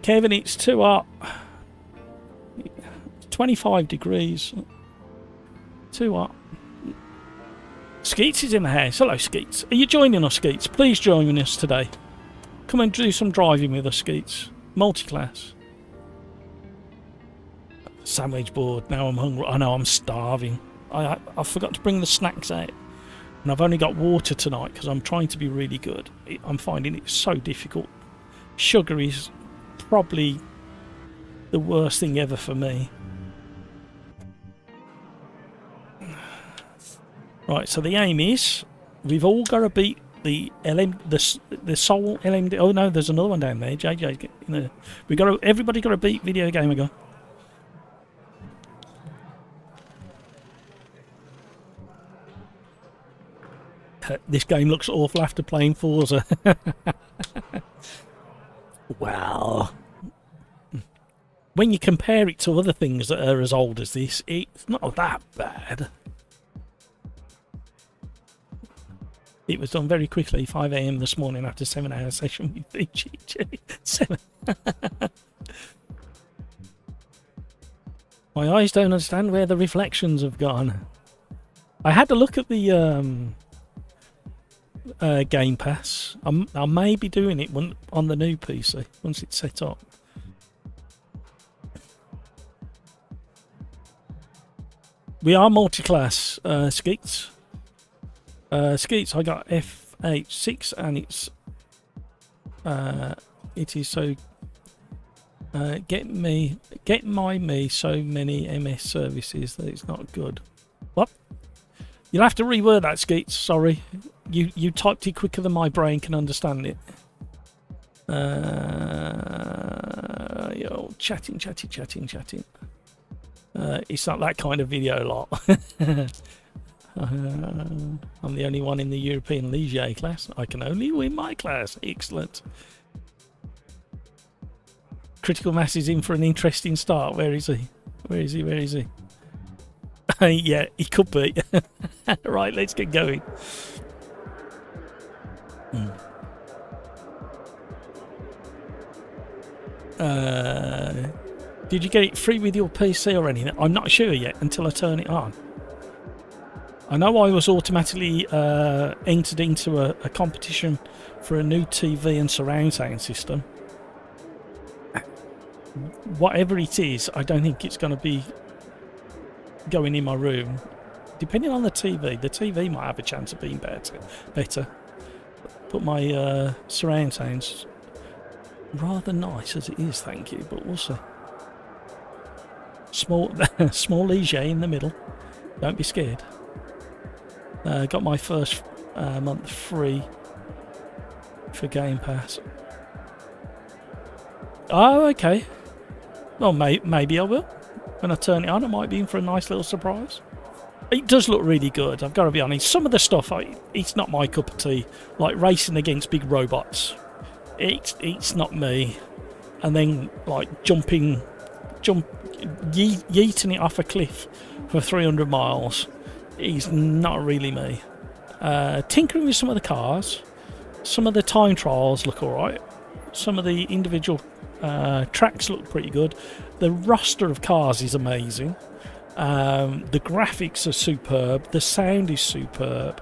Kevin, it's too hot. 25 degrees. Too hot. Skeets is in the house. Hello, Skeets. Are you joining us, Skeets? Please join us today. Come and do some driving with us, Skeets. Multiclass. Sandwich board. Now I'm hungry. I know, I'm starving. I forgot to bring the snacks out. And I've only got water tonight because I'm trying to be really good. I'm finding it so difficult. Sugar is probably the worst thing ever for me. Right, so the aim is we've all got to beat the Soul LMD. Oh no, there's another one down there. JJ, everybody got to beat Video Gamer Guy. This game looks awful after playing Forza. Well, when you compare it to other things that are as old as this, it's not that bad. It was done very quickly, 5 AM this morning after a 7-hour session with VGG. 7. My eyes don't understand where the reflections have gone. I had to look at the Game Pass. I may be doing it on the new PC once it's set up. We are multi-class, Skeets. Skeets, I got FH6 and it is so get me so many MS services that it's not good. What? You'll have to reword that, Skeets. Sorry, you typed it quicker than my brain can understand it. Yo, chatting. It's not that kind of video lot. I'm the only one in the European Leisure class. I can only win my class. Excellent. Critical Mass is in for an interesting start. Where is he? Yeah, he could be. Right, let's get going. Did you get it free with your PC or anything? I'm not sure yet until I turn it on. I know I was automatically entered into a competition for a new TV and surround sound system. Whatever it is, I don't think it's going to be going in my room. Depending on the TV might have a chance of being better. But my surround sound's rather nice as it is, thank you, but we'll see. Small Leisure in the middle. Don't be scared. Got my first month free for Game Pass. Oh, okay. Well, maybe I will. When I turn it on, I might be in for a nice little surprise. It does look really good, I've got to be honest. Some of the stuff, it's not my cup of tea. Like racing against big robots. It's not me. And then, like, yeeting it off a cliff for 300 miles. Is not really me. Tinkering with some of the cars. Some of the time trials look alright. Some of the individual tracks look pretty good. The roster of cars is amazing. The graphics are superb. The sound is superb.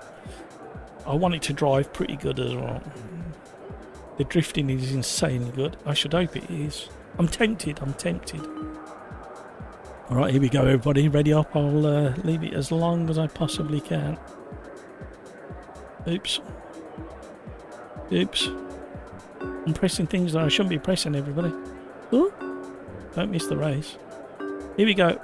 I want it to drive pretty good as well. The drifting is insanely good. I should hope it is. I'm tempted. Alright, here we go, everybody. Ready up. I'll leave it as long as I possibly can. Oops. I'm pressing things that I shouldn't be pressing, everybody. Ooh. Don't miss the race. Here we go.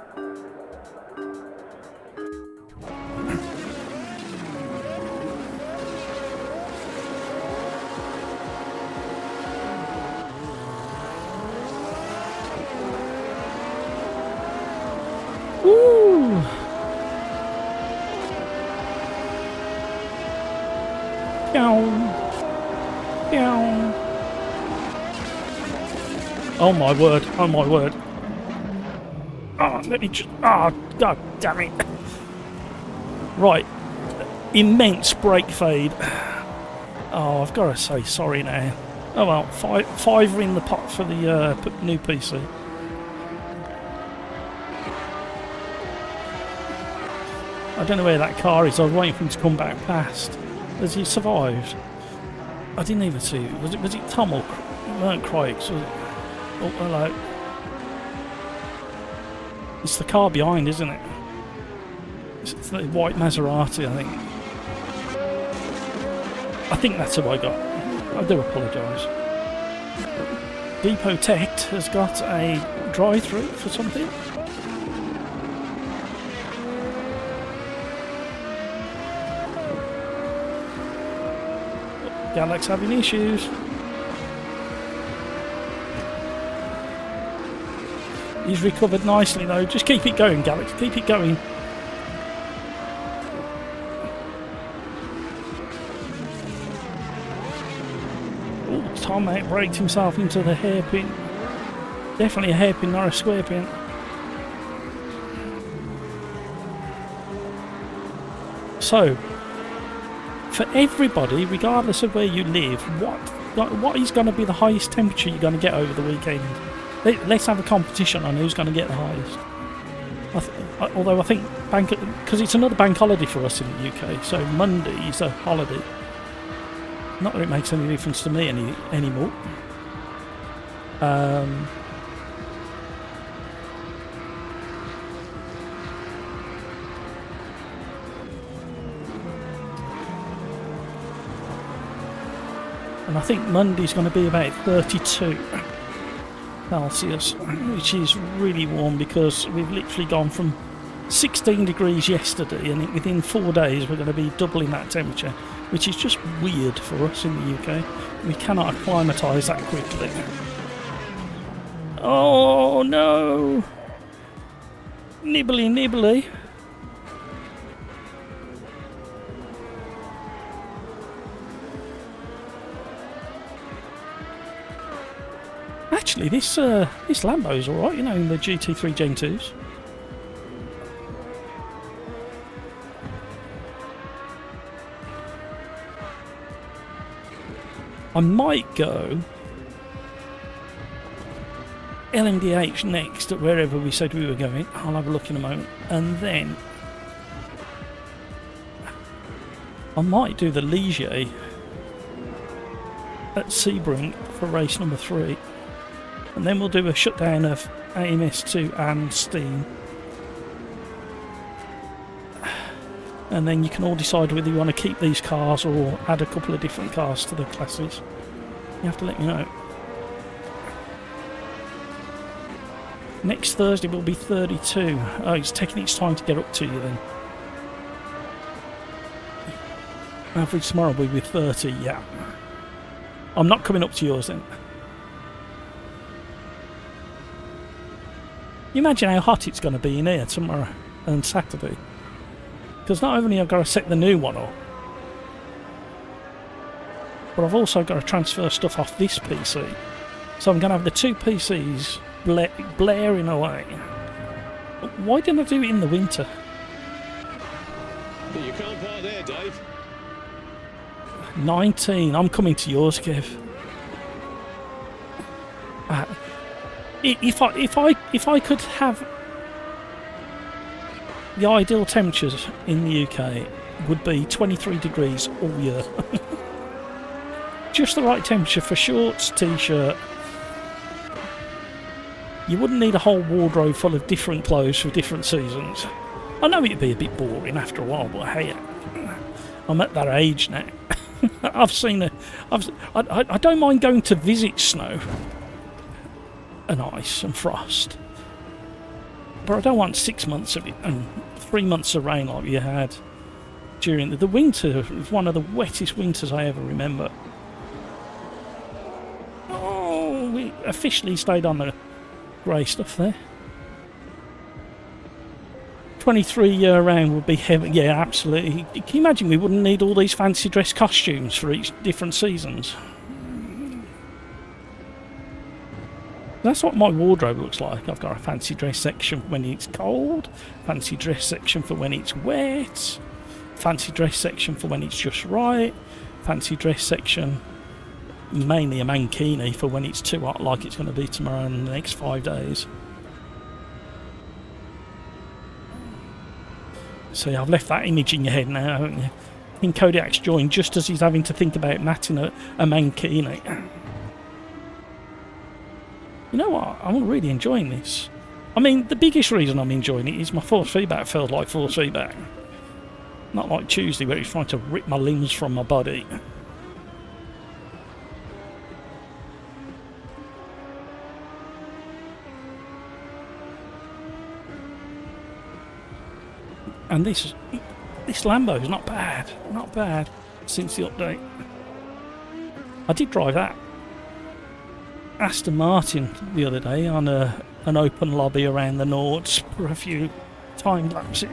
Woo! Oh my word, Oh, let me just... Oh, god damn it. Right. Immense brake fade. Oh, I've got to say sorry now. Oh well, five are in the pot for the new PC. I don't know where that car is. I was waiting for him to come back past. Has he survived? I didn't even see it. Was it Tom or weren't Craig's? Was it? Oh, hello. It's the car behind, isn't it? It's the white Maserati, I think. I think that's who I got. I do apologise. Depot Tech has got a drive-through for something. Galax having issues. He's recovered nicely though. Just keep it going, Galax. Keep it going. Oh, Tom outbraked himself into the hairpin. Definitely a hairpin, not a square pin. So, for everybody, regardless of where you live, what is going to be the highest temperature you're going to get over the weekend? Let's have a competition on who's going to get the highest. Although I think because it's another bank holiday for us in the UK, so Monday is a holiday. Not that it makes any difference to me anymore. And I think Monday's going to be about 32 Celsius, which is really warm because we've literally gone from 16 degrees yesterday, and within 4 days we're going to be doubling that temperature, which is just weird for us in the UK. We cannot acclimatise that quickly. Oh no! Nibbly nibbly. Actually, this Lambo's alright, you know, in the GT3 Gen 2s. I might go LMDH next at wherever we said we were going. I'll have a look in a moment. And then I might do the Ligier at Sebring for race number 3. And then we'll do a shutdown of AMS2 and Steam. And then you can all decide whether you want to keep these cars or add a couple of different cars to the classes. You have to let me know. Next Thursday will be 32. Oh, it's taking its time to get up to you then. Average tomorrow will be 30, yeah. I'm not coming up to yours then. You imagine how hot it's going to be in here tomorrow and Saturday. Because not only have I got to set the new one up, but I've also got to transfer stuff off this PC. So I'm going to have the two PCs blaring away. Why didn't I do it in the winter? You can't park there, Dave. 19. I'm coming to yours, Kev. If I could have the ideal temperatures in the UK, would be 23 degrees all year. Just the right temperature for shorts, t-shirt. You wouldn't need a whole wardrobe full of different clothes for different seasons. I know it'd be a bit boring after a while, but hey, I'm at that age now. I've seen it. I don't mind going to visit snow and ice and frost, but I don't want 6 months of it and 3 months of rain like we had during the winter. It was one of the wettest winters I ever remember. Oh, we officially stayed on the grey stuff there. 23 year round would be heavy. Yeah, absolutely. Can you imagine we wouldn't need all these fancy dress costumes for each different seasons? That's what my wardrobe looks like. I've got a fancy dress section for when it's cold, fancy dress section for when it's wet, fancy dress section for when it's just right, fancy dress section mainly a mankini for when it's too hot, like it's going to be tomorrow and the next 5 days. So I've left that image in your head now, haven't you? In Kodiak's joined just as he's having to think about matting a mankini. You know what? I'm really enjoying this. I mean, the biggest reason I'm enjoying it is my force feedback feels like force feedback. Not like Tuesday where it's trying to rip my limbs from my body. And this Lambo is not bad since the update. I did drive that Aston Martin the other day on an open lobby around the Nords for a few time lapses.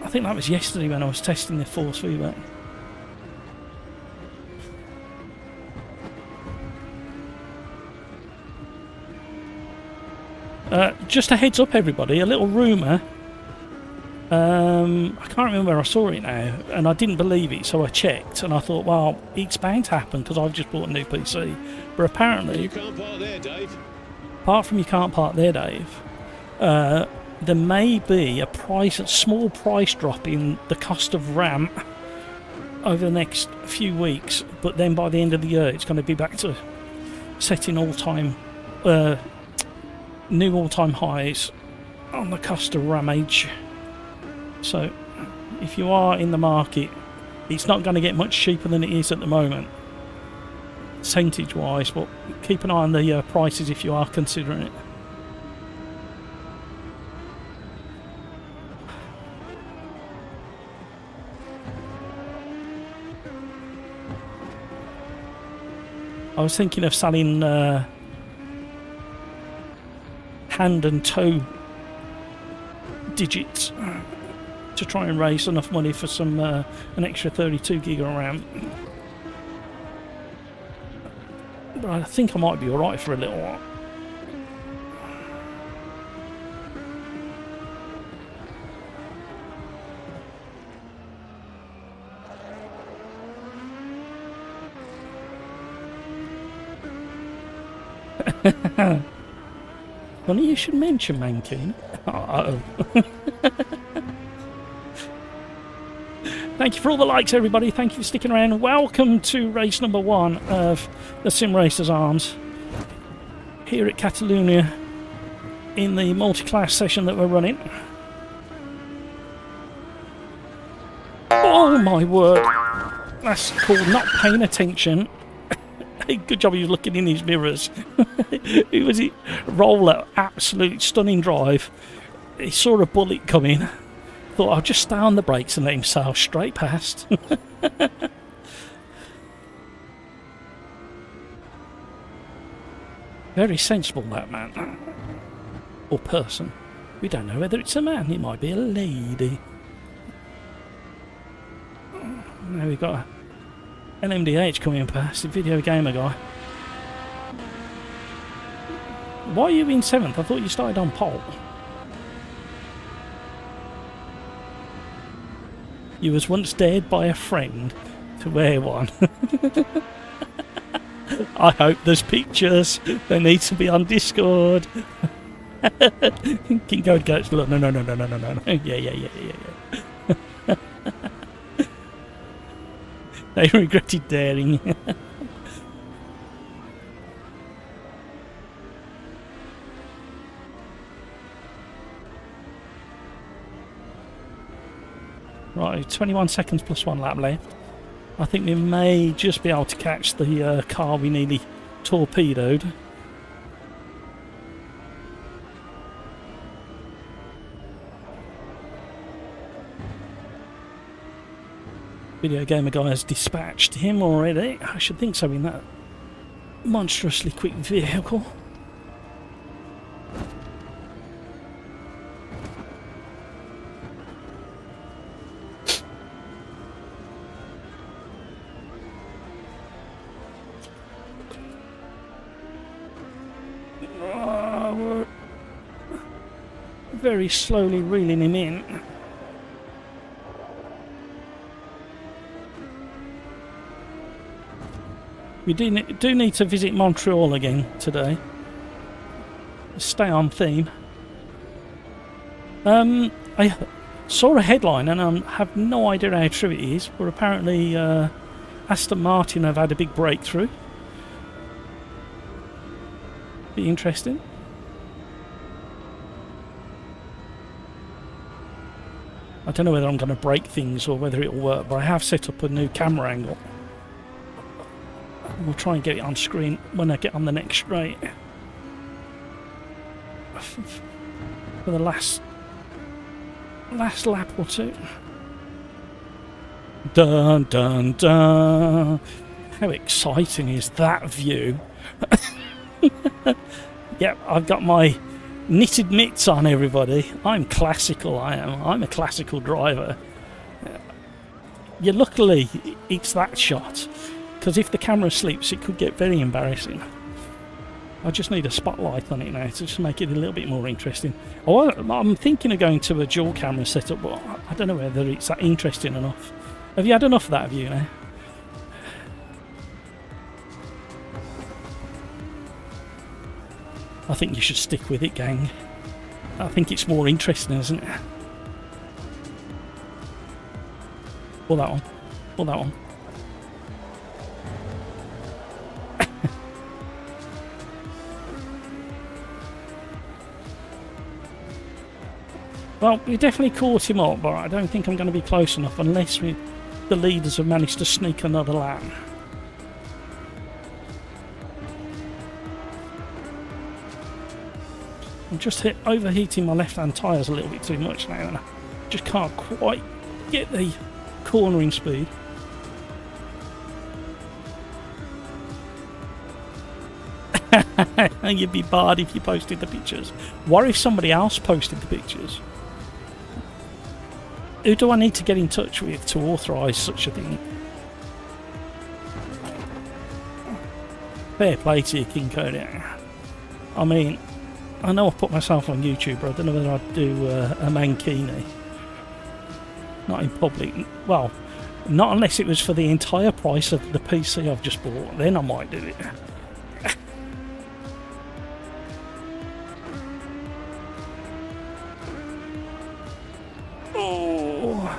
I think that was yesterday when I was testing the force feedback. Just a heads up everybody, a little rumour. I can't remember where I saw it now, and I didn't believe it, so I checked, and I thought, well, it's bound to happen because I've just bought a new PC. But apparently, you can't park there, Dave. Apart from you can't park there, Dave, there may be a small price drop in the cost of RAM over the next few weeks, but then by the end of the year, it's going to be back to setting new all-time highs on the cost of ramage. So, if you are in the market, it's not going to get much cheaper than it is at the moment, percentage-wise, but keep an eye on the prices if you are considering it. I was thinking of selling hand and toe digits to try and raise enough money for some an extra 32 gig of RAM. But I think I might be alright for a little while. Funny you should mention Mankeen. Thank you for all the likes, everybody. Thank you for sticking around. Welcome to race number 1 of the Sim Racers Arms here at Catalonia in the multi-class session that we're running. Oh my word! That's called not paying attention. Good job he was looking in his mirrors. It was it roller, absolute stunning drive. He saw a bullet coming. Thought I'll just stay on the brakes and let him sail straight past. Very sensible, that man. Or person. We don't know whether it's a man, it might be a lady. Now we've got an MDH coming past, the video gamer guy. Why are you in 7th? I thought you started on pole. You was once dared by a friend to wear one. I hope there's pictures. They need to be on Discord. King Code goes, look, no. Yeah. They regretted daring. Right, 21 seconds plus 1 lap left. I think we may just be able to catch the car we nearly torpedoed. Video gamer guy has dispatched him already. I should think so in that monstrously quick vehicle. We're very slowly reeling him in. We do need to visit Montreal again today. Stay on theme. I saw a headline and I have no idea how true it is, but apparently Aston Martin have had a big breakthrough. Be interesting. I don't know whether I'm going to break things or whether it'll work, but I have set up a new camera angle. We'll try and get it on screen when I get on the next straight. For the last lap or two. Dun dun dun. How exciting is that view? Yep, I've got my knitted mitts on, everybody. I'm classical, I am. I'm a classical driver. Yeah, luckily it's that shot, because if the camera sleeps it could get very embarrassing. I just need a spotlight on it now to just make it a little bit more interesting. Oh, I'm thinking of going to a dual camera setup, but I don't know whether it's that interesting enough. Have you had enough of that, have you now? I think you should stick with it, gang. I think it's more interesting, isn't it? Pull that one. Pull that one. Well, we definitely caught him up, but I don't think I'm going to be close enough unless the leaders have managed to sneak another lap. I'm just overheating my left-hand tyres a little bit too much now, and I just can't quite get the cornering speed. You'd be barred if you posted the pictures. What if somebody else posted the pictures? Who do I need to get in touch with to authorise such a thing? Fair play to you, King Cody. I mean, I know I put myself on YouTube, but I don't know whether I'd do a mankini. Not in public. Well, not unless it was for the entire price of the PC I've just bought. Then I might do it. Oh.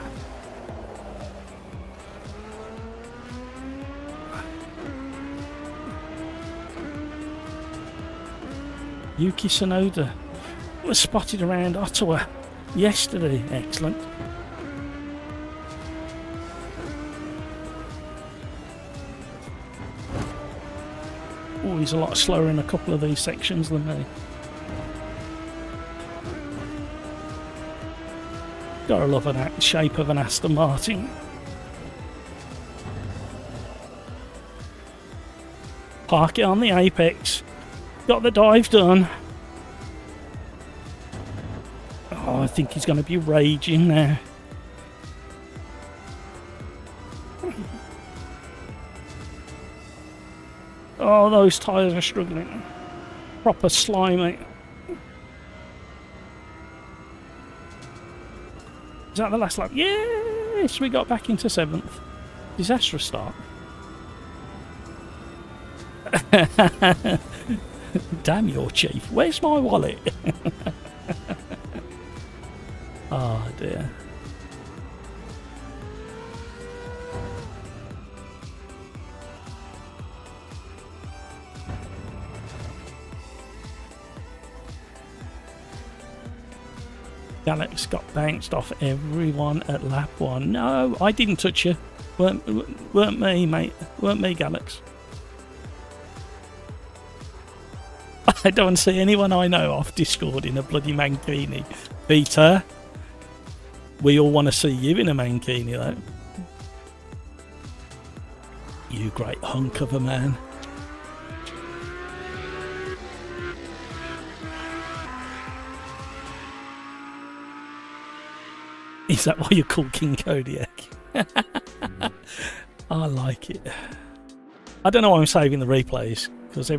Yuki Tsunoda was spotted around Ottawa yesterday. Excellent. Oh, he's a lot slower in a couple of these sections than me. Gotta love that shape of an Aston Martin. Park it on the apex. Got the dive done. Oh, I think he's going to be raging now. Oh, those tyres are struggling. Proper slimy. Is that the last lap? Yes, we got back into 7th. Disastrous start. Damn your chief. Where's my wallet? Oh dear. Alex got bounced off everyone at lap 1. No, I didn't touch you. Weren't me, mate. Weren't me, Galax. I don't see anyone I know off Discord in a bloody mankini. Peter, we all want to see you in a mankini, though. You great hunk of a man. Is that why you're called King Kodiak? I like it. I don't know why I'm saving the replays, because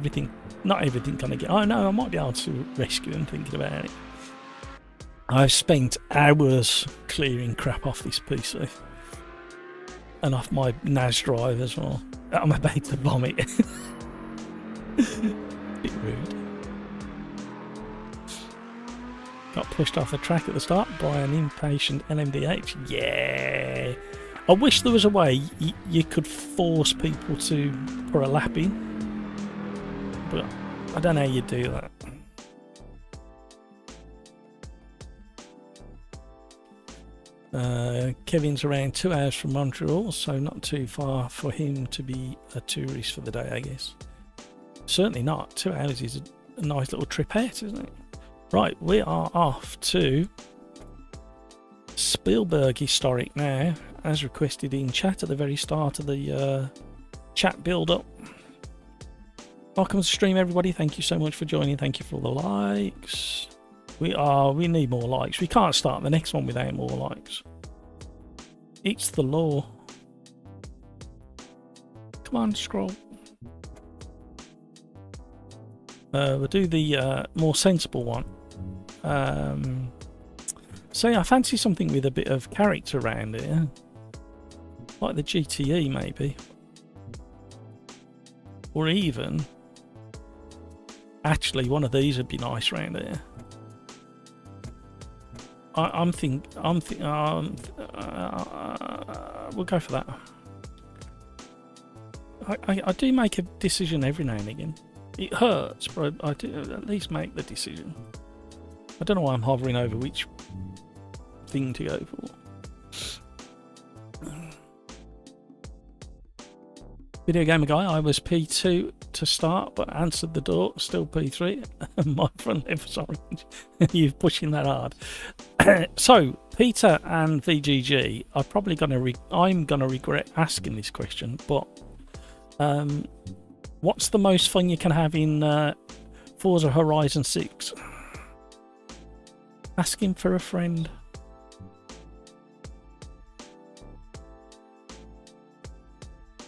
not everything gonna get. Oh no, I might be able to rescue him thinking about it. I've spent hours clearing crap off this PC and off my NAS drive as well. I'm about to vomit. Bit rude. Got pushed off the track at the start by an impatient LMDH. Yeah. I wish there was a way you could force people to put a lap in, but I don't know how you do that. Kevin's around 2 hours from Montreal, so not too far for him to be a tourist for the day, I guess. Certainly not. 2 hours is a nice little trip out, isn't it? Right, we are off to Spielberg Historic now, as requested in chat at the very start of the chat build-up. Welcome to the stream, everybody. Thank you so much for joining. Thank you for all the likes. We need more likes. We can't start the next one without more likes. It's the law. Come on, scroll. We'll do the more sensible one. So yeah, I fancy something with a bit of character around it, yeah? Like the GTE maybe, or even actually one of these would be nice around here. We'll go for that. I do make a decision every now and again. It hurts, but I do at least make the decision. I don't know why I'm hovering over which thing to go for. Video Gamer Guy, I was P2 to start, but answered the door, still P3. My front left was orange. You're pushing that hard. So, Peter and VGG, I'm gonna regret asking this question, but what's the most fun you can have in Forza Horizon 6? Asking for a friend.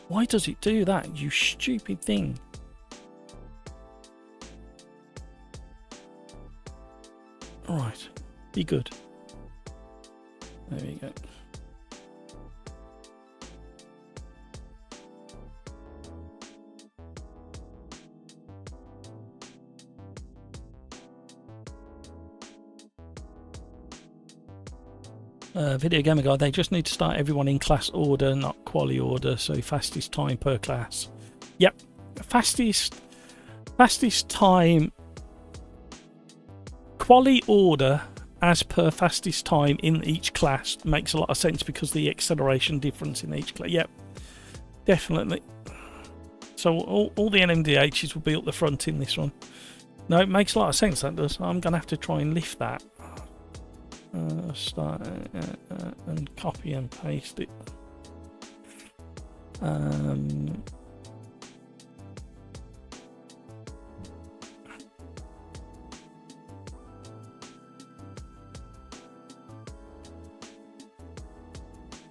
Why does it do that, you stupid thing? Alright, be good. There we go. Video Gamer Guide, they just need to start everyone in class order, not quali order, so fastest time per class. Yep, fastest time, quali order as per fastest time in each class makes a lot of sense because the acceleration difference in each class. Yep, definitely. So all the NMDHs will be up the front in this one. No, it makes a lot of sense, that does. I'm going to have to try and lift that. Start and copy and paste it.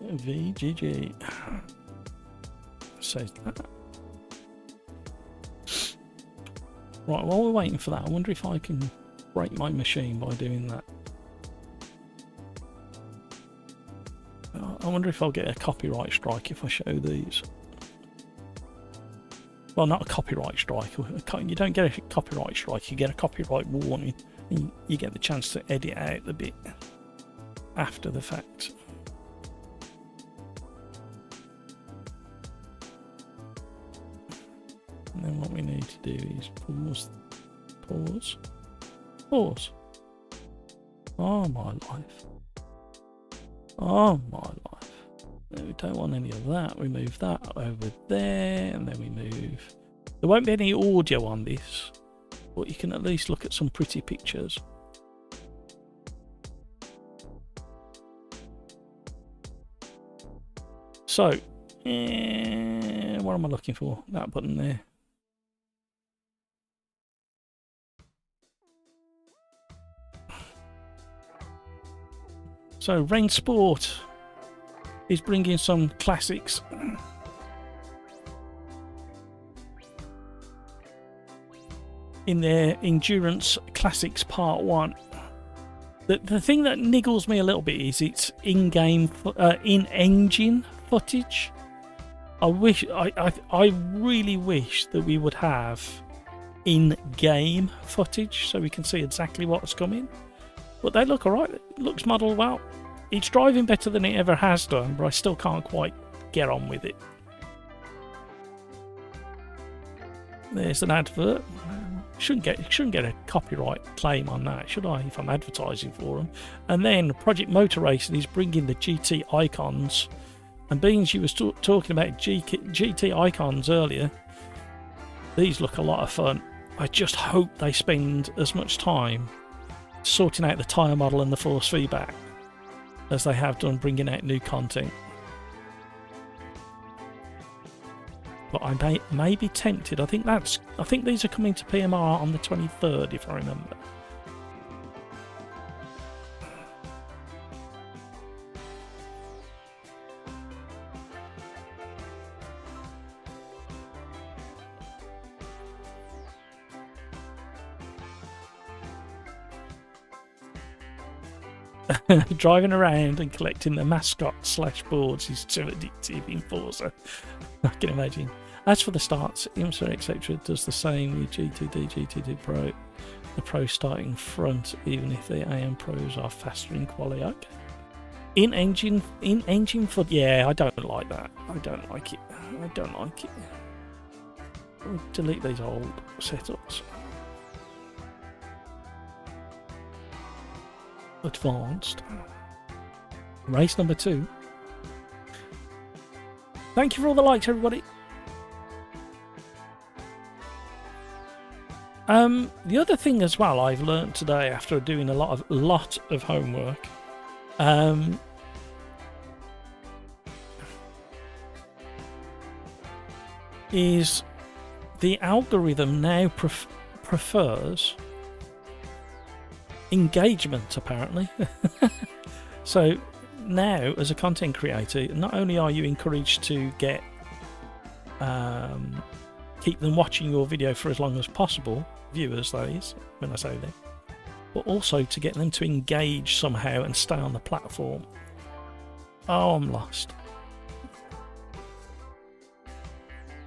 VGG says that. Right, while we're waiting for that, I wonder if I can break my machine by doing that. I wonder if I'll get a copyright strike if I show these. Well, not a copyright strike. You don't get a copyright strike, you get a copyright warning. You get the chance to edit out the bit after the fact. And then what we need to do is pause. Oh my life. Oh my life. No, we don't want any of that. We move that over there, and then we move. There won't be any audio on this, but you can at least look at some pretty pictures. So, what am I looking for? That button there. So Rain Sport is bringing some classics. In their Endurance Classics Part 1. The thing that niggles me a little bit is it's in-game, in-engine footage. I really wish that we would have in-game footage so we can see exactly what's coming. But they look alright. It looks modelled well. It's driving better than it ever has done, but I still can't quite get on with it. There's an advert. Shouldn't get a copyright claim on that, should I, if I'm advertising for them? And then Project Motor Racing is bringing the GT icons. And being you was talking about GT icons earlier, these look a lot of fun. I just hope they spend as much time sorting out the tyre model and the force feedback as they have done bringing out new content. But I may be tempted. I think these are coming to PMR on the 23rd, if I remember. Driving around and collecting the mascot / boards is too addictive in Forza. I can imagine. As for the starts, IMSA etc. does the same with GTD, GTD Pro. The Pro starting front, even if the AM Pros are faster in Qualy. Okay. In engine for yeah, I don't like that. I don't like it. I don't like it. I'll delete these old setups. Advanced. Race number 2. Thank you for all the likes, everybody. The other thing as well I've learned today after doing a lot of homework, is the algorithm now prefers engagement, apparently. So now, as a content creator, not only are you encouraged to get keep them watching your video for as long as possible, viewers that is, when I say that, but also to get them to engage somehow and stay on the platform. Oh, I'm lost.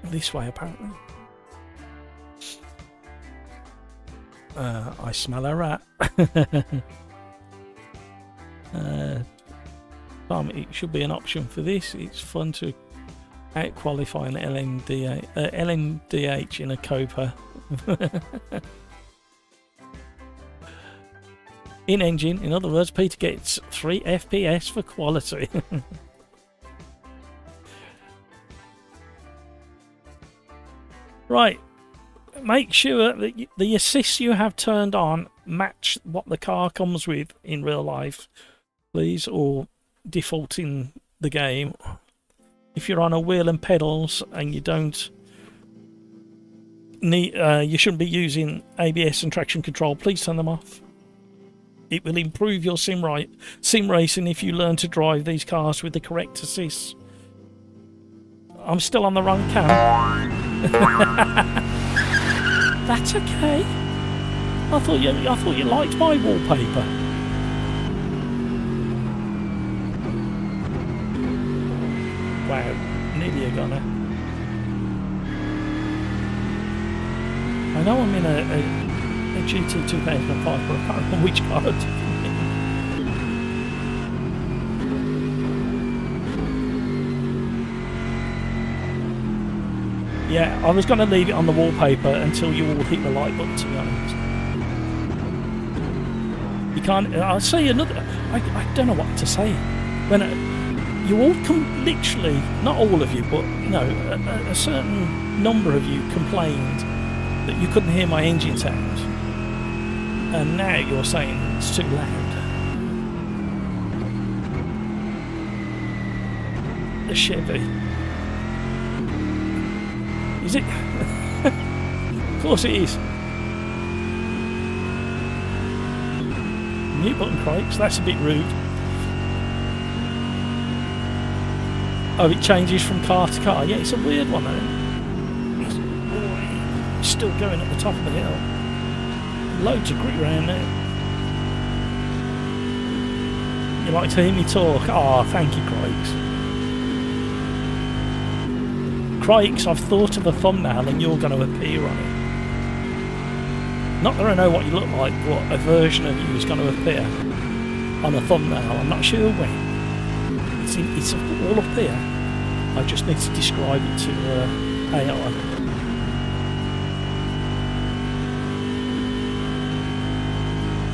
This way, apparently. I smell a rat. It should be an option for this. It's fun to out-qualify an LMDH in a Copa. In engine, in other words, Peter gets 3 FPS for quality. Right. Make sure that the assists you have turned on match what the car comes with in real life, please, or default in the game. If you're on a wheel and pedals and you don't need, you shouldn't be using ABS and traction control, please turn them off. It will improve your sim racing if you learn to drive these cars with the correct assists. I'm still on the wrong cam. That's okay. I thought you liked my wallpaper. Wow, nearly a goner. I know I'm in a GT 2005, but I can't remember which car it is. Yeah, I was going to leave it on the wallpaper until you all hit the like button, to be honest. You can't... I'll say another... I don't know what to say. When you all come... Literally, not all of you, but, you know, a certain number of you complained that you couldn't hear my engine sound. And now you're saying it's too loud. The Chevy. Is it? Of course it is. Mute button, Crikes. That's a bit rude. Oh, it changes from car to car. Yeah, it's a weird one, though. It's still going at the top of the hill. Loads of grit around there. You like to hear me talk? Oh, thank you, Crikes. crikes, I've thought of a thumbnail and you're going to appear on it. Not that I know what you look like, but a version of you is going to appear on a thumbnail. I'm not sure when. It's all up here. I just need to describe it to AI.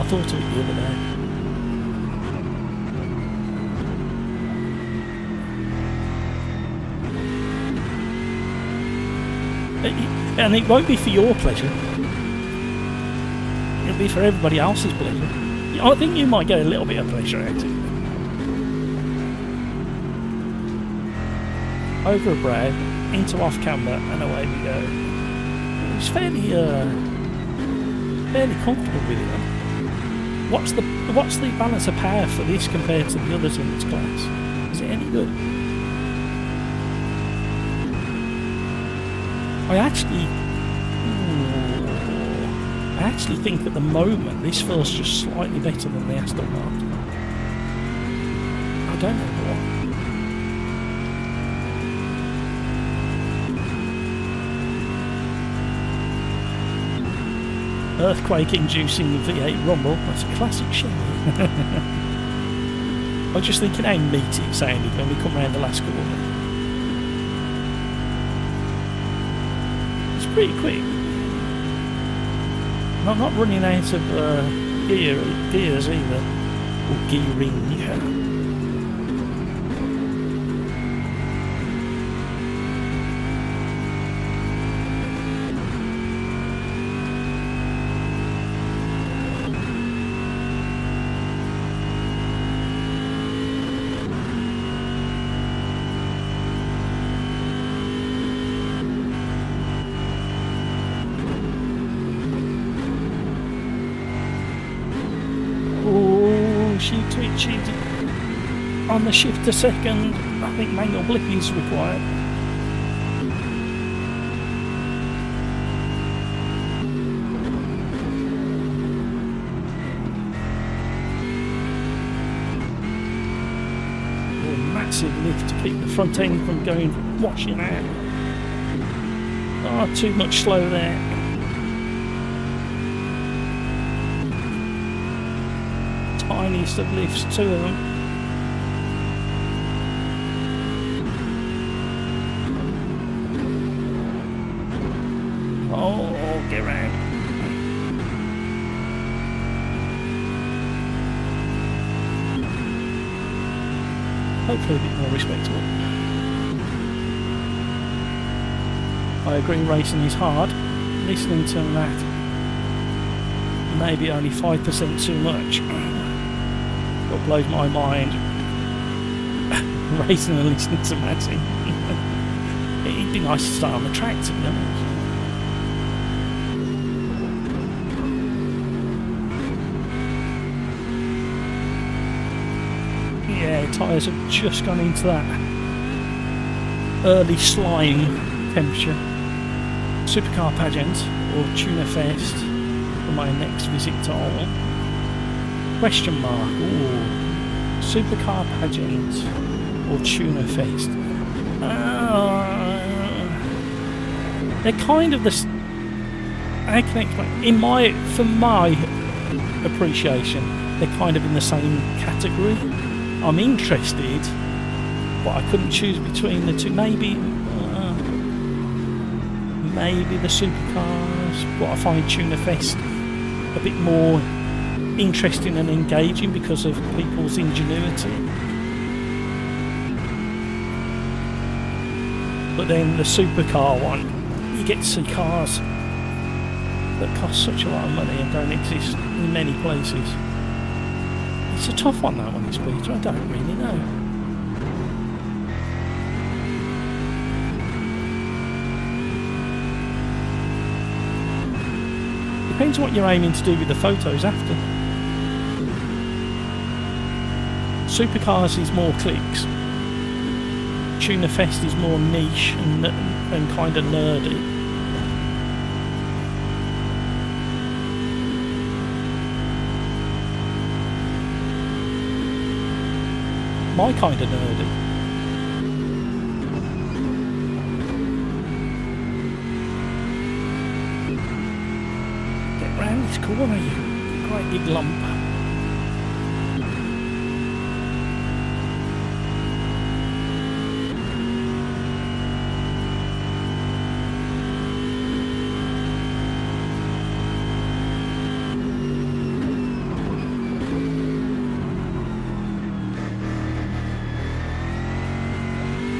I thought of it the other day. And it won't be for your pleasure. It'll be for everybody else's pleasure. I think you might get a little bit of pleasure out of it. Over a brow, into off camera, and away we go. It's fairly comfortable with it. What's the balance of power for this compared to the others in its class? Is it any good? I actually think at the moment this feels just slightly better than the Aston Martin. I don't know why. Earthquake-inducing V8 rumble. That's a classic shit. I was just thinking how meaty it sounded when we come round the last corner. It's pretty quick. I'm not running out of gears either. Or gearing. Twitched on the shift a second. I think manual blip is required. Massive lift to keep the front end from going washing out. Oh, too much slow there. Tiniest of lifts, two of them. Oh, get round. Hopefully a bit more respectable. I agree, racing is hard. Listening to that, maybe only 5% too much. What blows my mind, racing and listening to Matty. It'd be nice to start on the track, to be honest. Yeah, tyres have just gone into that early slime temperature. Supercar pageant or tuna fest for my next visit to Hull. Question mark. Ooh. Supercar pageant or tuna fest. They're kind of the. I can explain. For my appreciation, they're kind of in the same category. I'm interested, but I couldn't choose between the two. Maybe the supercars, but I find Tuna Fest a bit more interesting and engaging because of people's ingenuity. But then the supercar one, you get to see cars that cost such a lot of money and don't exist in many places. It's a tough one, that one, Peter. I don't really know. Depends what you're aiming to do with the photos after. Supercars is more clicks. Tuna Fest is more niche and kind of nerdy. My kind of nerdy. this corner, you great big lump.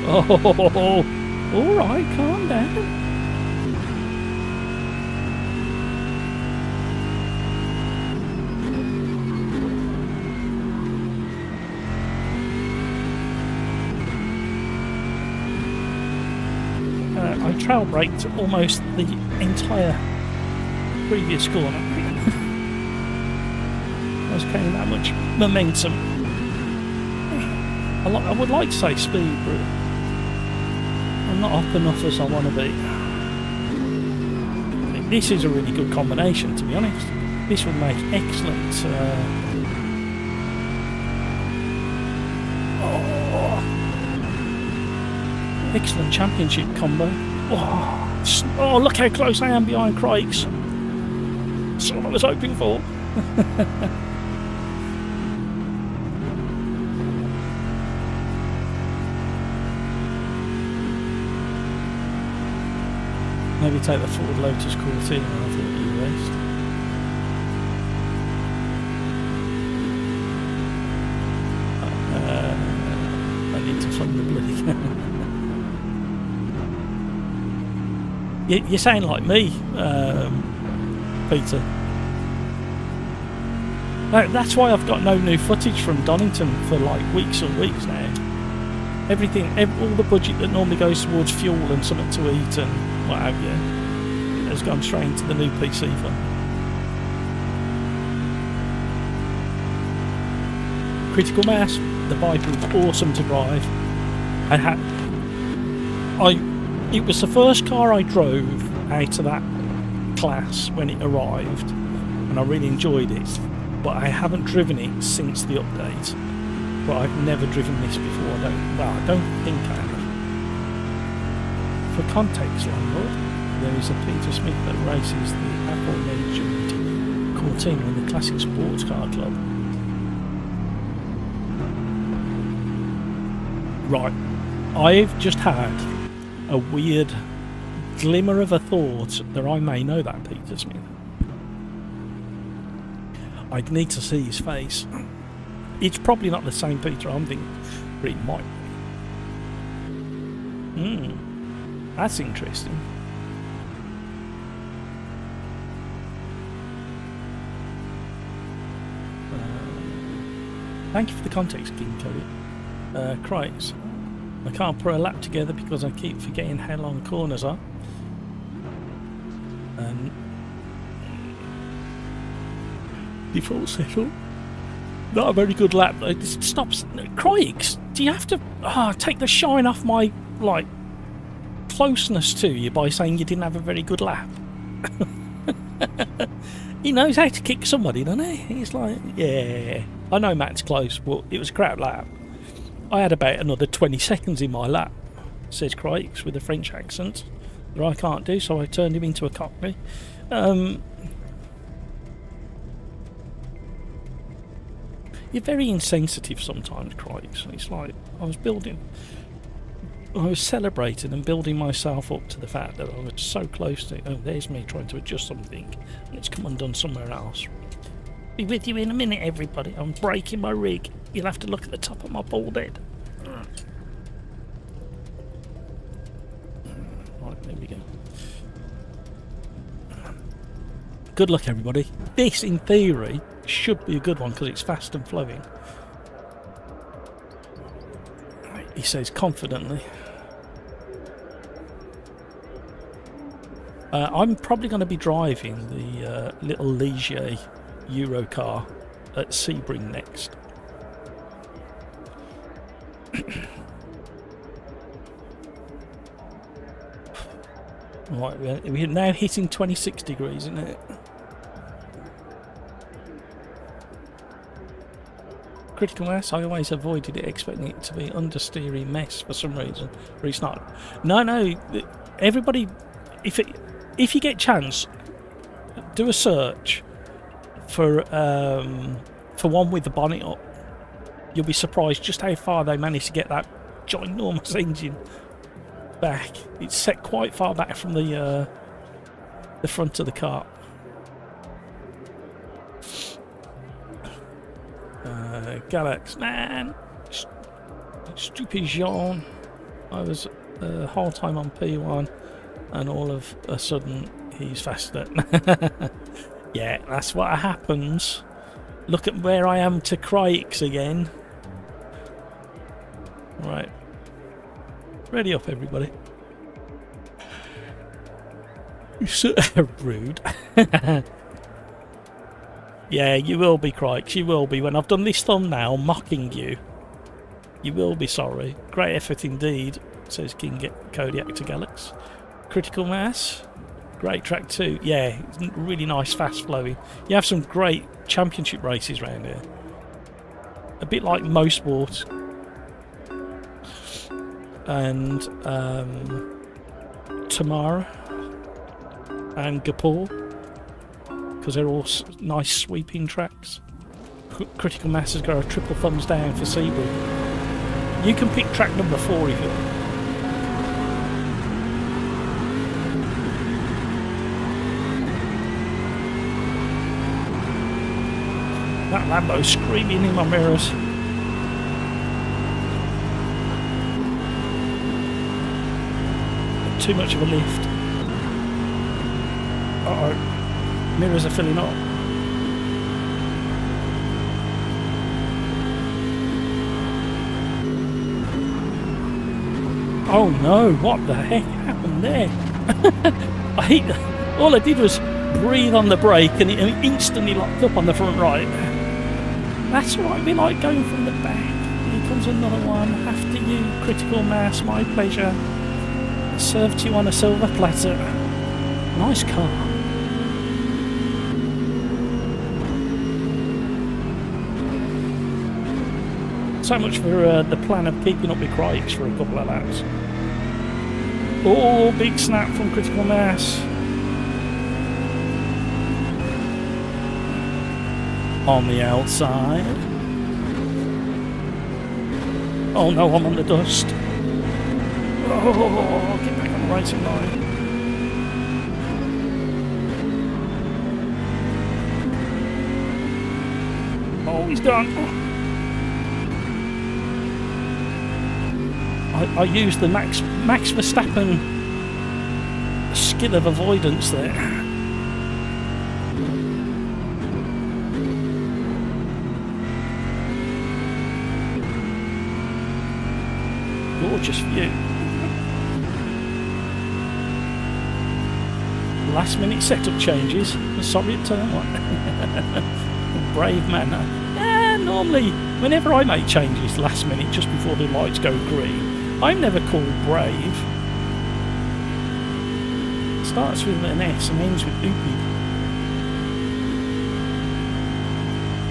Oh, all right, calm down. I trail braked almost the entire previous corner. I was carrying that much momentum. I would like to say speed, but I'm not up enough as I want to be. This is a really good combination, to be honest. This would make excellent. Excellent championship combo. Oh, look how close I am behind Craig's. That's what I was hoping for. Maybe take the Ford Lotus Cortina, I thought you raced. I need to fund the bloody You sound like me, Peter. That's why I've got no new footage from Donington for like weeks and weeks now. All the budget that normally goes towards fuel and something to eat and what have you has gone straight into the new PC fund. Critical Mass, the bike was awesome to drive. It was the first car I drove out of that class when it arrived, and I really enjoyed it, but I haven't driven it since the update. But I've never driven this before. I don't think I have. For context, landlord, there is a Peter Smith that races the aforementioned Cortina in the Classic Sports Car Club. Right, I've just had a weird glimmer of a thought that I may know that Peter Smith. I'd need to see his face. It's probably not the same Peter I'm thinking, but it might be. That's interesting. Thank you for the context, King Cody. Christ. I can't put a lap together because I keep forgetting how long corners are. And default settle. Not a very good lap. It stops. Crikes, do you have to take the shine off my closeness to you by saying you didn't have a very good lap? He knows how to kick somebody, doesn't he? He's like, yeah, I know Matt's close, but it was a crap lap. I had about another 20 seconds in my lap, says Crikes with a French accent that I can't do, so I turned him into a Cockney. You're very insensitive sometimes, Crikes. It's like I was celebrating and building myself up to the fact that I was so close to there's me trying to adjust something and it's come undone somewhere else. Be with you in a minute, everybody. I'm breaking my rig. You'll have to look at the top of my bald head. Right, there we go. Good luck, everybody. This, in theory, should be a good one because it's fast and flowing. He says confidently. I'm probably going to be driving the little Ligier Euro car at Sebring next. Right, we're now hitting 26 degrees, isn't it? Critical Mass, I always avoided it, expecting it to be understeery mess for some reason, but it's not. No, everybody, if you get a chance, do a search for one with the bonnet up. You'll be surprised just how far they managed to get that ginormous engine back. It's set quite far back from the front of the car. Galax, man, stupid Jean. I was the whole time on P1, and all of a sudden he's faster. Yeah, that's what happens. Look at where I am to Crikes again. Right, ready up, everybody. You're so rude. Yeah, you will be, Crikes, you will be. When I've done this thumbnail mocking you, you will be sorry. Great effort indeed, says King Kodiak to Galax. Critical Mass, great track too. Yeah, it's really nice, fast flowing. You have some great championship races around here. A bit like Motorsport and Tamara and Gapur, because they're all nice sweeping tracks. Critical Mass has got a triple thumbs down for Sebring. You can pick track number 4 if you want. That Lambo's screaming in my mirrors. Too much of a lift. Uh-oh. Mirrors are filling up. Oh no, what the heck happened there? All I did was breathe on the brake and it instantly locked up on the front right. That's what we like, going from the back. Here comes another one. After you, Critical Mass, my pleasure. Served you on a silver platter. Nice car. So much for the plan of keeping up with Crikes for a couple of laps. Oh, big snap from Critical Mass. On the outside. Oh no, I'm on the dust. Oh, get back on the racing line. Oh, he's done. I used the Max Verstappen skill of avoidance there. Gorgeous view. Last minute setup changes. Sorry at turn 1. Brave man. Normally, whenever I make changes last minute just before the lights go green, I'm never called brave. It starts with an S and ends with oopid.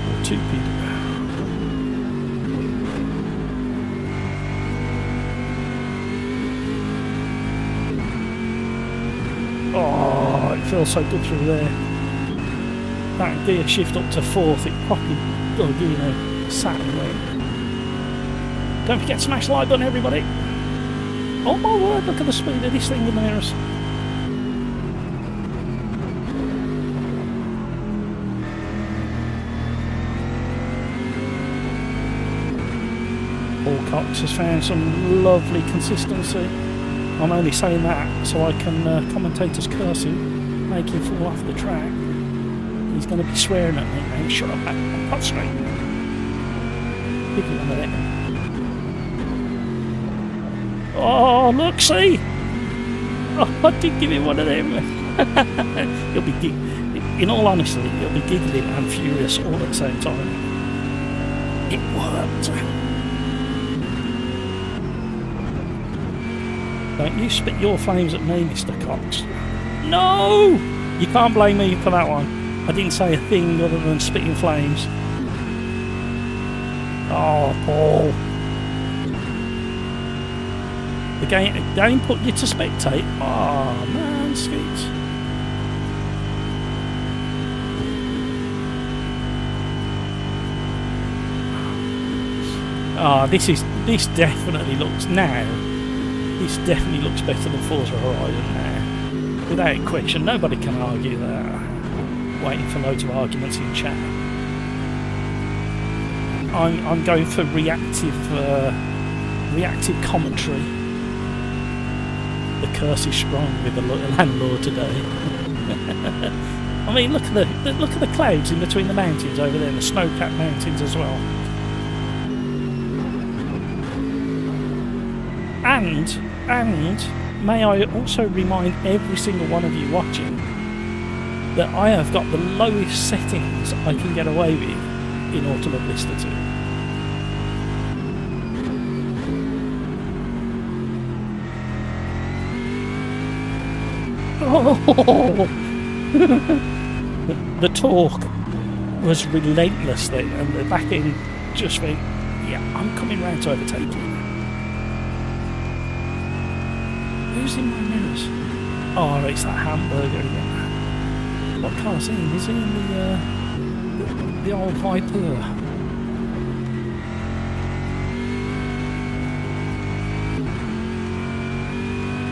Or toopid. Oh, it feels so good through there. That gear shift up to 4th, it properly dug, you know, sat and went. Don't forget to smash the like button, everybody. Oh my word, look at the speed of this thing in the mirrors. Paul Cox has found some lovely consistency. I'm only saying that so I can commentators cursing, make him fall off the track. He's going to be swearing at me now. Shut up, mate. Pot straight. Give him another letter. Oh, look, see? Oh, I did give him one of them. He'll be, in all honesty, he'll be giggling and furious all at the same time. It worked. Don't you spit your flames at me, Mr. Cox. No! You can't blame me for that one. I didn't say a thing other than spitting flames. Oh, Paul. The game put you to spectate. Oh, man, Skeets. This definitely looks now. This definitely looks better than Forza Horizon now, without question. Nobody can argue that. Waiting for loads of arguments in chat. I'm going for reactive commentary. The curse is strong with the landlord today. I mean, look at the clouds in between the mountains over there, and the snow-capped mountains as well. And may I also remind every single one of you watching that I have got the lowest settings I can get away with in Automobilista 2. Oh. The torque was relentless then, and the back end just went, yeah, I'm coming round to overtake you. Who's in my mirrors? Oh, it's that hamburger again. What car is he in? Is he in the old Viper?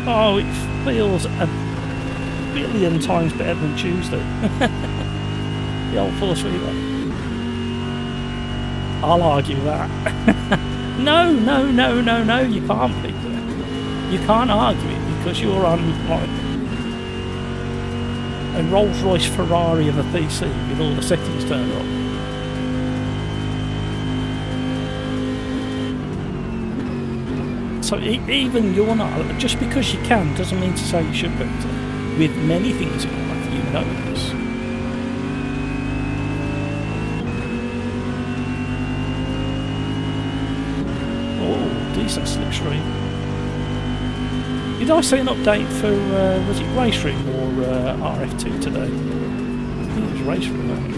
Oh, it feels a billion times better than Tuesday. The old force fever. I'll argue that. No, you can't, Peter. You can't argue it because you're on like a Rolls-Royce Ferrari of a PC with all the settings turned on. So even you're not, just because you can doesn't mean to say you should be. With many things in life, you know this. Oh, decent slipstream. Did I see an update for, was it Race Room or RF2 today? I think it was Race Room, I think.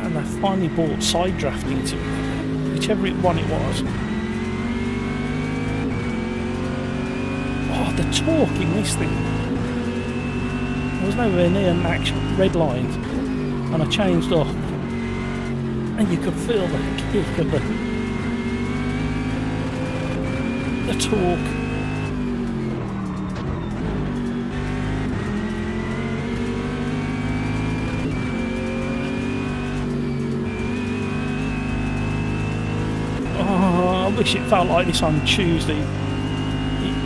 And they finally brought side drafting to it, whichever one it was. Oh, the torque in this thing. I was nowhere near max red line, and I changed off, and you could feel the kick of the torque. Oh, I wish it felt like this on Tuesday.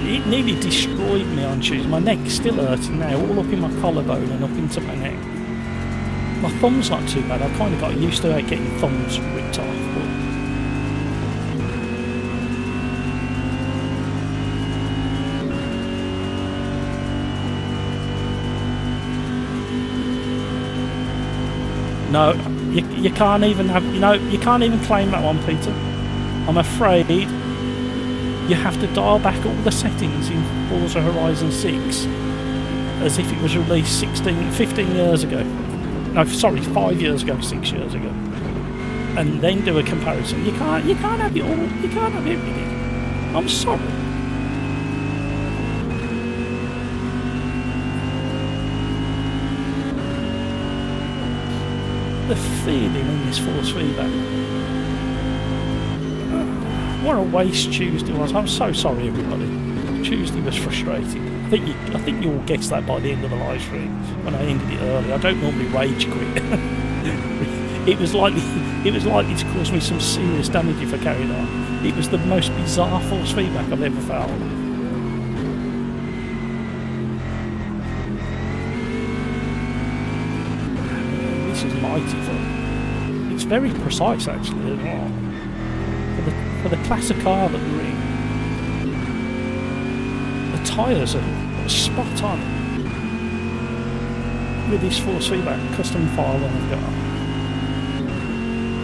It nearly destroyed me on Tuesday. My neck's still hurting now, all up in my collarbone and up into my neck. My thumb's not too bad. I kind of got used to getting thumbs ripped off. But no, you can't even have. You can't even claim that one, Peter. I'm afraid. You have to dial back all the settings in Forza Horizon 6 as if it was released 15 years ago. No, sorry, 5 years ago, 6 years ago. And then do a comparison. You can't have it all. You can't have everything. I'm sorry. The feeling in this force feedback. What a waste Tuesday was. I'm so sorry, everybody. Tuesday was frustrating. I think you all guessed that by the end of the live stream when I ended it early. I don't normally rage quit. It was likely to cause me some serious damage if I carried on. It was the most bizarre force feedback I've ever felt. This is mighty fun. It's very precise actually as well. For the class of car that we're in, the tyres are spot on with this force feedback custom file that I've got.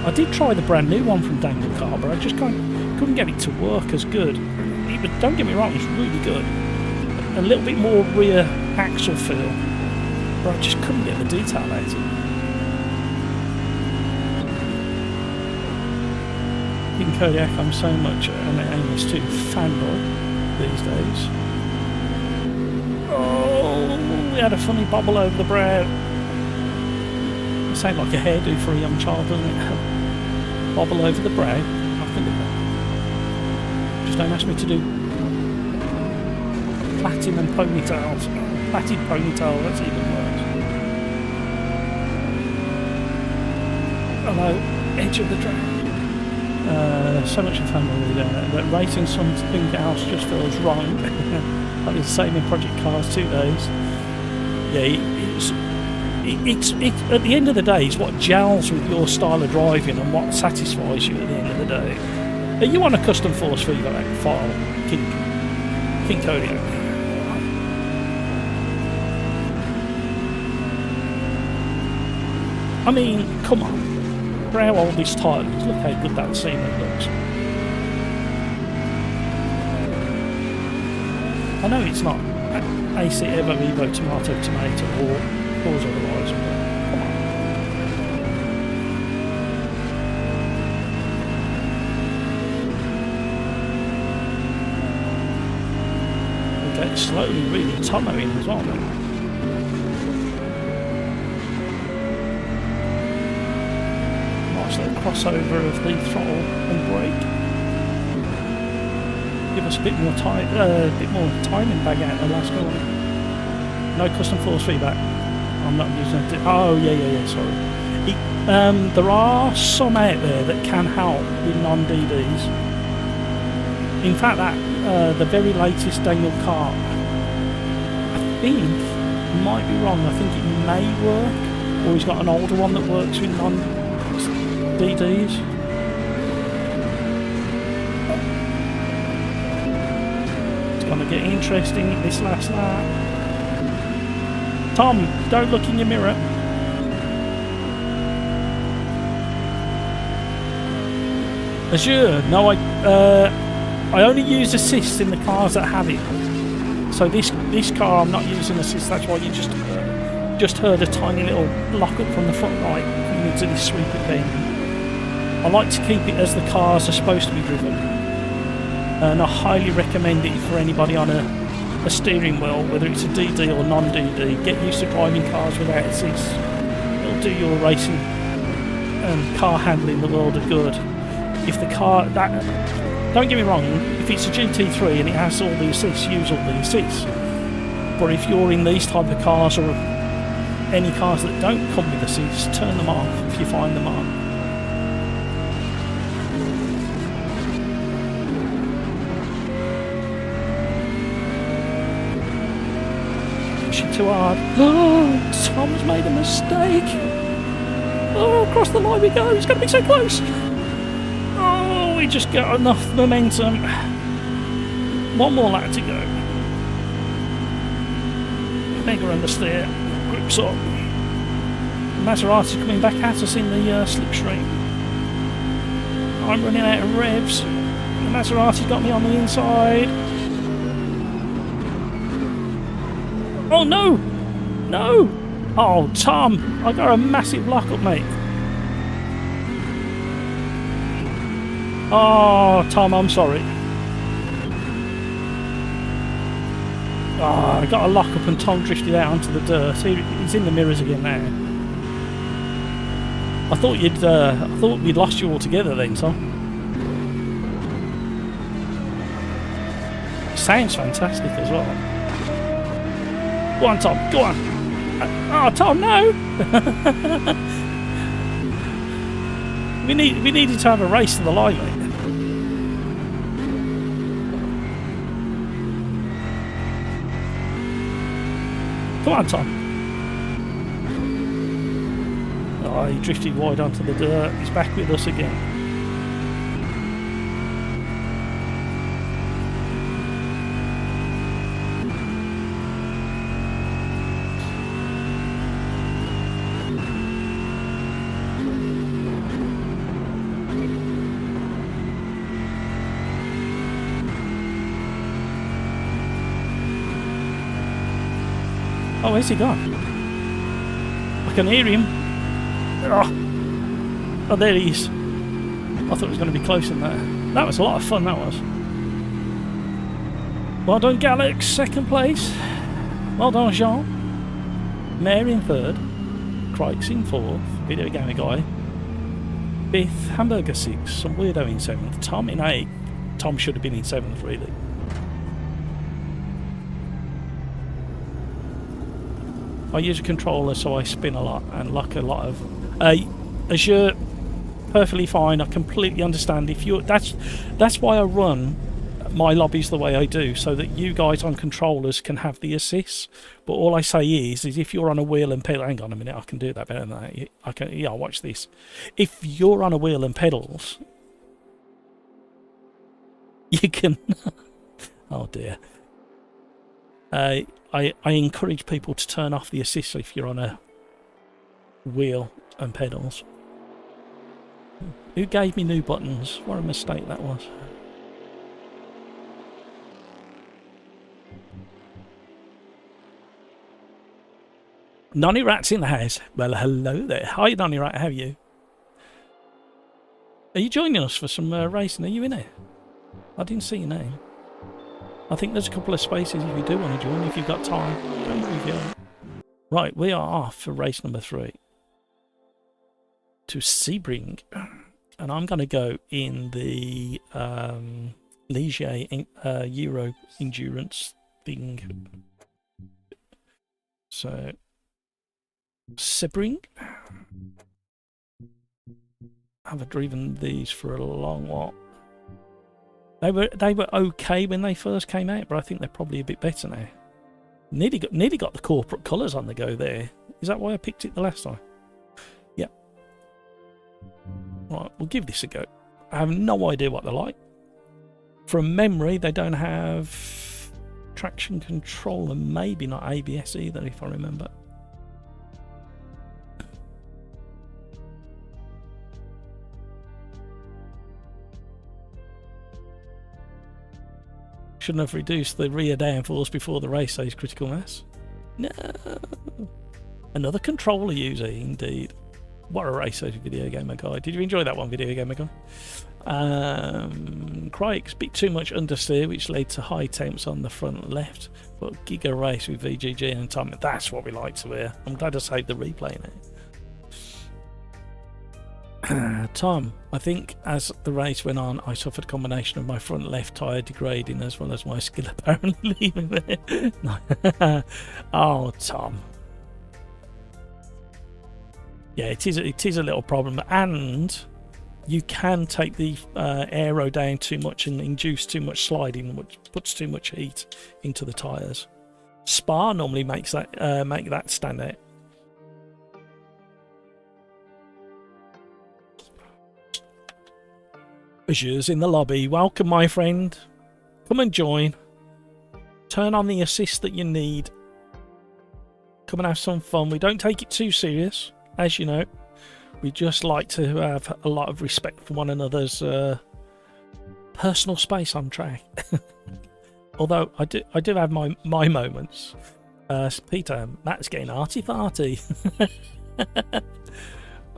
I did try the brand new one from Dangle Car, but I just couldn't get it to work as good. Don't get me wrong, it's really good. A little bit more rear axle feel, but I just couldn't get the detail out of it. In Kodiak, I'm so much an Amos 2 fanboy these days. Oh, we had a funny bobble over the brow. It sounds like a hairdo for a young child, doesn't it? Bobble over the brow. I can do that. Just don't ask me to do platinum ponytails. Plaited ponytail, that's even worse. Hello, edge of the track. So much fun with that racing something else just feels wrong. I did the same in Project Cars 2 days. Yeah, it's at the end of the day, it's what gels with your style of driving and what satisfies you at the end of the day. Are you on a custom force feedback file, King Cody? I mean, come on. For how old this title is, look how good that semen looks. I know it's not AC Evo Evo Tomato Tomato or cause otherwise, but come on. Okay, it's slowly really tunneling as well now. Crossover of the throttle and brake. Give us a bit more time, timing back out the last corner. No custom force feedback. I'm not using it. Oh yeah. Sorry. There are some out there that can help with non-DDs. In fact, that the very latest Daniel Cart, I think, might be wrong. I think it may work, or he's got an older one that works with non-DDs. It's gonna get interesting this last lap. Tom, don't look in your mirror. Azure, no, I only use assist in the cars that have it. So this car, I'm not using assist. That's why you just heard a tiny little lock up from the front right coming into this sweeping bend. I like to keep it as the cars are supposed to be driven, and I highly recommend it for anybody on a steering wheel, whether it's a DD or non-DD. Get used to driving cars without assist. It'll do your racing and car handling the world of good. If the car, don't get me wrong, if it's a GT3 and it has all the assists, use all the assists. But if you're in these type of cars or any cars that don't come with assists, turn them off if you find them on. Too hard. Oh, Tom's made a mistake. Oh, across the line we go. He's going to be so close. Oh, we just got enough momentum. One more lap to go. Mega understeer. Grips up. Maserati coming back at us in the slipstream. I'm running out of revs. The Maserati got me on the inside. Oh no! No! Oh, Tom! I got a massive lock-up, mate. Oh, Tom, I'm sorry. Oh, I got a lock-up and Tom drifted out onto the dirt. He's in the mirrors again now. I thought we'd lost you altogether then, Tom. Sounds fantastic as well. Go on, Tom. Go on. Oh, Tom, no. we needed to have a race to the line, mate. Come on, Tom. Oh, he drifted wide onto the dirt. He's back with us again. Oh, where's he gone? I can hear him. Oh, there he is. I thought it was going to be closer than that. That was a lot of fun, that was. Well done, Galax, second place. Well done, Jean. Mary in third. Crikes in fourth. Video Gamer Guy. 5th, Hamburger 6th, some weirdo in 7th, Tom in 8th. Tom should have been in 7th, really. I use a controller, so I spin a lot and lock a lot of... Azure, perfectly fine. I completely understand. If you, that's why I run my lobbies the way I do, so that you guys on controllers can have the assists. But all I say is if you're on a wheel and pedal... Hang on a minute, I can do that better than that. I can, yeah, watch this. If you're on a wheel and pedals, you can... oh dear. I encourage people to turn off the assist if you're on a wheel and pedals. Who gave me new buttons? What a mistake that was. Nonny Rat's in the house. Well, hello there. Hi, Nonny Rat. How are you? Are you joining us for some racing? Are you in it? I didn't see your name. I think there's a couple of spaces if you do want to join, if you've got time. Don't worry if you aren't. Right, we are off for race number 3. To Sebring. And I'm going to go in the Ligier Euro endurance thing. So... Sebring. I haven't driven these for a long while. They were okay when they first came out, but I think they're probably a bit better now. Nearly got the corporate colours on the go there. Is that why I picked it the last time? Yeah. Right, we'll give this a go. I have no idea what they're like. From memory, they don't have traction control and maybe not ABS either, if I remember. Shouldn't have reduced the rear downforce before the race, says Critical Mass. No. Another controller user, indeed. What a race, says Video Gamer Guy. Did you enjoy that one, Video Gamer Guy? Crikes, bit too much understeer, which led to high temps on the front left. But giga race with VGG and Tom. That's what we like to hear. I'm glad I saved the replay now. Tom, I think as the race went on, I suffered a combination of my front left tyre degrading as well as my skill apparently leaving there. Oh, Tom. Yeah, it is a little problem, and you can take the aero down too much and induce too much sliding, which puts too much heat into the tyres. Spa normally makes that make that stand out. Azure's in the lobby. Welcome, my friend. Come and join. Turn on the assist that you need. Come and have some fun. We don't take it too serious, as you know. We just like to have a lot of respect for one another's personal space on track. Although I do have my moments. Peter, Matt's getting arty-farty.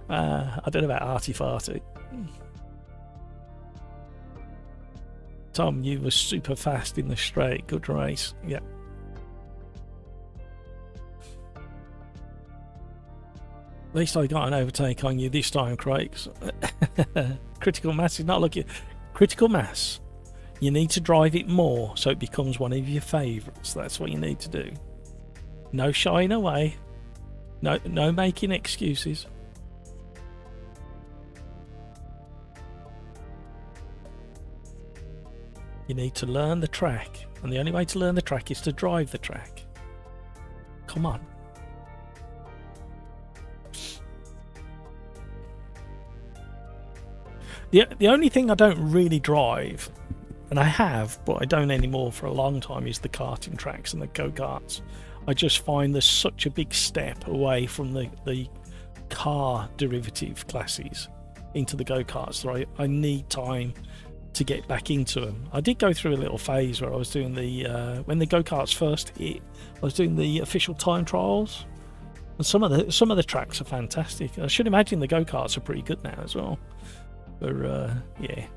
I don't know about arty-farty. Tom, you were super fast in the straight. Good race. Yeah. At least I got an overtake on you this time, Craig. Critical Mass is not looking... Critical Mass. You need to drive it more so it becomes one of your favourites. That's what you need to do. No shying away. No making excuses. You need to learn the track, and the only way to learn the track is to drive the track. Come on. The only thing I don't really drive, and I have, but I don't anymore for a long time, is the karting tracks and the go-karts. I just find there's such a big step away from the car derivative classes into the go-karts, so I need time to get back into them. I did go through a little phase where I was doing the when the go-karts first hit, I was doing the official time trials, and some of the tracks are fantastic. I should imagine the go-karts are pretty good now as well. But yeah,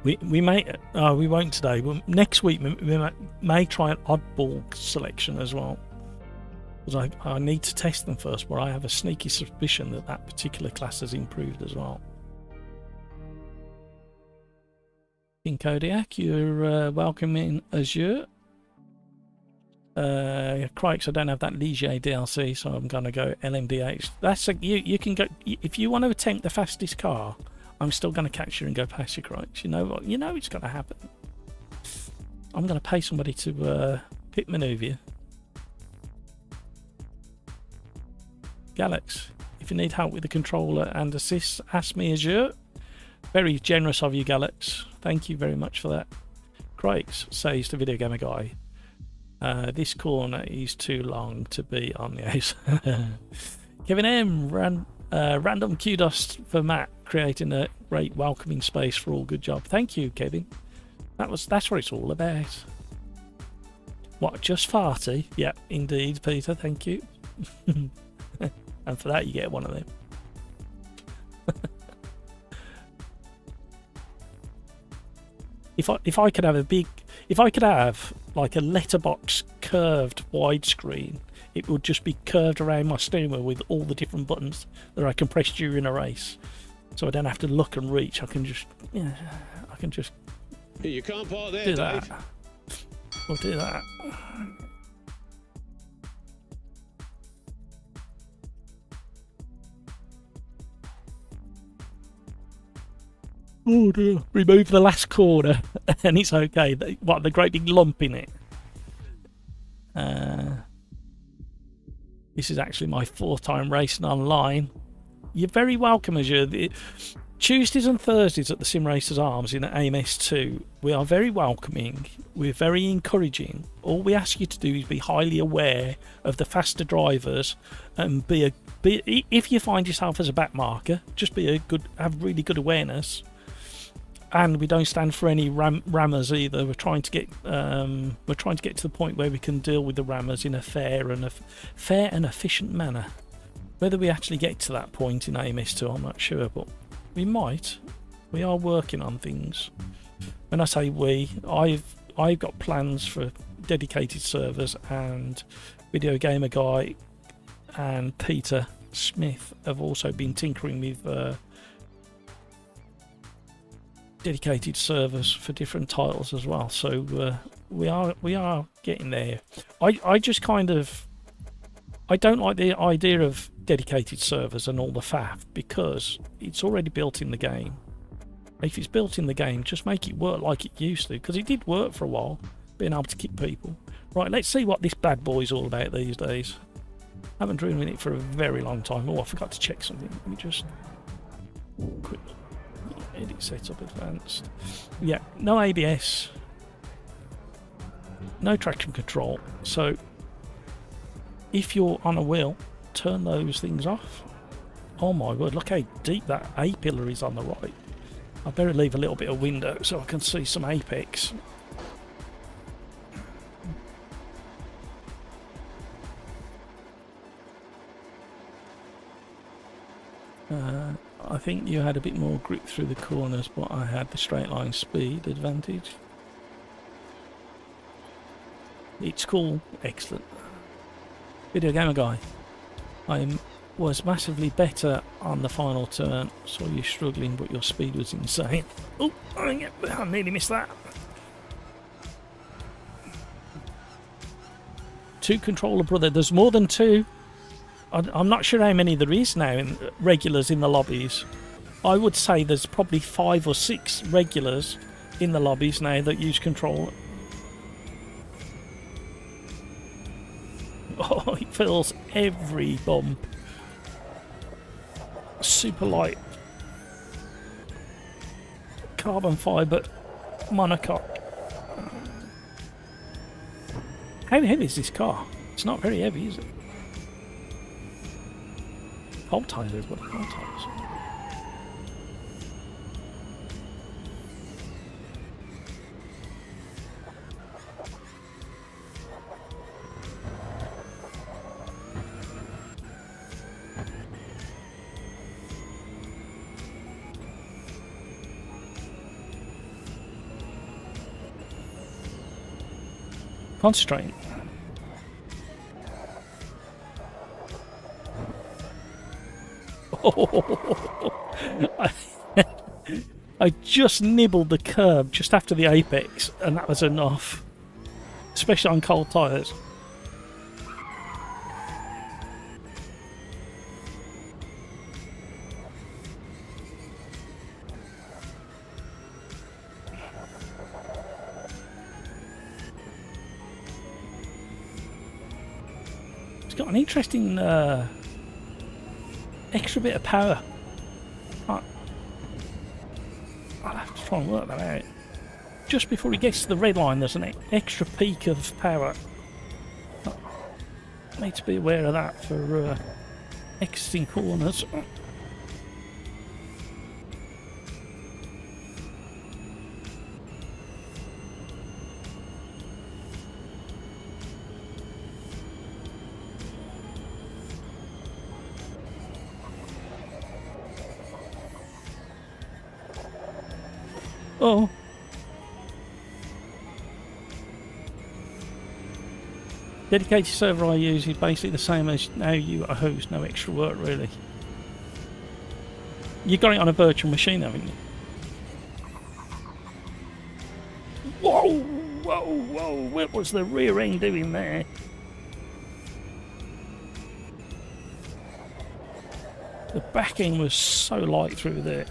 we may we won't today. But next week we may try an oddball selection as well, because I need to test them first. But I have a sneaky suspicion that particular class has improved as well. King Kodiak, you're welcome in Azure. Crikes, I don't have that Ligier DLC, so I'm gonna go LMDH. That's you can go if you want to attempt the fastest car. I'm still gonna catch you and go past you, Crikes. You know what? You know it's gonna happen. I'm gonna pay somebody to pit maneuver you. Galax, if you need help with the controller and assist, ask me Azure. Very generous of you, Galax. Thank you very much for that. Crikes, says the video gamer guy. This corner is too long to be on the ice. Kevin M, random kudos for Matt creating a great welcoming space for all. Good job. Thank you, Kevin. That's what it's all about. What, just farty? Yeah, indeed, Peter. Thank you. And for that, you get one of them. If I could have like a letterbox curved widescreen, it would just be curved around my steering wheel with all the different buttons that I can press during a race, so I don't have to look and reach. I can just You can't park there, do Dave. that. We'll do that. Oh dear. Remove the last corner and it's okay. What, the great big lump in it? This is actually my 4th time racing online. You're very welcome, Azure. Tuesdays and Thursdays at the Sim Racers Arms in AMS2, we are very welcoming, we're very encouraging. All we ask you to do is be highly aware of the faster drivers and if you find yourself as a back marker, just have really good awareness. And we don't stand for any rammers either. We're trying to get to the point where we can deal with the rammers in a fair and efficient manner. Whether we actually get to that point in AMS2, I'm not sure, but we might. We are working on things. When I say we, I've got plans for dedicated servers, and Video Gamer Guy and Peter Smith have also been tinkering with dedicated servers for different titles as well. So we are getting there. I just kind of, I don't like the idea of dedicated servers and all the faff because it's already built in the game. If it's built in the game, just make it work like it used to, because it did work for a while, being able to kick people. Right, let's see what this bad boy's all about these days. I haven't driven with it for a very long time. Oh, I forgot to check something. Let me just quick edit setup advanced. Yeah, no ABS, no traction control. So if you're on a wheel, turn those things off. Oh my word, look how deep that A pillar is on the right. I better leave a little bit of window so I can see some apex. I think you had a bit more grip through the corners, but I had the straight line speed advantage. It's cool. Excellent. Video Gamer Guy, I was massively better on the final turn. Saw you struggling, but your speed was insane. Oh, I nearly missed that. 2 controller brother. There's more than 2. I'm not sure how many there is now in regulars in the lobbies. I would say there's probably 5 or 6 regulars in the lobbies now that use controller. Oh, it feels every bump. Super light carbon fibre monocoque. How heavy is this car? It's not very heavy, is it? Whole tires, what whole tires? Concentrating. I just nibbled the curb just after the apex, and that was enough. Especially on cold tyres. It's got an interesting extra bit of power. I'll have to try and work that out. Just before he gets to the red line, there's an extra peak of power. Need to be aware of that for exiting corners. Oh. Dedicated server I use is basically the same as now you a host, no extra work really. You got it on a virtual machine, haven't you? Whoa, whoa, whoa, what was the rear end doing there? The back end was so light through there.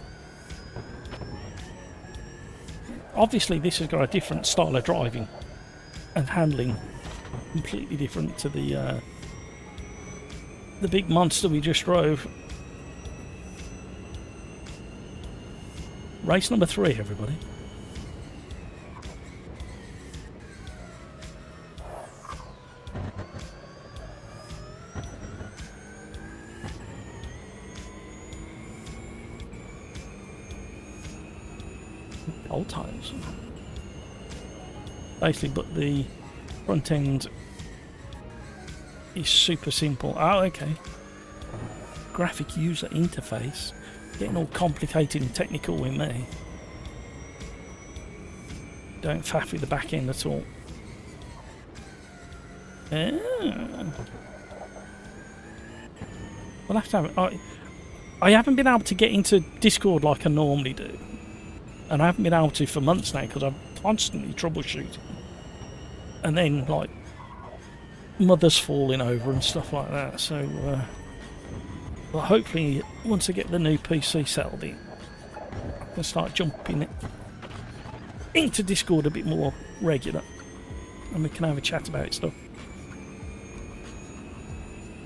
Obviously this has got a different style of driving and handling. Completely different to the big monster we just drove. Race number 3, everybody. Old times. Basically, but the front end is super simple. Oh, okay. Graphic user interface. Getting all complicated and technical with me. Don't faff with the back end at all. We'll have to have. I haven't been able to get into Discord like I normally do. And I haven't been able to for months now because I'm constantly troubleshooting. And then, like, mother's falling over and stuff like that. So, well, hopefully, once I get the new PC settled in, I can start jumping into Discord a bit more regular. And we can have a chat about stuff.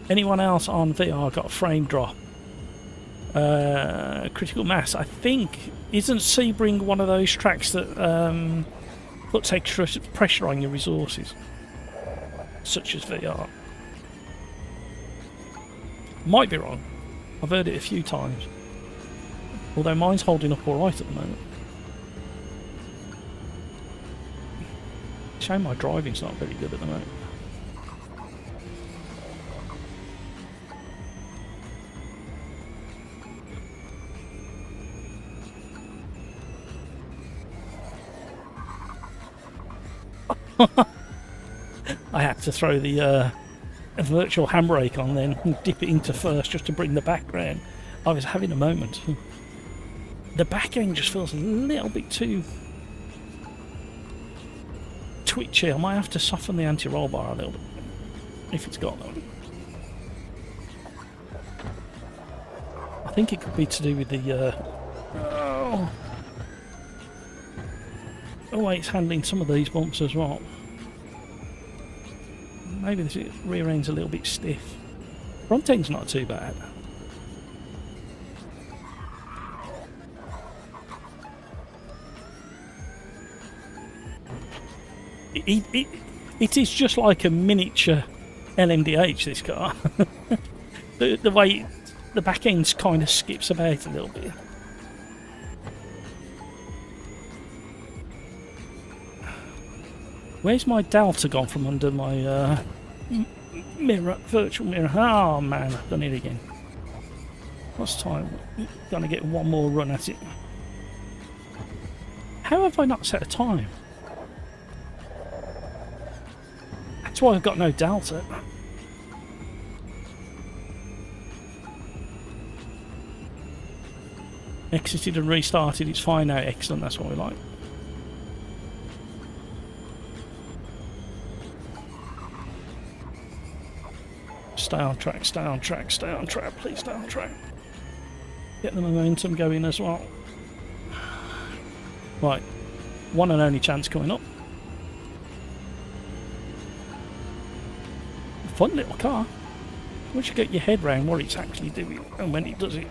Anyone else on VR got a frame drop? Critical Mass, I think, isn't Sebring one of those tracks that puts extra pressure on your resources, such as VR? Might be wrong. I've heard it a few times. Although mine's holding up alright at the moment. Shame my driving's not very good at the moment. I had to throw the virtual handbrake on then and dip it into first just to bring the background. I was having a moment. The back end just feels a little bit too twitchy. I might have to soften the anti-roll bar a little bit if it's got that. I think it could be to do with the oh, it's handling some of these bumps as well. Maybe the rear end's a little bit stiff. Front end's not too bad. It is just like a miniature LMDH, this car. the way the back end kind of skips about a little bit. Where's my Delta gone from under my mirror, virtual mirror? Oh man, I've done it again. What's time? Gonna get one more run at it. How have I not set a time? That's why I've got no Delta. Exited and restarted. It's fine now. Excellent. That's what we like. Stay on track, stay on track, stay on track. Please stay on track. Get the momentum going as well. Right. One and only chance coming up. Fun little car. Once you get your head round what it's actually doing and when it does it.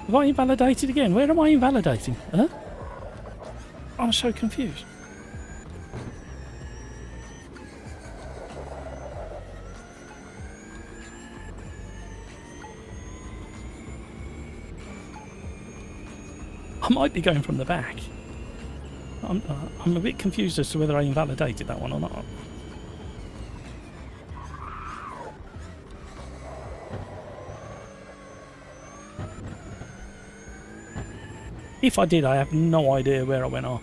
Have I invalidated again? Where am I invalidating? Huh? I'm so confused. I might be going from the back. I'm a bit confused as to whether I invalidated that one or not. If I did, I have no idea where I went off.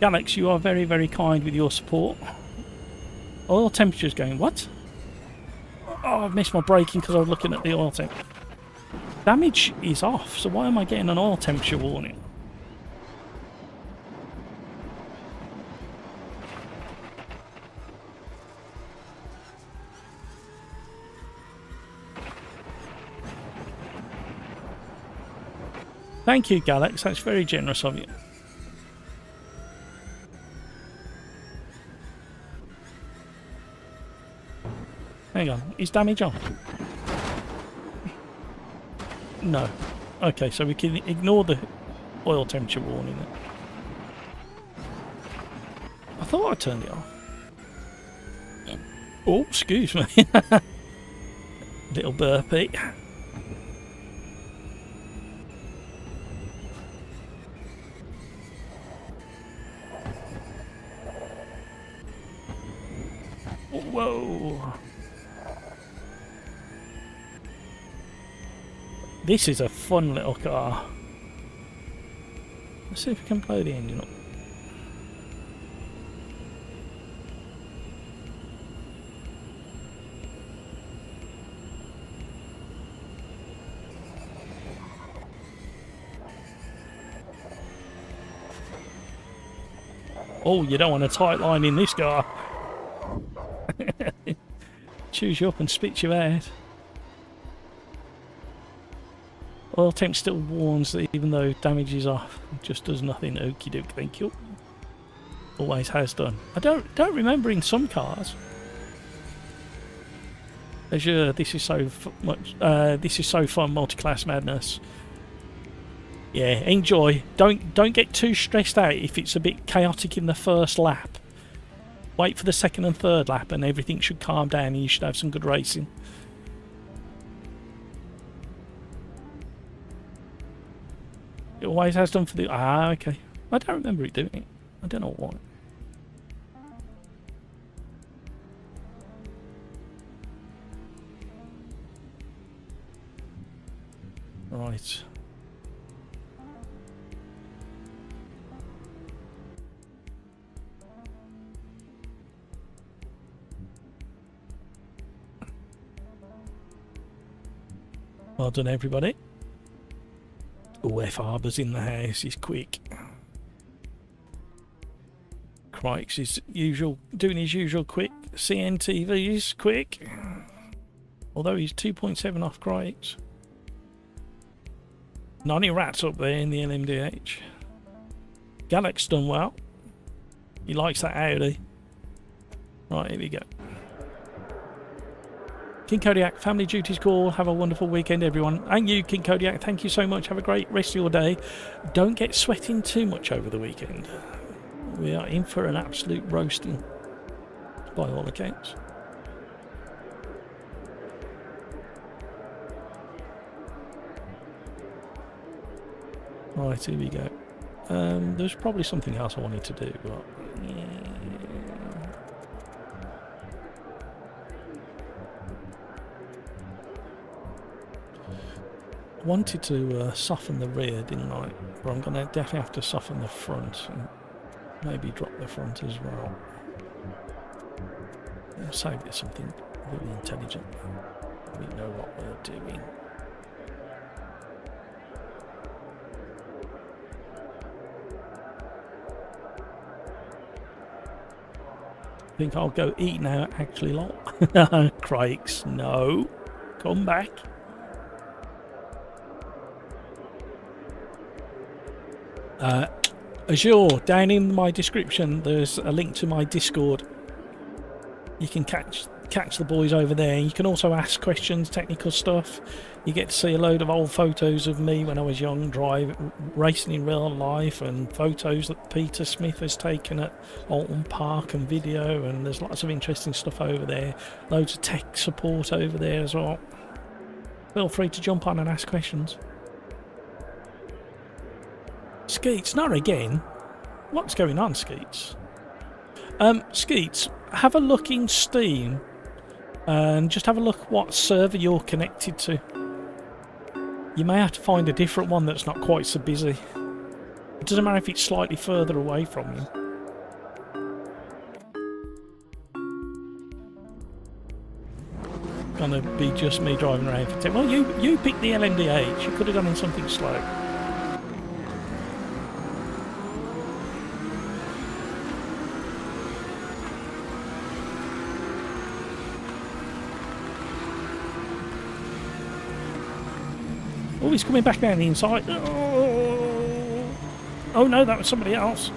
Alex, you are very, very kind with your support. Oil temperature's going, what? Oh, I've missed my braking because I was looking at the oil temp. Damage is off, so why am I getting an oil temperature warning? Thank you, Galax. That's very generous of you. Hang on. Is damage on? No. Okay, so we can ignore the oil temperature warning then. I thought I turned it off. Oh, excuse me. Little burpee. Whoa. This is a fun little car. Let's see if we can blow the engine up. Oh, you don't want a tight line in this car. Chews you up and spits you out. Oil temp still warns that even though damage is off, it just does nothing. Okie doke, thank you. Always has done. I don't remember in some cars. Azure, this is so much. This is so fun. Multiclass madness. Yeah, enjoy. Don't get too stressed out if it's a bit chaotic in the first lap. Wait for the second and third lap, and everything should calm down, and you should have some good racing. It always has done for the... Ah, okay. I don't remember it doing it. I don't know why. Right. Well done, everybody. Oh, F Harbour's in the house. He's quick. Crikes is usual, doing his usual quick. CNTV's quick. Although he's 2.7 off Crikes. Not any rats up there in the LMDH. Galax done well. He likes that Audi. Right, here we go. King Kodiak, family duties call. Have a wonderful weekend, everyone. And you, King Kodiak, thank you so much. Have a great rest of your day. Don't get sweating too much over the weekend. We are in for an absolute roasting, by all accounts. Right, here we go. There's probably something else I wanted to do, but... Yeah. Wanted to soften the rear, didn't I? But I'm going to definitely have to soften the front and maybe drop the front as well. We'll save it something really intelligent. We know what we're doing. I think I'll go eat now, actually, lot. Crikes, no. Come back. Azure, down in my description, there's a link to my Discord. You can catch the boys over there. You can also ask questions, technical stuff. You get to see a load of old photos of me when I was young, racing in real life, and photos that Peter Smith has taken at Alton Park and video, and there's lots of interesting stuff over there. Loads of tech support over there as well. Feel free to jump on and ask questions. Skeets, not again. What's going on, Skeets? Skeets, have a look in Steam and just have a look what server you're connected to. You may have to find a different one that's not quite so busy. It doesn't matter if it's slightly further away from you. Gonna be just me driving around for 10. Well, you picked the LMDH. You could have gone in something slow. Oh, he's coming back down the inside. Oh no, that was somebody else.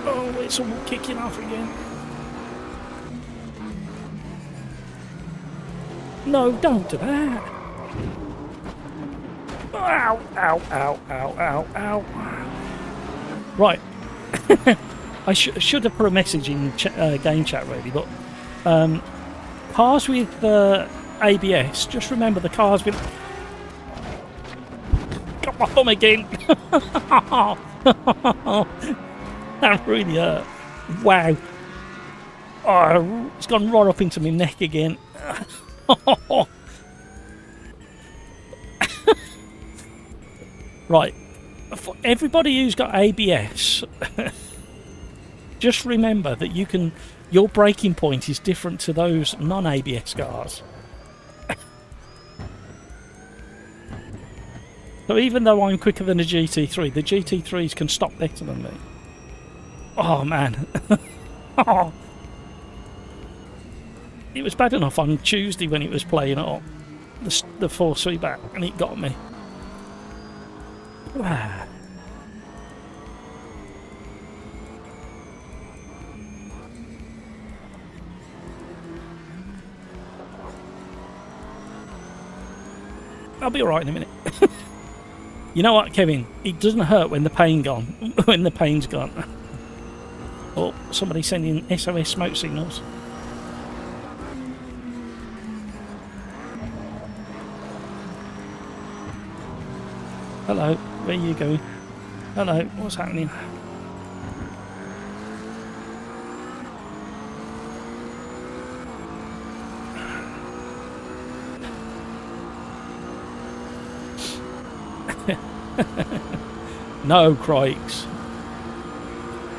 Oh, it's all kicking off again. No, don't do that. Ow, ow, ow, ow, ow, ow. Right. I should have put a message in game chat really, but cars with ABS, just remember the cars with... Got my thumb again. That really hurt. Wow. Oh, it's gone right up into my neck again. Right, for everybody who's got ABS, just remember that your braking point is different to those non-ABS cars. So even though I'm quicker than a GT3, the GT3s can stop better than me. Oh man. Oh. It was bad enough on Tuesday when it was playing up the 4-3 back, and it got me. I'll be alright in a minute. You know what, Kevin? It doesn't hurt when the pain's gone. Oh, somebody's sending SOS smoke signals. Hello, where are you going? Hello, what's happening? No, crikes.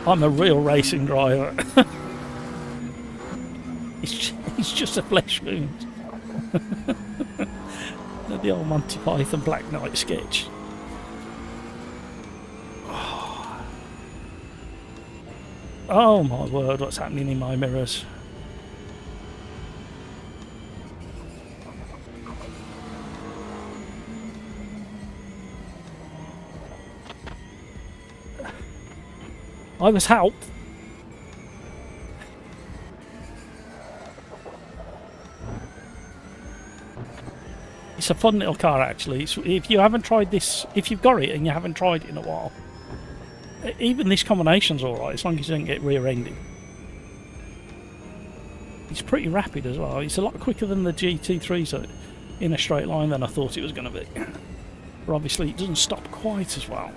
I'm a real racing driver. It's just a flesh wound. The old Monty Python Black Knight sketch. Oh my word, what's happening in my mirrors? I was helped. It's a fun little car actually. If you haven't tried this, if you've got it and you haven't tried it in a while, even this combination's alright as long as you don't get rear-ended. It's pretty rapid as well. It's a lot quicker than the GT3s in a straight line than I thought it was going to be. But obviously it doesn't stop quite as well.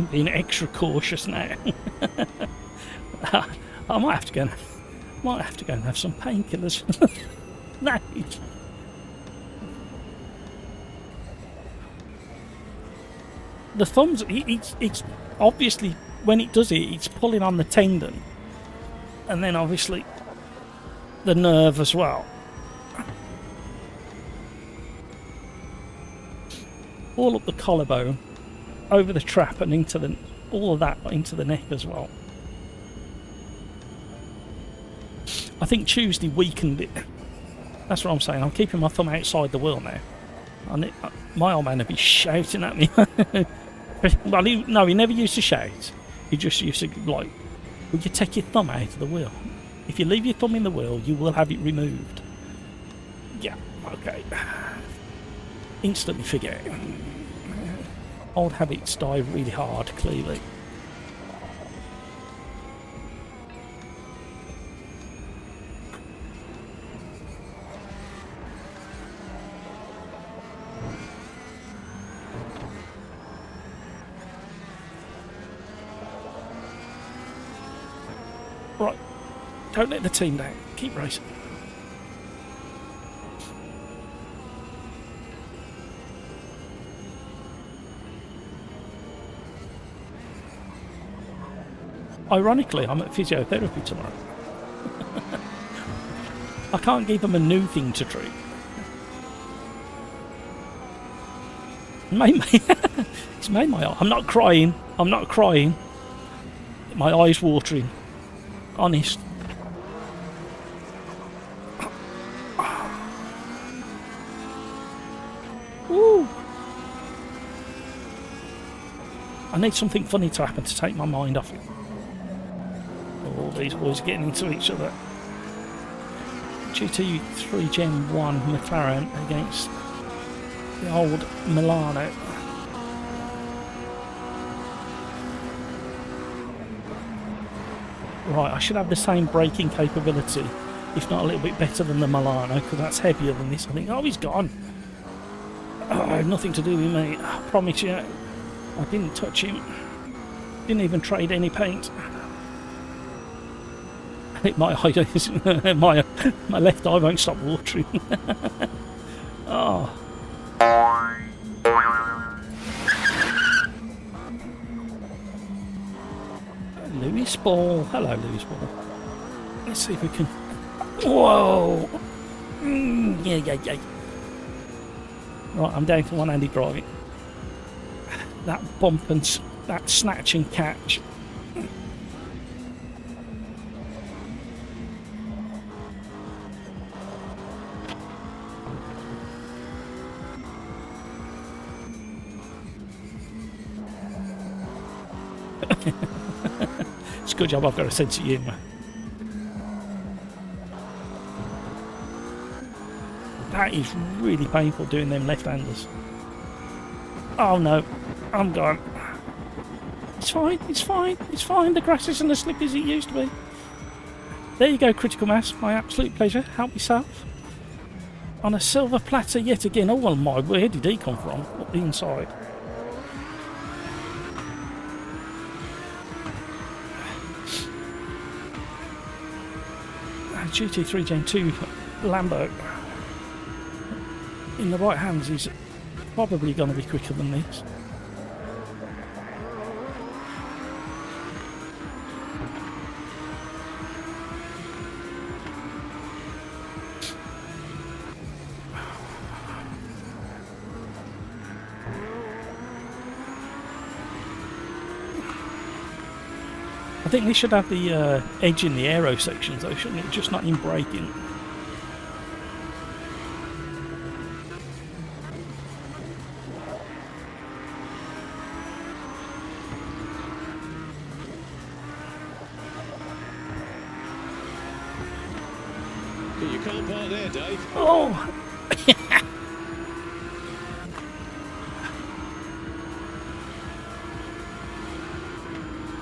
I'm being extra cautious now. I might have to go and have some painkillers. No. The thumbs, it's obviously, when it does it, it's pulling on the tendon. And then obviously the nerve as well. All up the collarbone, over the trap and into all of that into the neck as well. I think Tuesday weakened it. That's what I'm saying. I'm keeping my thumb outside the wheel now. My old man would be shouting at me. Well, he never used to shout. He just used to, like, will you take your thumb out of the wheel? If you leave your thumb in the wheel, you will have it removed. Yeah, okay. Instantly forget. Old habits die really hard, clearly. Right, don't let the team down. Keep racing. Ironically, I'm at physiotherapy tomorrow. I can't give them a new thing to treat. It's made my eye. I'm not crying. I'm not crying. My eyes watering. Honest. Woo. I need something funny to happen to take my mind off it. All these boys are getting into each other. GT3 Gen 1 McLaren against the old Milano. Right, I should have the same braking capability, if not a little bit better than the Milano, because that's heavier than this. I think, oh, he's gone. Oh, nothing to do with me. I promise you, I didn't touch him. Didn't even trade any paint. I think my eye, my left eye won't stop watering. Oh. Lewis Ball. Hello, Lewis Ball. Let's see if we can... Whoa! Yeah. Right, I'm down to one-handed driving. That bump and that snatch and catch. It's a good job I've got a sense of humour. That is really painful doing them left-handers. Oh no, I'm gone. It's fine, it's fine, it's fine. The grass isn't as slick as it used to be. There you go, Critical Mass. My absolute pleasure. Help yourself. On a silver platter yet again. Oh well, my, where did he come from? Up the inside. GT3 Gen 2 Lambo in the right hands is probably going to be quicker than this. I think they should have the edge in the aero sections though, shouldn't it? Just not in braking. You can't park there, Dave. Oh!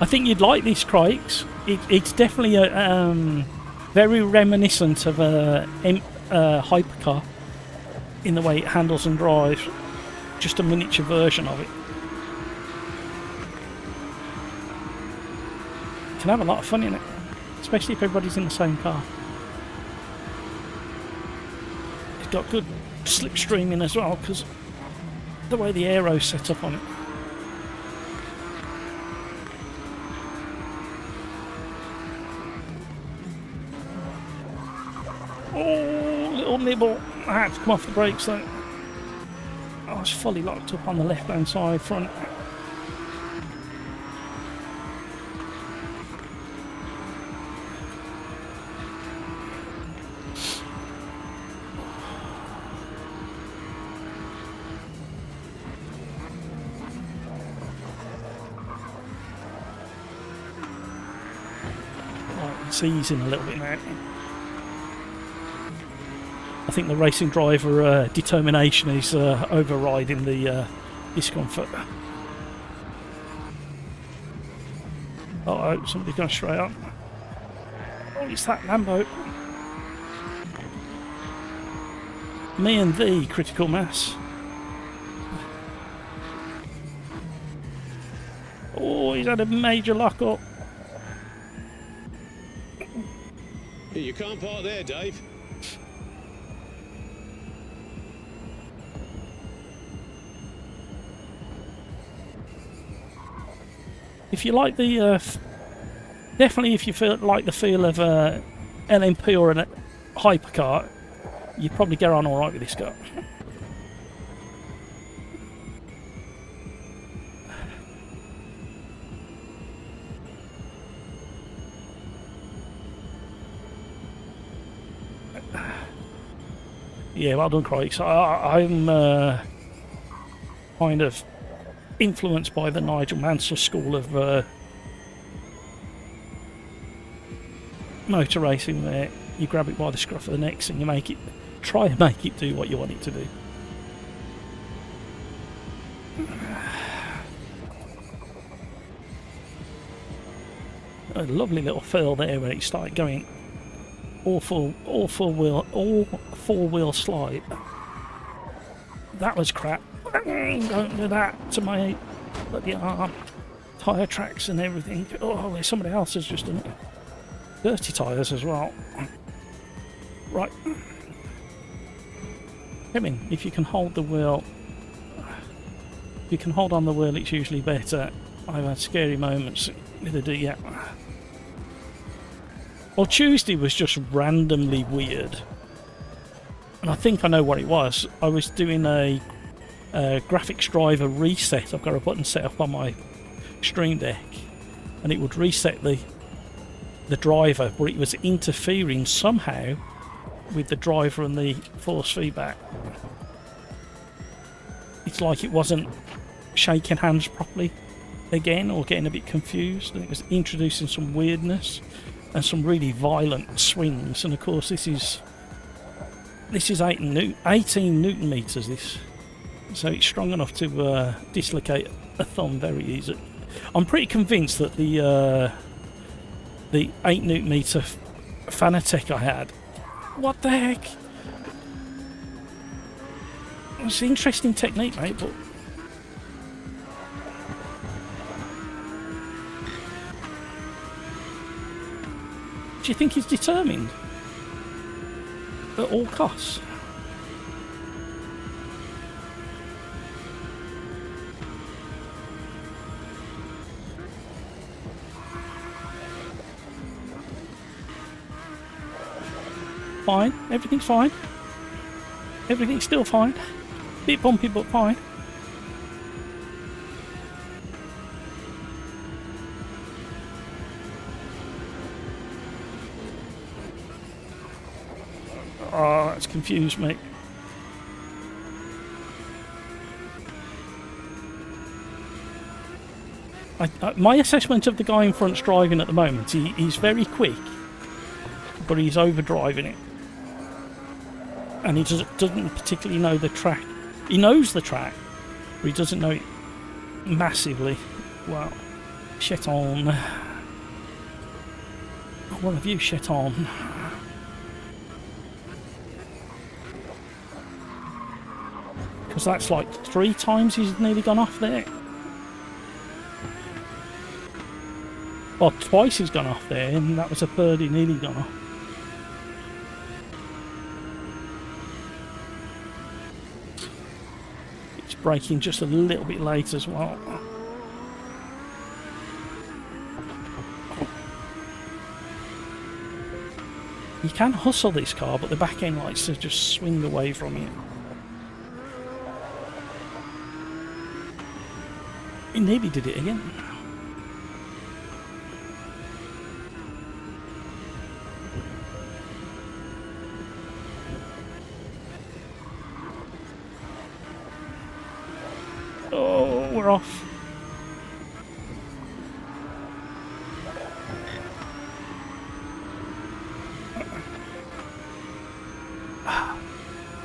I think you'd like these Crikes. It's definitely a very reminiscent of a hypercar in the way it handles and drives. Just a miniature version of it. can have a lot of fun in it, especially if everybody's in the same car. It's got good slipstreaming as well because the way the aero's set up on it. Oh, little nibble. I had to come off the brakes though. I was fully locked up on the left hand side front. It's easing a little bit now. I think the racing driver determination is overriding the discomfort. Uh-oh, somebody's gone straight up. Oh, it's that Lambo. Me and the critical mass. Oh, he's had a major lock-up. You can't park there, Dave. If you like the, definitely if you like the feel of LMP or a hypercar, you probably get on all right with this car. Yeah, well done, Craig. So I'm kind of influenced by the Nigel Mansell school of motor racing, where you grab it by the scruff of the neck and you try and make it do what you want it to do. A lovely little feel there when it started going all four-wheel slide. That was crap. Don't do that to my bloody arm. Tyre tracks and everything. Oh, somebody else has just done it. Dirty tyres as well. Right. Come in. If you can hold the wheel, if you can hold on the wheel, it's usually better. I've had scary moments with the D. Well, Tuesday was just randomly weird. And I think I know what it was. I was doing a graphics driver reset. I've got a button set up on my Stream Deck, and it would reset the driver, but it was interfering somehow with the driver and the force feedback. It's like it wasn't shaking hands properly again, or getting a bit confused, and it was introducing some weirdness and some really violent swings. And of course this is 18 Newton meters, this, so it's strong enough to dislocate a thumb very easily. I'm pretty convinced that the 8 Newton meter Fanatec I had, what the heck, it's an interesting technique, mate, but do you think he's determined at all costs? Fine, everything's fine. Everything's still fine. Bit bumpy, but fine. Oh, that's confused me. My assessment of the guy in front's driving at the moment, he's very quick, but he's overdriving it. And he doesn't particularly know the track. He knows the track, but he doesn't know it massively well. Cheton. One of you, Cheton. Because that's like 3 times he's nearly gone off there. Well, twice he's gone off there, and that was a third he nearly gone off. It's braking just a little bit late as well. You can hustle this car, but the back end likes to just swing away from you. He nearly did it again. Oh, we're off.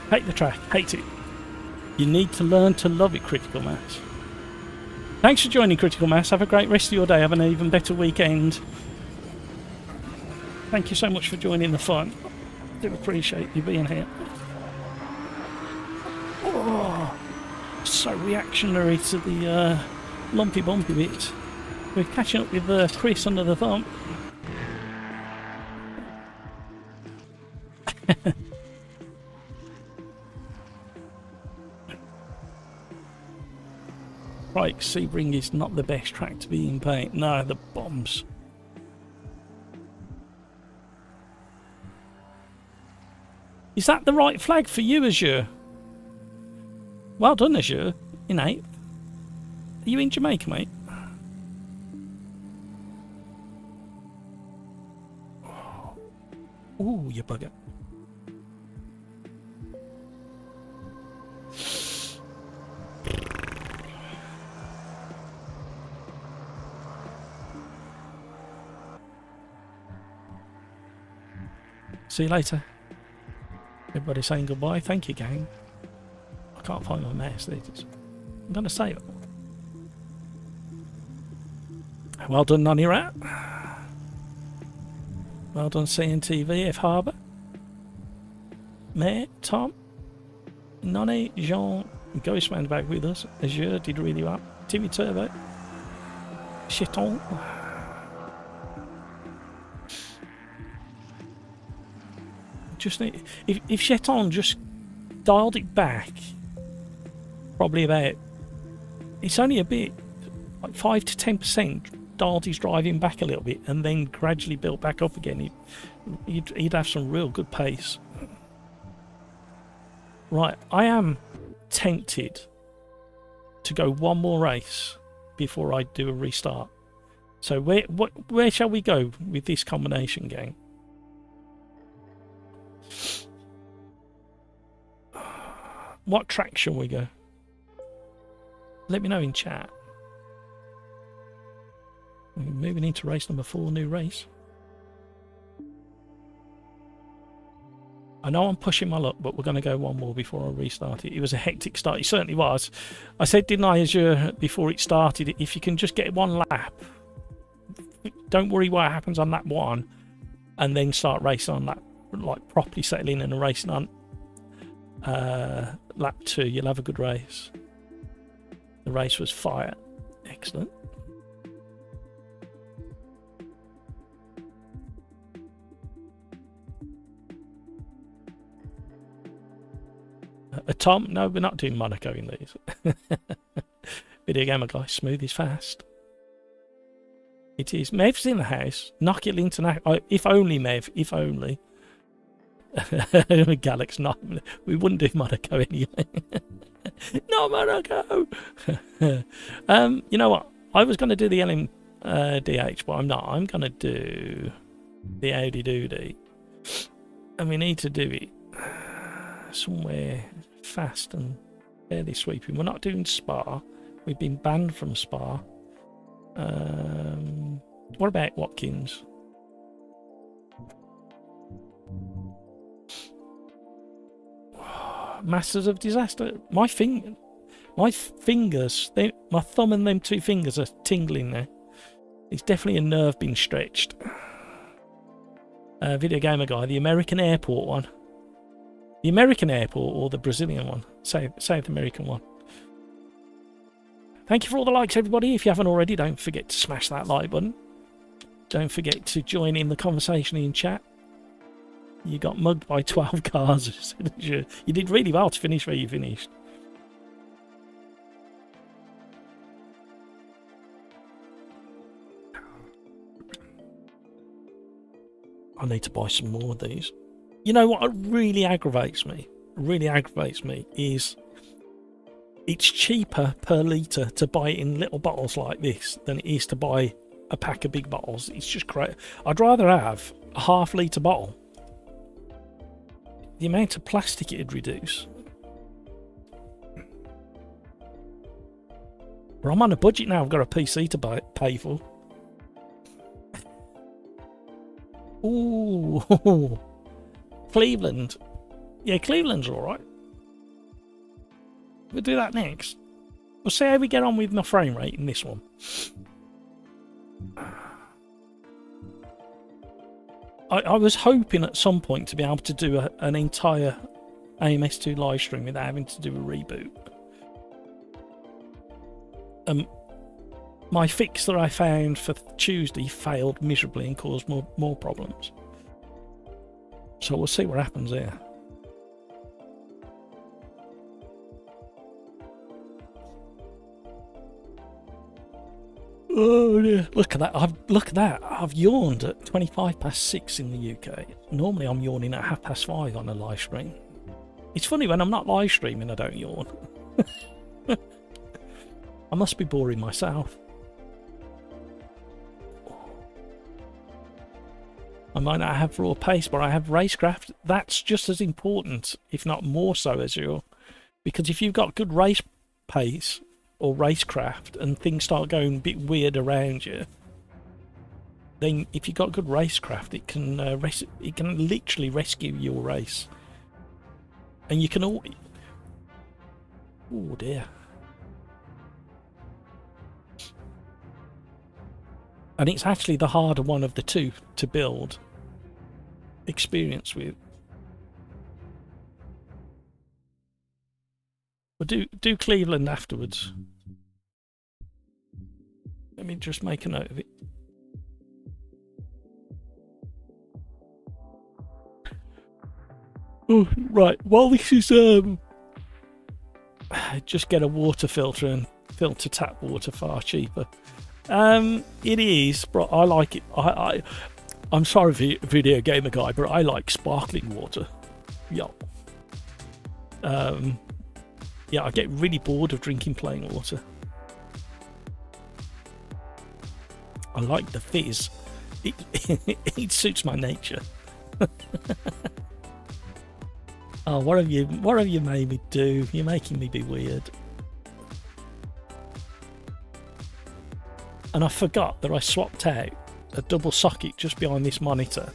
Hate the track, hate it. You need to learn to love it, Critical Mass. Thanks for joining, Critical Mass. Have a great rest of your day. Have an even better weekend. Thank you so much for joining the fun. I do appreciate you being here. Oh, so reactionary to the lumpy bumpy bit. We're catching up with Chris under the thumb. Right, Sebring is not the best track to be in paint. No, the bombs. Is that the right flag for you, Azure? Well done, Azure. In 8th. Are you in Jamaica, mate? Oh, you bugger. See you later. Everybody saying goodbye. Thank you, gang. I can't find my mouse. I'm going to say it. Well done, Nonny Rat. Well done, CNTV, F Harbour. Mayor, Tom, Nonny, Jean, Ghostman back with us. Azure did really well. Timmy Turbo. Chiton. Just need, if Cheton just dialed it back, probably about, it's only a bit, like 5 to 10%, dialed his driving back a little bit and then gradually built back up again, he'd have some real good pace. Right, I am tempted to go one more race before I do a restart. So where shall we go with this combination, gang? What track shall we go? Let me know in chat. We're moving into race number 4, new race. I know I'm pushing my luck, but we're going to go one more before I restart it. It was a hectic start. It certainly was. I said, didn't I, Azure, before it started, if you can just get one lap, don't worry what happens on lap 1, and then start racing on lap, like properly settling in and racing on lap 2, you'll have a good race. The race was fire. Excellent. Tom, no, we're not doing Monaco in these. Video gamer guy, smooth is fast. It is. Mev's in the house. Knock it international. If only, Mev. If only. Galax, not. We wouldn't do Monaco anyway. Not Monaco. You know what? I was going to do the LMDH, but I'm not. I'm going to do the Audi Doody. And we need to do it somewhere fast and fairly sweeping. We're not doing Spa. We've been banned from Spa. What about Watkins? Masters of Disaster. My fingers, my thumb and them 2 fingers are tingling now. It's definitely a nerve being stretched. Video gamer guy, the American airport one. The American airport or the Brazilian one? South American one. Thank you for all the likes, everybody. If you haven't already, don't forget to smash that like button. Don't forget to join in the conversation in chat. You got mugged by 12 cars. You did really well to finish where you finished. I need to buy some more of these. You know what really aggravates me? Is it's cheaper per litre to buy it in little bottles like this than it is to buy a pack of big bottles. It's just crazy. I'd rather have a half-litre bottle. The amount of plastic it'd reduce. But I'm on a budget now. I've got a PC to pay for. Ooh, Cleveland. Yeah, Cleveland's all right. We'll do that next. We'll see how we get on with my frame rate in this one. I was hoping at some point to be able to do an entire AMS2 live stream without having to do a reboot. My fix that I found for Tuesday failed miserably and caused more problems. So we'll see what happens there. Oh dear. Look at that. I've yawned at 6:25 in the UK. Normally I'm yawning at 5:30 on a live stream. It's funny, when I'm not live streaming I don't yawn. I must be boring myself. I might not have raw pace, but I have racecraft. That's just as important, if not more so, as you. Because if you've got good race pace or racecraft and things start going a bit weird around you, then if you've got good racecraft, it can literally rescue your race. And you can all... Oh dear. And it's actually the harder one of the two to build experience with. We'll do Cleveland afterwards. Let me just make a note of it. Oh, right. Well, this is just get a water filter and filter tap water, far cheaper. It is, but I like it. I'm sorry, video gamer guy, but I like sparkling water. Yeah. Yeah, I get really bored of drinking plain water. I like the fizz. It suits my nature. Oh, what have you made me do? You're making me be weird. And I forgot that I swapped out a double socket just behind this monitor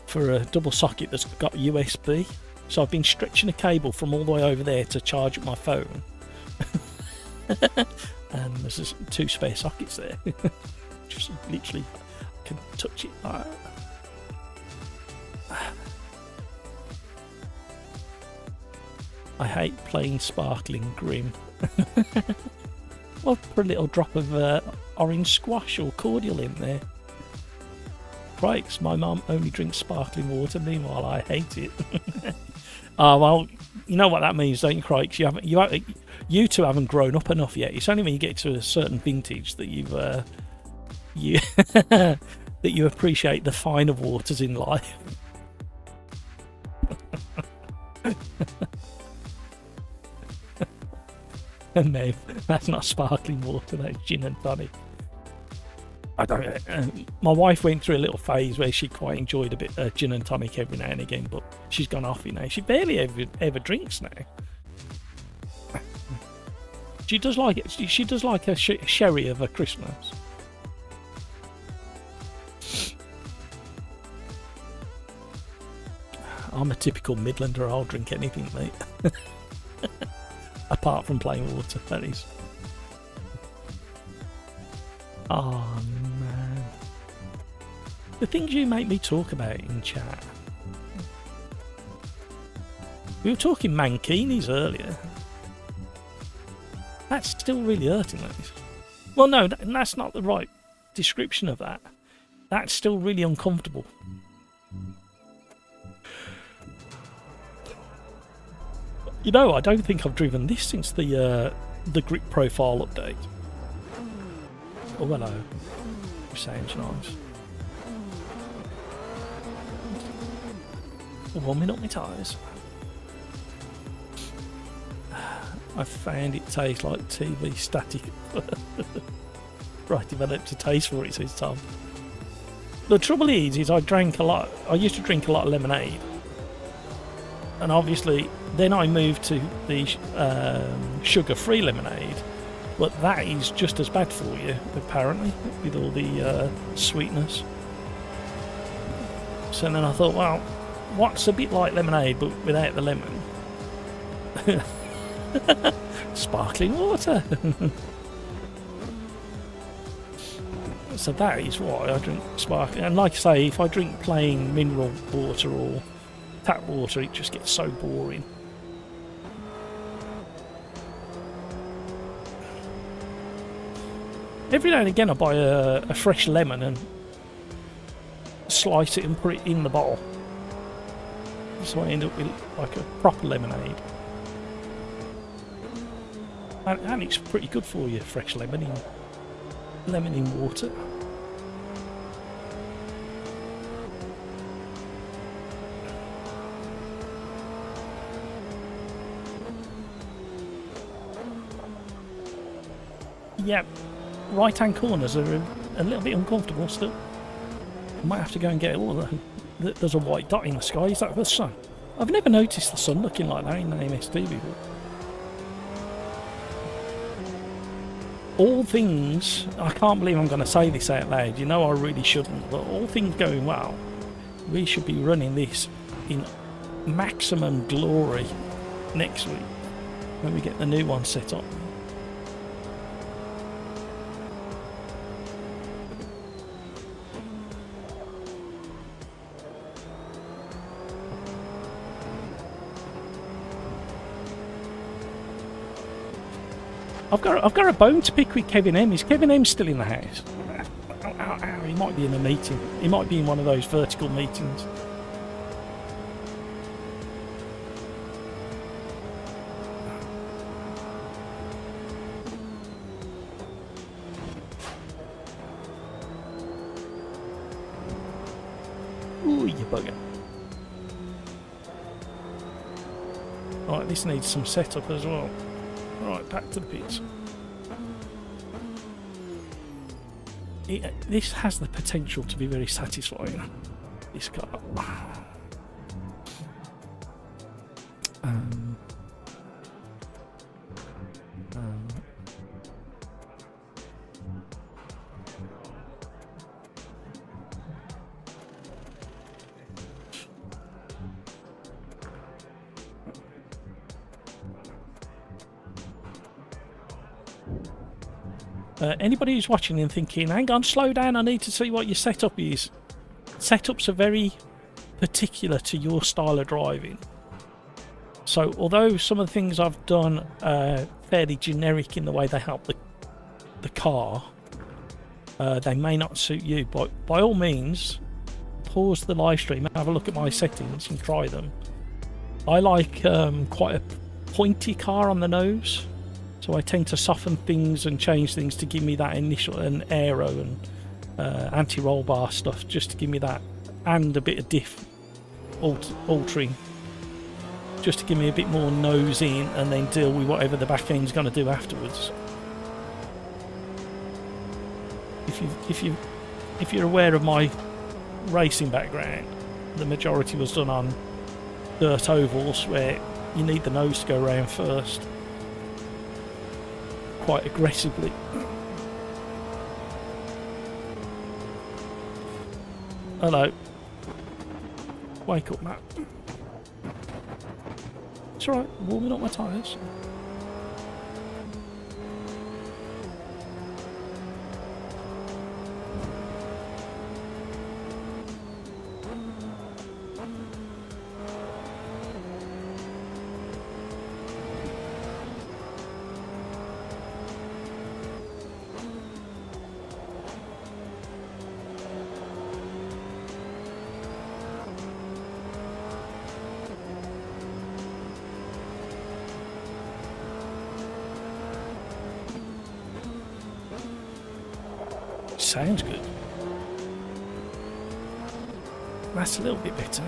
for a double socket that's got USB. So I've been stretching a cable from all the way over there to charge up my phone. And there's just 2 spare sockets there. Just literally can touch it like that. I hate plain sparkling grim. Well, put a little drop of orange squash or cordial in there. Crikes, my mum only drinks sparkling water, meanwhile I hate it. Oh, well, you know what that means, don't you, Crikes? You two haven't grown up enough yet. It's only when you get to a certain vintage that that you appreciate the finer waters in life. No, that's not sparkling water, that's gin and tonic. I don't. My wife went through a little phase where she quite enjoyed a bit of gin and tonic every now and again, but she's gone off, you know. She barely ever drinks now. She does like it. She does like a sherry of a Christmas. I'm a typical Midlander. I'll drink anything, mate. Apart from plain water, that is. Oh man, the things you make me talk about in chat. We were talking mankinis earlier. That's still really hurting, that is. Well, no, that's not the right description of that. that's still really uncomfortable. You know, I don't think I've driven this since the grip profile update. Oh, hello. Which sounds nice. Warming up my tyres. I found it tastes like TV static. Right, developed a taste for it, says Tom. The trouble is I drank a lot. I used to drink a lot of lemonade. And obviously, then I moved to the sugar-free lemonade. But that is just as bad for you, apparently, with all the sweetness. So then I thought, well, what's a bit like lemonade but without the lemon? Sparkling water. So that is why I drink sparkling. And like I say, if I drink plain mineral water or tap water, it just gets so boring. Every now and again I buy a fresh lemon and slice it and put it in the bottle. So I end up with like a proper lemonade. And it's pretty good for you, fresh lemon in water. Yeah, right hand corners are a little bit uncomfortable still. I might have to go and get all of the... There's a white dot in the sky. Is that the sun? I've never noticed the sun looking like that in the MSD before. All things... I can't believe I'm going to say this out loud. You know I really shouldn't. But all things going well, we should be running this in maximum glory next week when we get the new one set up. I've got a bone to pick with Kevin M. Is Kevin M still in the house? He might be in a meeting. He might be in one of those vertical meetings. Ooh, you bugger. Right, this needs some setup as well. Right, back to the pits. This has the potential to be very satisfying, this car. Anybody who's watching and thinking, hang on, slow down, I need to see what your setup is. Setups are very particular to your style of driving. So although some of the things I've done are fairly generic in the way they help the car, they may not suit you. But by all means, pause the live stream and have a look at my settings and try them. I like quite a pointy car on the nose. So I tend to soften things and change things to give me that initial and aero and anti-roll bar stuff, just to give me that, and a bit of diff altering, just to give me a bit more nose in, and then deal with whatever the back end's going to do afterwards. If you're aware of my racing background, the majority was done on dirt ovals where you need the nose to go around first. Quite aggressively. Hello. Wake up, Matt. It's alright, warming up my tyres. sounds good. That's a little bit better.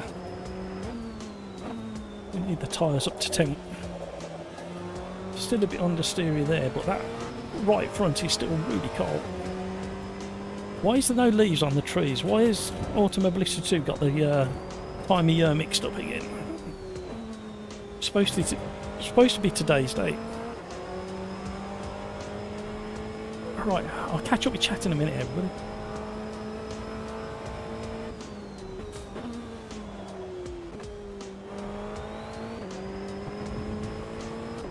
We need the tyres up to temp. Still a bit understeery there, but that right front is still really cold. Why is there no leaves on the trees? Why has Automobilista 2 got the time of year mixed up again? Supposed to be today's date. Right, I'll catch up with chat in a minute, everybody.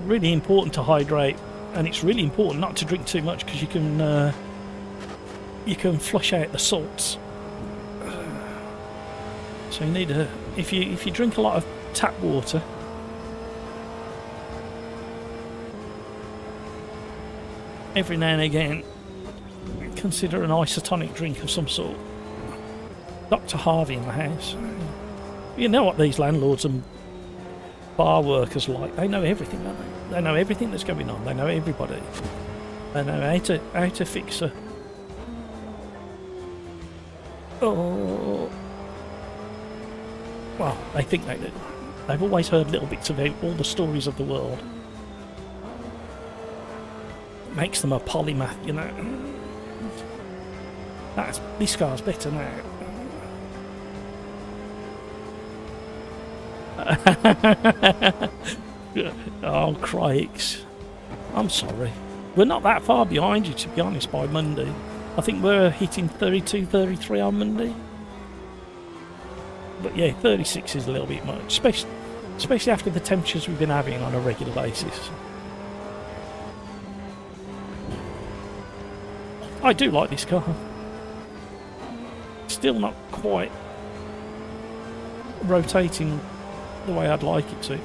Really important to hydrate, and it's really important not to drink too much because you can flush out the salts. So you need to, if you drink a lot of tap water, every now and again consider an isotonic drink of some sort. Dr. Harvey in the house. You know what these landlords and bar workers like. They know everything, don't they? They know everything that's going on. They know everybody. They know how to fix her. Oh. Well, they think they do. They've always heard little bits of all the stories of the world. Makes them a polymath, you know. This car's better now. Oh, crikes. I'm sorry. We're not that far behind you, to be honest, by Monday. I think we're hitting 32, 33 on Monday. But yeah, 36 is a little bit much, especially after the temperatures we've been having on a regular basis. I do like this car. Still not quite rotating the way I'd like it to.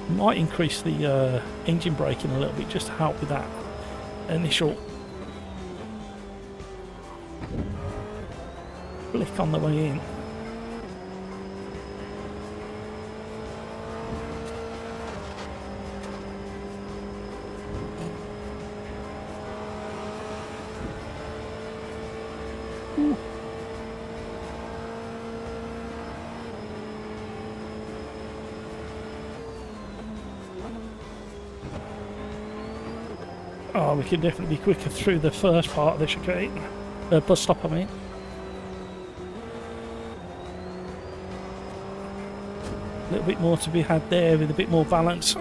Might increase the engine braking a little bit just to help with that initial flick on the way in. Ooh. Oh, we can definitely be quicker through the first part of the chicane. Bus stop, I mean. A little bit more to be had there with a bit more balance.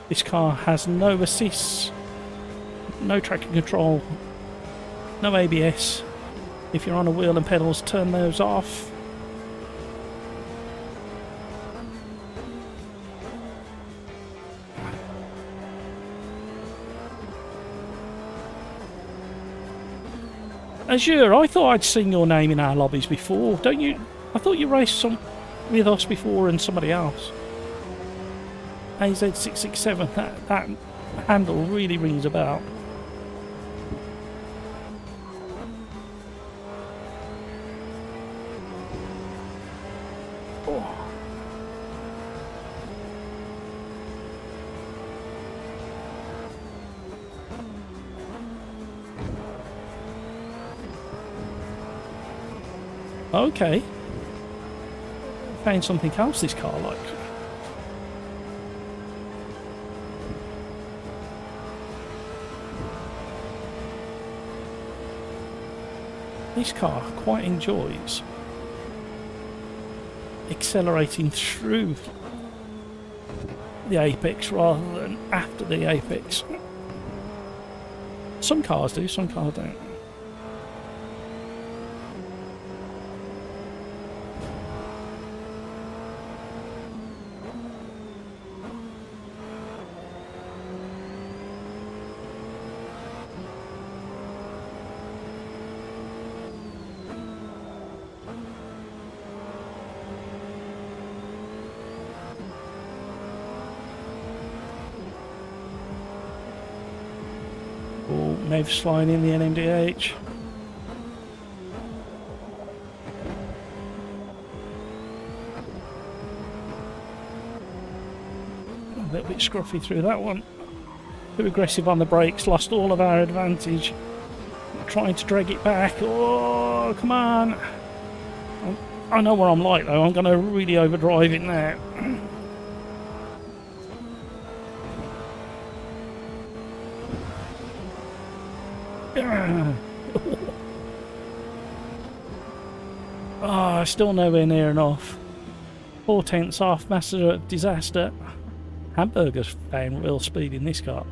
This car has no assists, no traction control, no ABS. If you're on a wheel and pedals, turn those off. Azure, I thought I'd seen your name in our lobbies before. Don't you? I thought you raced with us before and somebody else. AZ667, that handle really rings a bell. Okay. Found something else this car likes. This car quite enjoys accelerating through the apex rather than after the apex. Some cars do, some cars don't. Mavs flying in the NMDH. A little bit scruffy through that one. Too aggressive on the brakes, lost all of our advantage. Trying to drag it back. Oh, come on. I know what I'm like though, I'm going to really overdrive it now. Still nowhere near enough. 4/10 off, master disaster. Hamburger's found real speed in this car.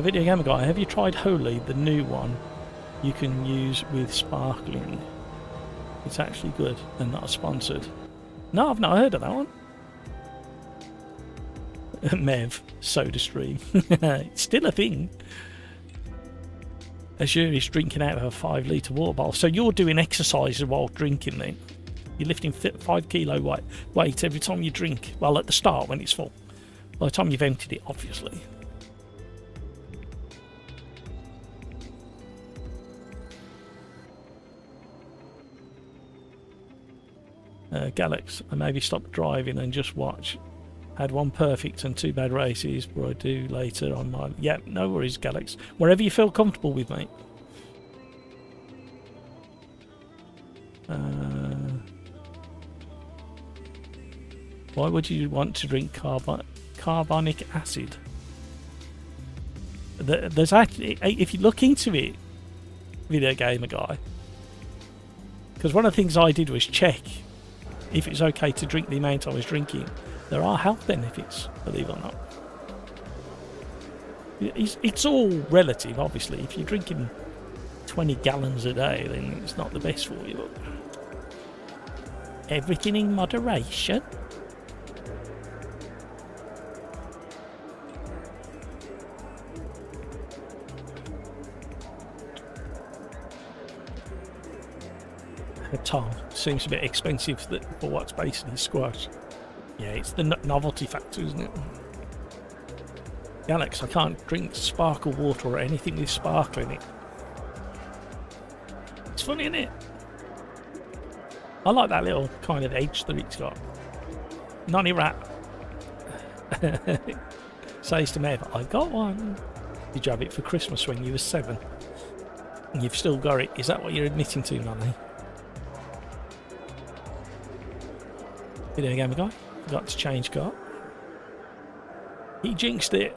Video Gamer Guy, have you tried Holy, the new one you can use with sparkling? It's actually good and not sponsored. No, I've not heard of that one. Mev, SodaStream. It's still a thing. Azure is drinking out of a 5 litre water bottle. So you're doing exercises while drinking then? You're lifting 5 kilo weight every time you drink? Well, at the start when it's full. By the time you've emptied it, obviously. Galax, I maybe stop driving and just watch. Had 1 perfect and 2 bad races, but I do later on my... Yeah, no worries, Galax. Wherever you feel comfortable with, mate. Why would you want to drink carbonic acid? There's actually... If you look into it, Video Gamer Guy, because one of the things I did was check if it's okay to drink the amount I was drinking. There are health benefits, believe it or not. It's all relative, obviously. If you're drinking 20 gallons a day, then it's not the best for you. But everything in moderation. Tom seems a bit expensive for what's basically squash. Yeah, it's the novelty factor, isn't it? Alex, I can't drink sparkle water or anything with sparkle in it. It's funny, isn't it? I like that little kind of edge that it's got. Nonny Rat says to Mev, I got one. Did you have it for Christmas when you were 7? And you've still got it. Is that what you're admitting to, Nonny? Video Gamer Guy, forgot to change car. He jinxed it.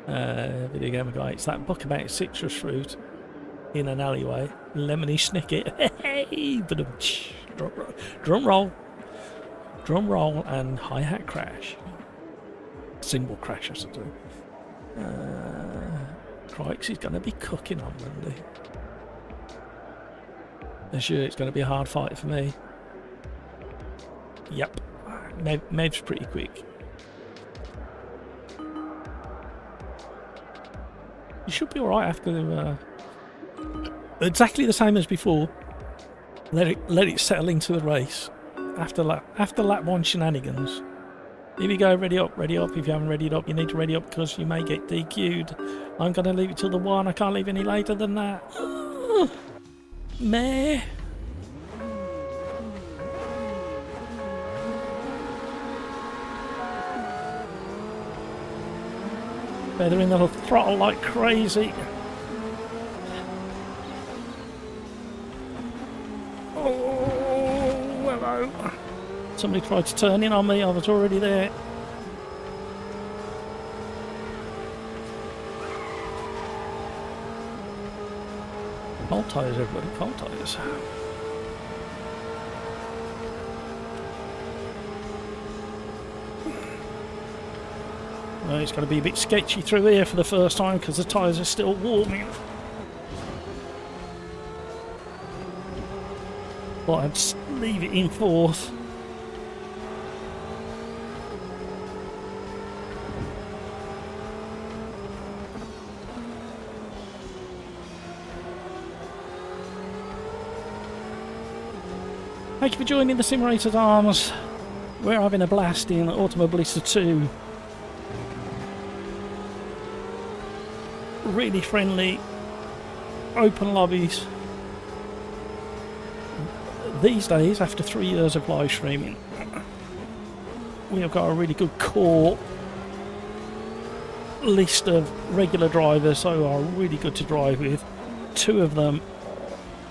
Video Gamer Guy, it's that book about citrus fruit in an alleyway. Lemony Snicket. Hey, but drum roll, and hi-hat crash. Cymbal crash, I should do. Crikes, he's going to be cooking on Monday. I'm sure it's going to be a hard fight for me. Yep. Mev's pretty quick. You should be alright after exactly the same as before. Let it settle into the race. After lap 1 shenanigans. Here we go, ready up. If you haven't readied up, you need to ready up because you may get DQ'd. I'm going to leave it till the 1. I can't leave any later than that. Meh. Feathering the throttle like crazy. Oh, hello. Somebody tried to turn in on me, I was already there. Cold tyres, everybody, cold tyres. Well, it's going to be a bit sketchy through here for the first time because the tyres are still warming. But I'd leave it in 4th. Thank you for joining the Simulator's Arms. We're having a blast in Automobilista 2. Really friendly, open lobbies. These days, after 3 years of live streaming, we have got a really good core list of regular drivers who are really good to drive with. 2 of them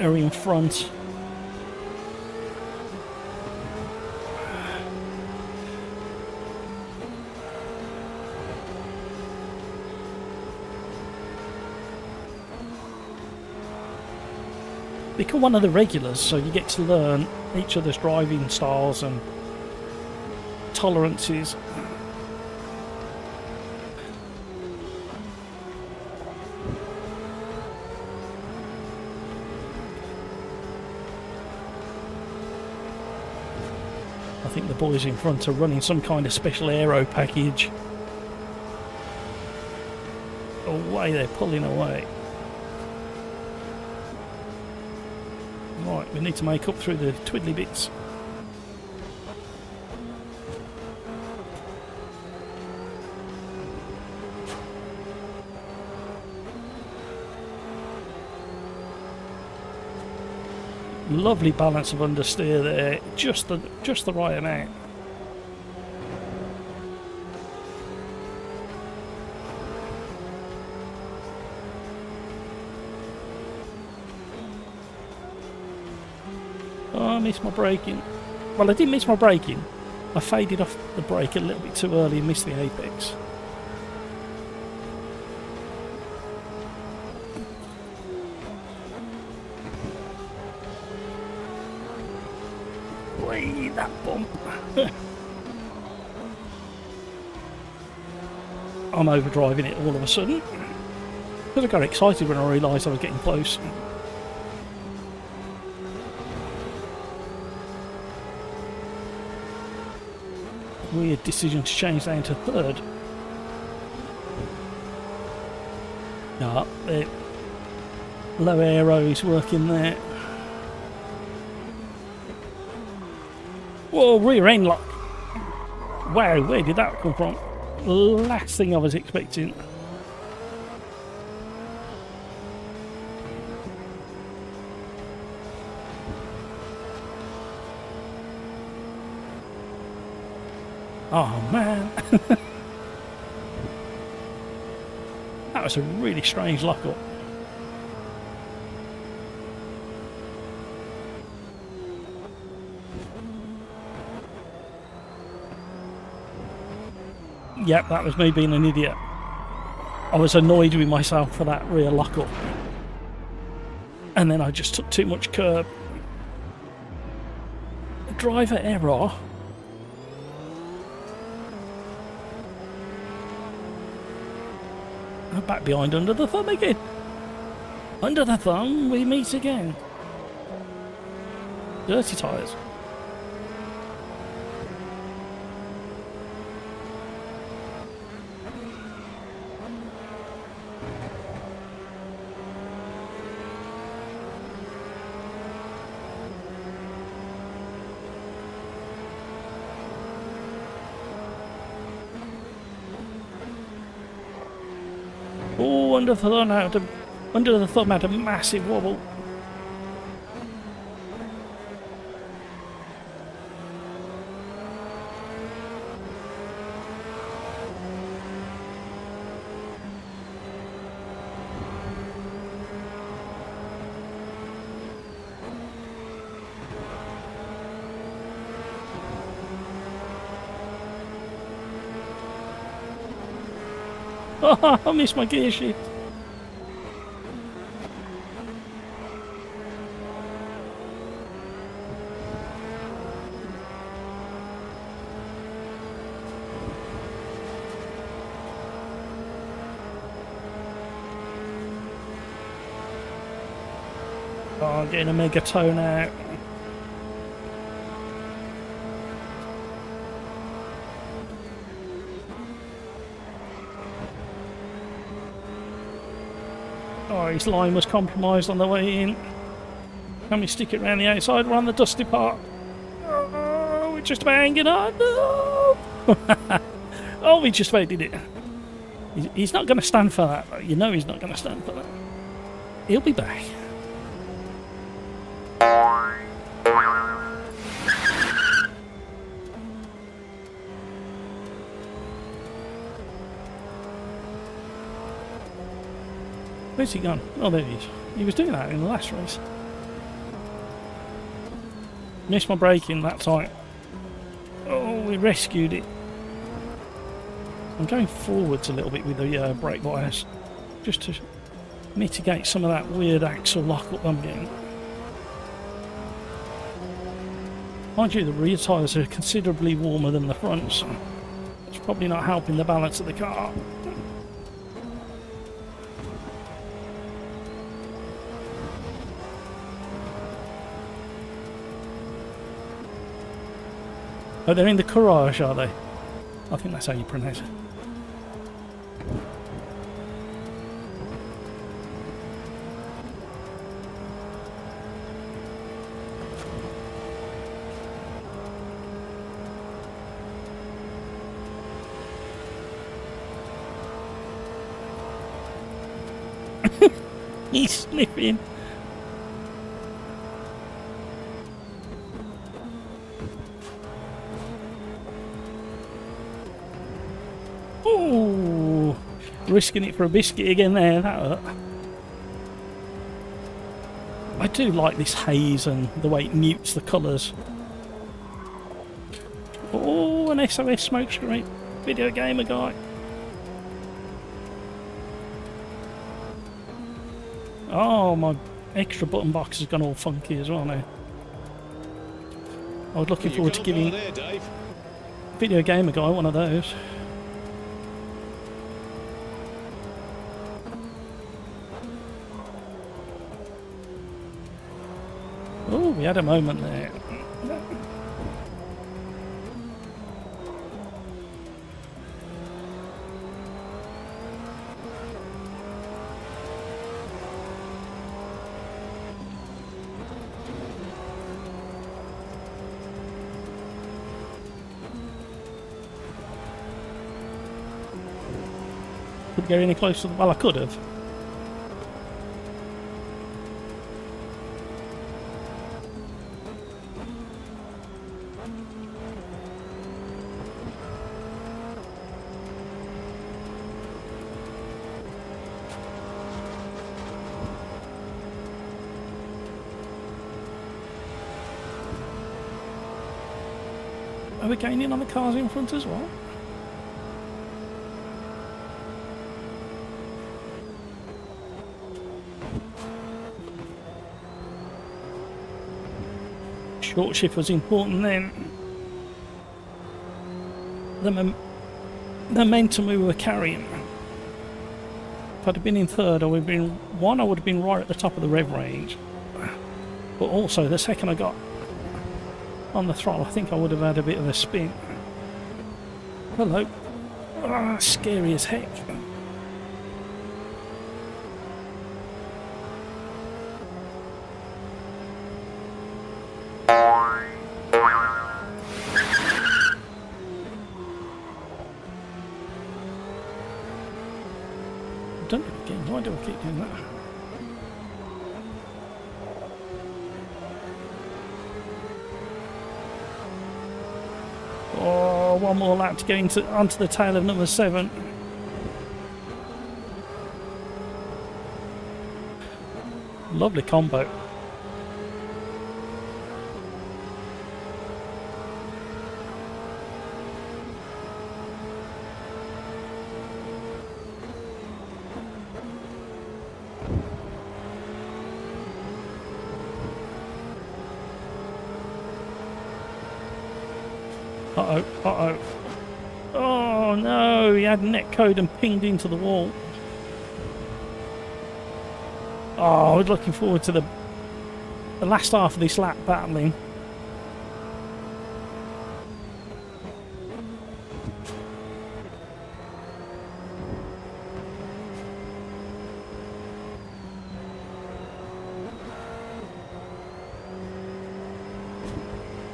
are in front. Become one of the regulars, so you get to learn each other's driving styles and tolerances. I think the boys in front are running some kind of special aero package. Away, they're pulling away. Right, we need to make up through the twiddly bits. Lovely balance of understeer there, just the right amount. Oh, I missed my braking. Well, I didn't miss my braking. I faded off the brake a little bit too early and missed the apex. Whee, that bump. I'm overdriving it all of a sudden. Because I got excited when I realised I was getting close. Weird decision to change down to third. No, low aero is working there. Whoa, rear end lock. Wow, where did that come from? Last thing I was expecting. Oh man. That was a really strange lockup. Yep, that was me being an idiot. I was annoyed with myself for that rear lockup. And then I just took too much curb. Driver error. I'm back behind under the thumb again. Under the thumb, we meet again. Dirty tyres. Oh, under the thumb had a massive wobble. Oh, I missed my gear shift. Oh, I'm getting a mega tone out. Oh, his line was compromised on the way in. Can we stick it around the outside? We're on the dusty part. just about hanging on. No! Oh, we just about did it. He's not going to stand for that, though. You know he's not going to stand for that. He'll be back. Where's he gone? Oh, there he is. He was doing that in the last race. Missed my braking that time. Oh, we rescued it. I'm going forwards a little bit with the brake bias, just to mitigate some of that weird axle lock-up I'm getting. Mind you, the rear tyres are considerably warmer than the front, so it's probably not helping the balance of the car. Oh, they're in the garage, are they? I think that's how you pronounce it. He's sniffing. Oh, risking it for a biscuit again there. That hurt. I do like this haze and the way it mutes the colours. Oh, an SOS smoke screen. Video gamer guy. Oh, my extra button box has gone all funky as well now. I was looking forward to giving Video Gamer Guy one of those. Oh, we had a moment there. Couldn't get any closer. Well, I could have. Are we gaining on the cars in front as well? Short shift was important then. The momentum we were carrying. If I'd have been in third, I would have been one. I would have been right at the top of the rev range. But also, the second I got on the throttle, I think I would have had a bit of a spin. Hello. Ah, scary as heck. Done it again. Why do I keep doing that? Oh, one more lap to get onto the tail of number 7. Lovely combo. Uh-oh, uh-oh. Oh no, he had netcode and pinged into the wall. Oh, I was looking forward to the last half of this lap battling.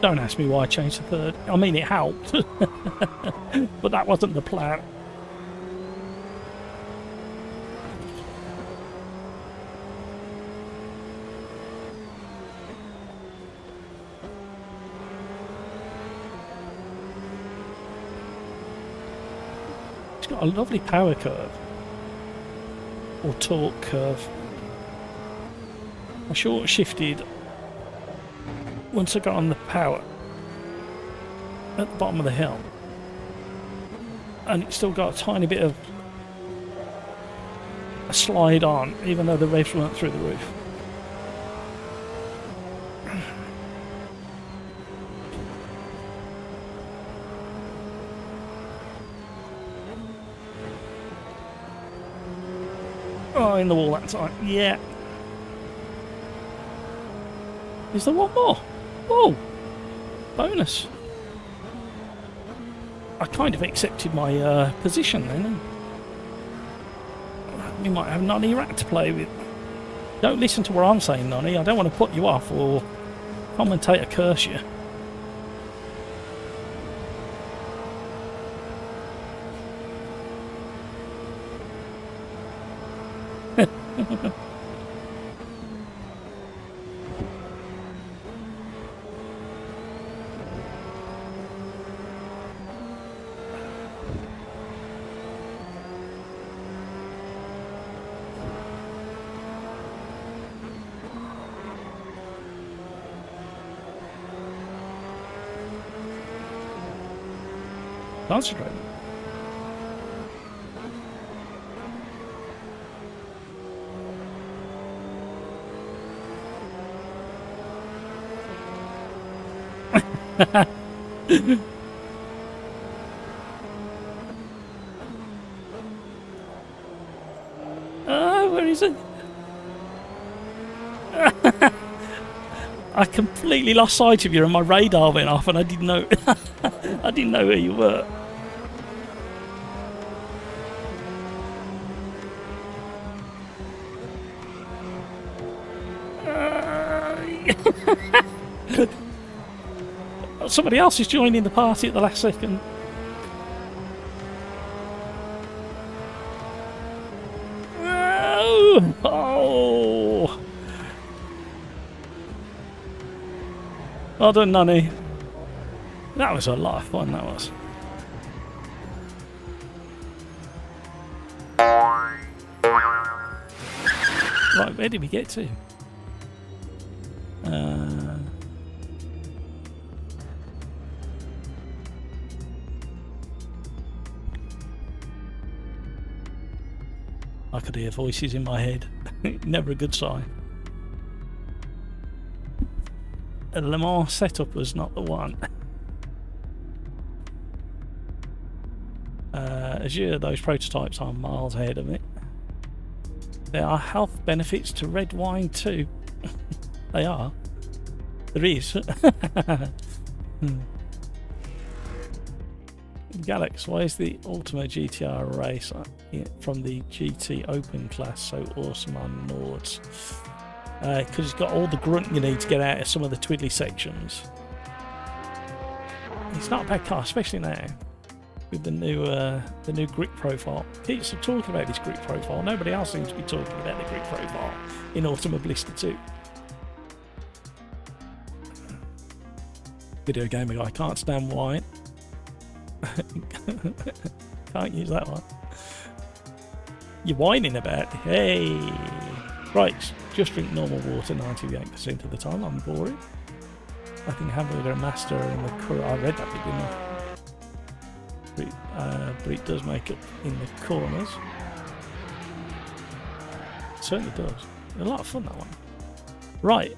Don't ask me why I changed to third. I mean, it helped, but that wasn't the plan. It's got a lovely power curve, or torque curve. I short shifted once I got on the power at the bottom of the hill, and it's still got a tiny bit of a slide on, even though the revs weren't through the roof. Oh, in the wall that time. Yeah. Is there one more? Whoa! Bonus. I kind of accepted my position then. We might have Nonny Rat to play with. Don't listen to what I'm saying, Nonny. I don't want to put you off or commentator curse you. Concentrate. Where is it? I completely lost sight of you and my radar went off and I didn't know I didn't know where you were. Somebody else is joining the party at the last second. Oh! Well done, Nonny. That was a lot of fun, that was. Right, where did we get to? I could hear voices in my head. Never a good sign. A Le Mans setup was not the one. Azure, those prototypes are miles ahead of it. There are health benefits to red wine too. They are. There is. Galax, why is the Ultima GTR race from the GT Open class so awesome on Nords? Because it's got all the grunt you need to get out of some of the twiddly sections. It's not a bad car, especially now with the new grip profile. Keeps talking about this grip profile. Nobody else seems to be talking about the grip profile in Ultima Blister 2. Video gamer guy, can't stand wine. Can't use that one. You're whining about it. Hey! Right, just drink normal water 98% of the time. I'm boring. I think Hamburger Master in the corner. I read that bit, didn't I? But it does make it in the corners. It certainly does. A lot of fun, that one. Right.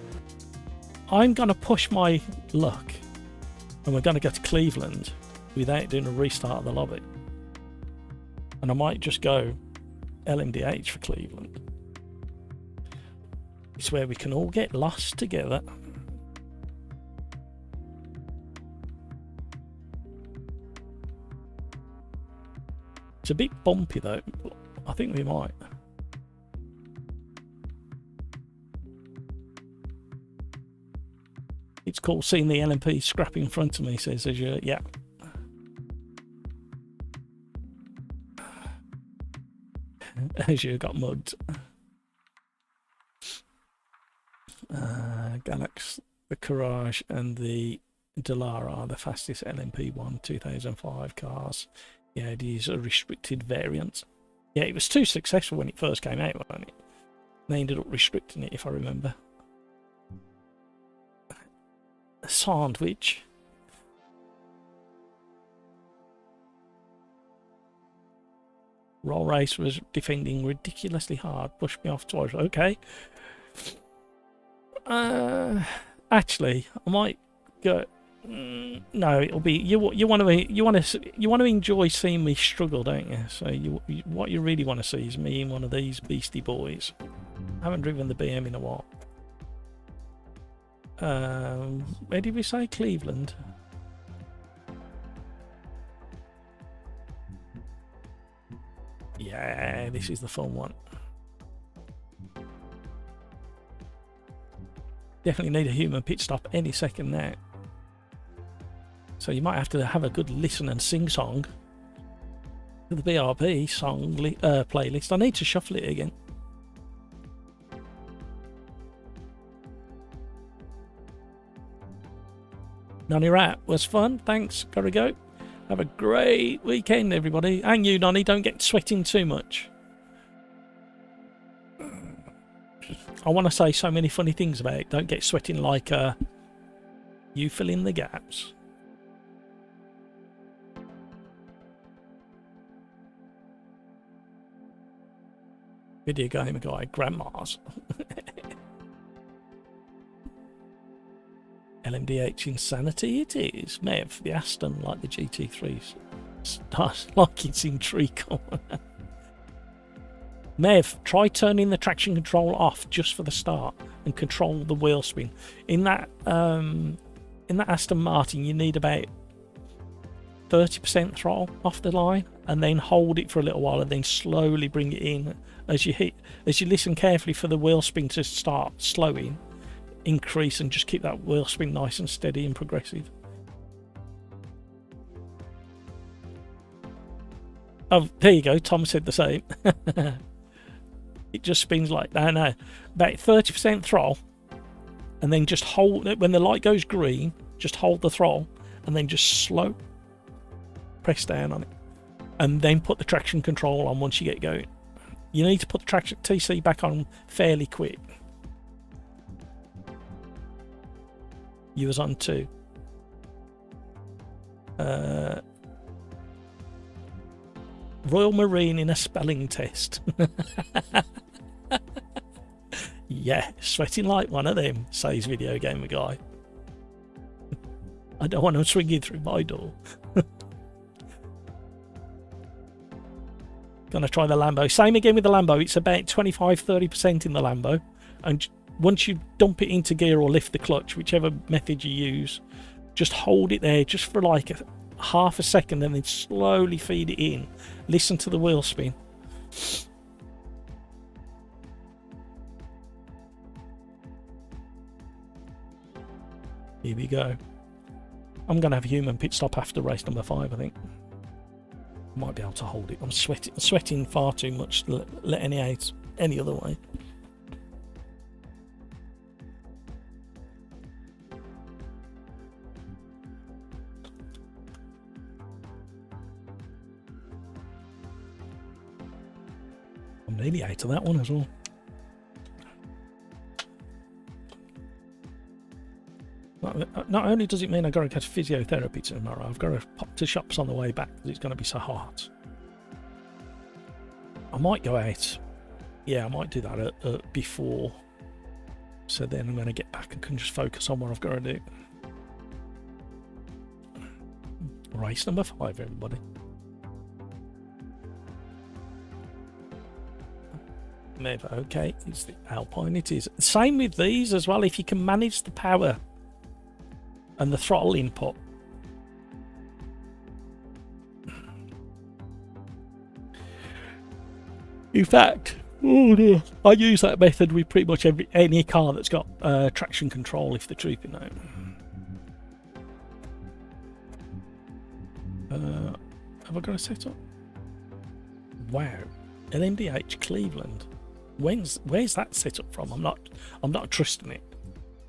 I'm going to push my luck. And we're going to go to Cleveland without doing a restart of the lobby. And I might just go LMDH for Cleveland. It's where we can all get lost together. It's a bit bumpy though. I think we might. It's difficult seeing the LMP scrap in front of me, says Azure. Yeah. Azure got mugged. Galax, the Courage and the Delara are the fastest LMP1 2005 cars. Yeah, these are restricted variants. Yeah, it was too successful when it first came out, wasn't it? They ended up restricting it, if I remember. Sandwich. Roll Race was defending ridiculously hard. Pushed me off twice. Okay. Actually, I might go. No, it'll be you want to enjoy seeing me struggle, don't you? So what you really want to see is me in one of these beastie boys. I haven't driven the BM in a while. Where did we say? Cleveland. Yeah, this is the fun one. Definitely need a human pit stop any second now. So you might have to have a good listen and sing song to the BRP song playlist. I need to shuffle it again. Nonny Rat was fun. Thanks. Gotta go. Have a great weekend, everybody. And you, Nonny, don't get sweating too much. I want to say so many funny things about it. Don't get sweating like you fill in the gaps. Video game guy, grandmas. LMDH insanity it is. Mev, the Aston like the GT3s. Starts like it's in tree corner. Mev, try turning the traction control off just for the start and control the wheel spin. In that Aston Martin, you need about 30% throttle off the line, and then hold it for a little while, and then slowly bring it in as you listen carefully for the wheel spin to start slowing, increase, and just keep that wheel spin nice and steady and progressive. Oh, there you go. Tom said the same. It just spins like that. No, about 30% throttle, and then just hold it when the light goes green. Just hold the throttle, and then just slow press down on it, and then put the traction control on once you get going. You need to put the traction TC back on fairly quick. You was on 2. Royal Marine in a spelling test. Yeah, sweating like one of them, says Video Gamer Guy. I don't want them swinging through my door. Gonna try the Lambo. Same again with the Lambo. It's about 25-30% in the Lambo, and once you dump it into gear or lift the clutch, whichever method you use, just hold it there just for like half a second, and then slowly feed it in. Listen to the wheel spin. Here we go. I'm gonna have a human pit stop after race number 5, I think. Might be able to hold it. I'm sweating far too much to let any other way. I'm nearly out of that one as well. Not only does it mean I've got to get physiotherapy tomorrow, I've got to pop to shops on the way back because it's going to be so hot. I might go out. Yeah, I might do that before. So then I'm going to get back and can just focus on what I've got to do. Race number 5, everybody. Okay, it's the Alpine, it is. Same with these as well, if you can manage the power and the throttle input. In fact, oh dear, I use that method with pretty much any car that's got traction control, if the truth is known. Have I got a setup? Wow, LMDH Cleveland. Where's that set up from? I'm not trusting it.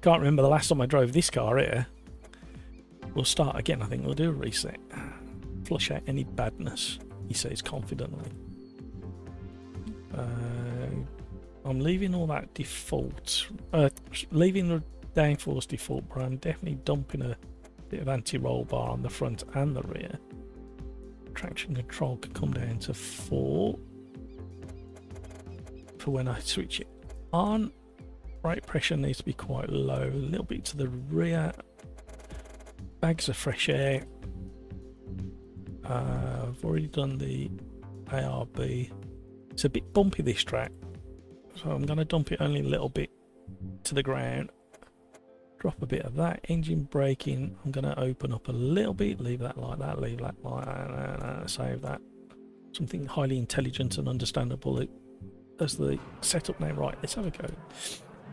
Can't remember the last time I drove this car here. We'll start again. I think we'll do a reset. Flush out any badness, he says confidently. I'm leaving all that default. Leaving the downforce default, but I'm definitely dumping a bit of anti-roll bar on the front and the rear. Traction control could come down to 4 for when I switch it on. Brake pressure needs to be quite low, a little bit to the rear. Bags of fresh air. I've already done the ARB. It's a bit bumpy, this track, so I'm going to dump it only a little bit to the ground. Drop a bit of that. Engine braking, I'm going to open up a little bit, leave that like that, leave that like that, save that. Something highly intelligent and understandable as the setup now. Right, let's have a go.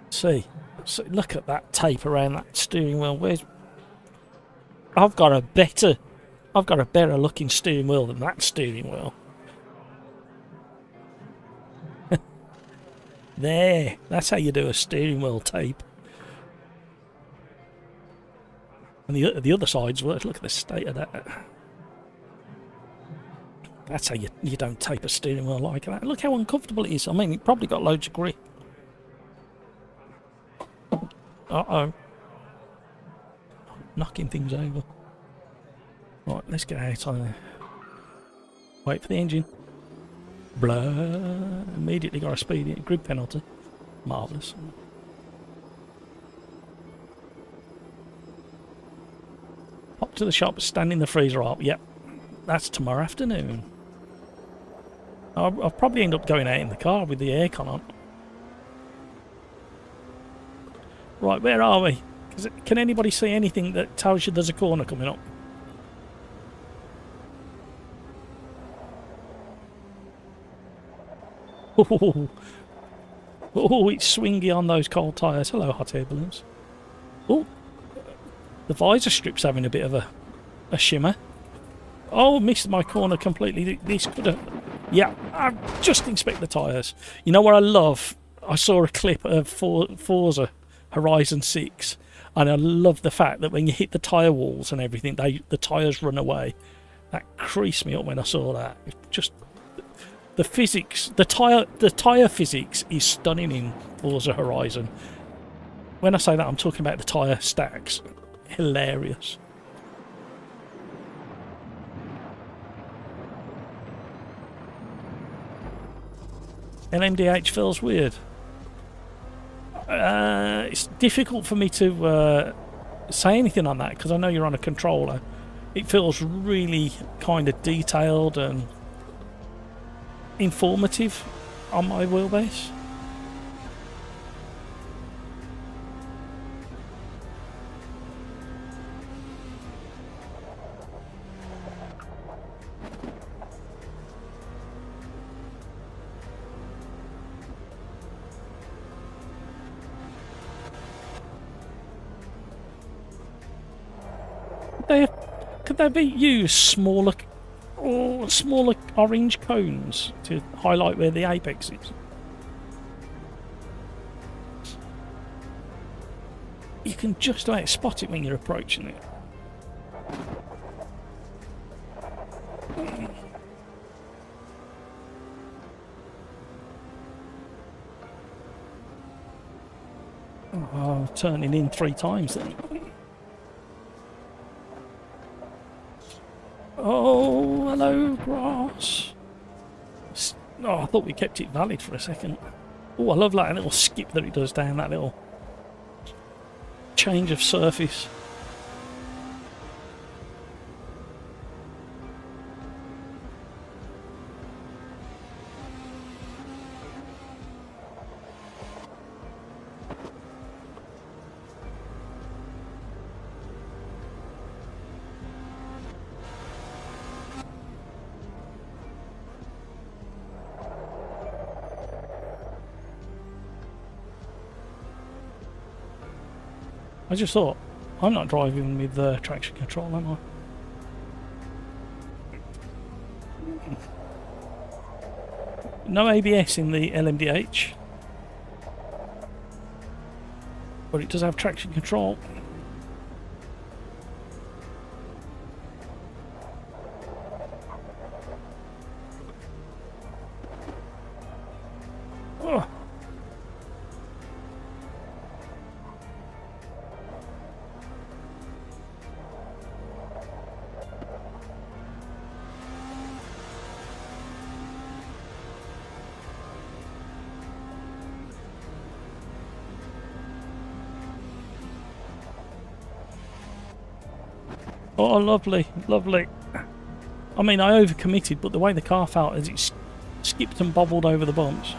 See, so look at that tape around that steering wheel. I've got a better looking steering wheel than that steering wheel. There, that's how you do a steering wheel tape. And the other side's work. Look at the state of that. That's how you don't tape a steering wheel like that. Look how uncomfortable it is. I mean, it probably got loads of grip. Uh-oh. Knocking things over. Right, let's get out on there. Wait for the engine. Blah. Immediately got a speed grid penalty. Marvellous. Pop to the shop, stand in the freezer up. Yep, that's tomorrow afternoon. I'll probably end up going out in the car with the aircon on. Right, where are we? Can anybody see anything that tells you there's a corner coming up? Oh, it's swingy on those cold tyres. Hello, hot air balloons. Oh, the visor strip's having a bit of a shimmer. Oh, missed my corner completely. This could have... Yeah, I just inspect the tyres. You know what I love? I saw a clip of Forza Horizon 6, and I love the fact that when you hit the tyre walls and everything, the tyres run away. That creased me up when I saw that. It just... The physics, the tyre physics is stunning in Forza Horizon. When I say that, I'm talking about the tyre stacks. Hilarious. LMDH feels weird. It's difficult for me to say anything on that because I know you're on a controller. It feels really kind of detailed and informative on my wheelbase. Could they be used smaller orange cones to highlight where the apex is? You can just about spot it when you're approaching it. Oh, turning in 3 times then. Oh, hello, grass. Oh, I thought we kept it valid for a second. Oh, I love that little skip that it does down, that little change of surface. I just thought, I'm not driving with traction control, am I? No ABS in the LMDH, but it does have traction control. Oh. Oh, lovely, lovely. I mean, I overcommitted, but the way the car felt as it skipped and bobbled over the bumps.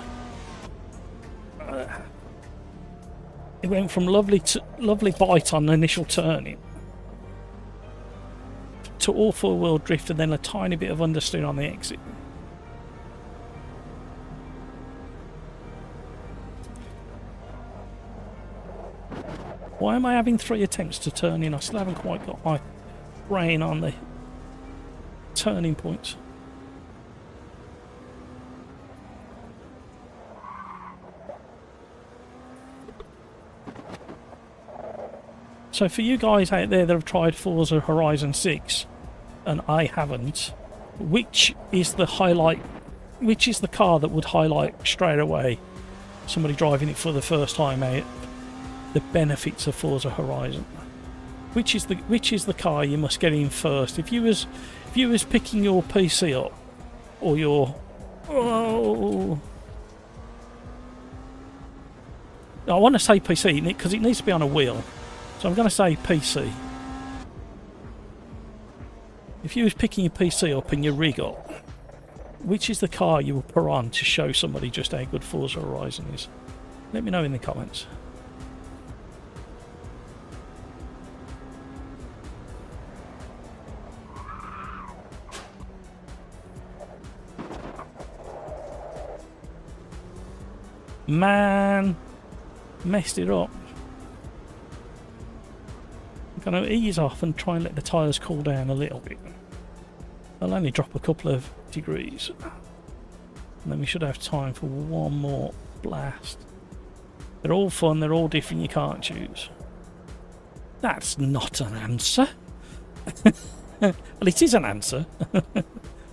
It went from lovely bite on the initial turning to all four-wheel drift and then a tiny bit of understeer on the exit. Why am I having 3 attempts to turn in? I still haven't quite got my brain on the turning points. So for you guys out there that have tried Forza Horizon 6 and I haven't, which is the highlight, which is the car that would highlight straight away somebody driving it for the first time out the benefits of Forza Horizon? Which is the car you must get in first? If you was picking your PC up or your I want to say PC because it needs to be on a wheel. So I'm going to say PC. If you was picking your PC up and your rig up, which is the car you will put on to show somebody just how good Forza Horizon is? Let me know in the comments. Man, messed it up. I'm going to ease off and try and let the tyres cool down a little bit. I'll only drop a couple of degrees. And then we should have time for one more blast. They're all fun, they're all different, you can't choose. That's not an answer. Well, it is an answer. But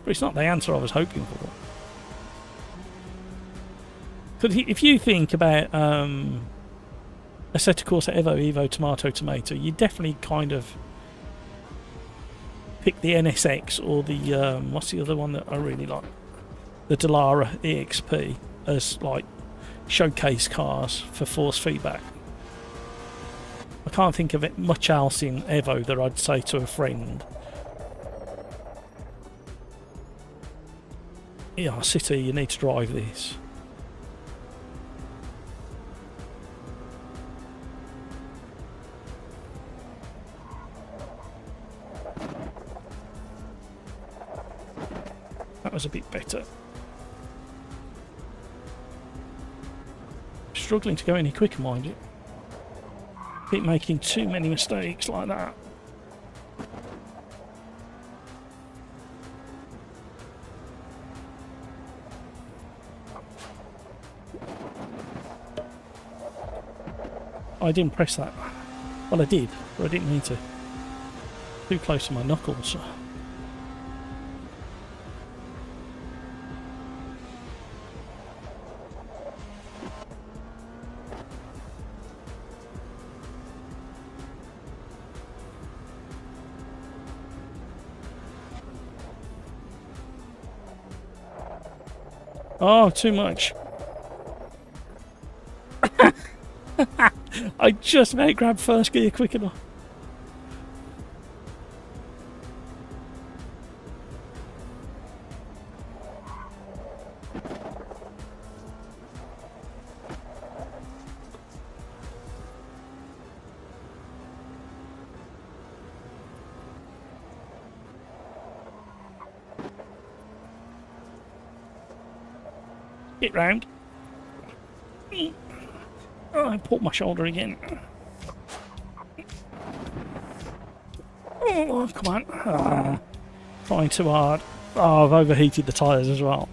it's not the answer I was hoping for. Because if you think about Assetto Corsa Evo, Tomato, Tomato, you definitely kind of pick the NSX or the, what's the other one that I really like? The Dallara EXP as like showcase cars for force feedback. I can't think of it much else in Evo that I'd say to a friend, yeah, City, you need to drive this. That was a bit better. Struggling to go any quicker, mind you. Keep making too many mistakes like that. I didn't press that. Well, I did, but I didn't mean to. Too close to my knuckles. Oh, too much. I just about grabbed first gear quick enough. Get round. Oh, I pulled my shoulder again. Oh, come on. Trying too hard. Oh, I've overheated the tyres as well.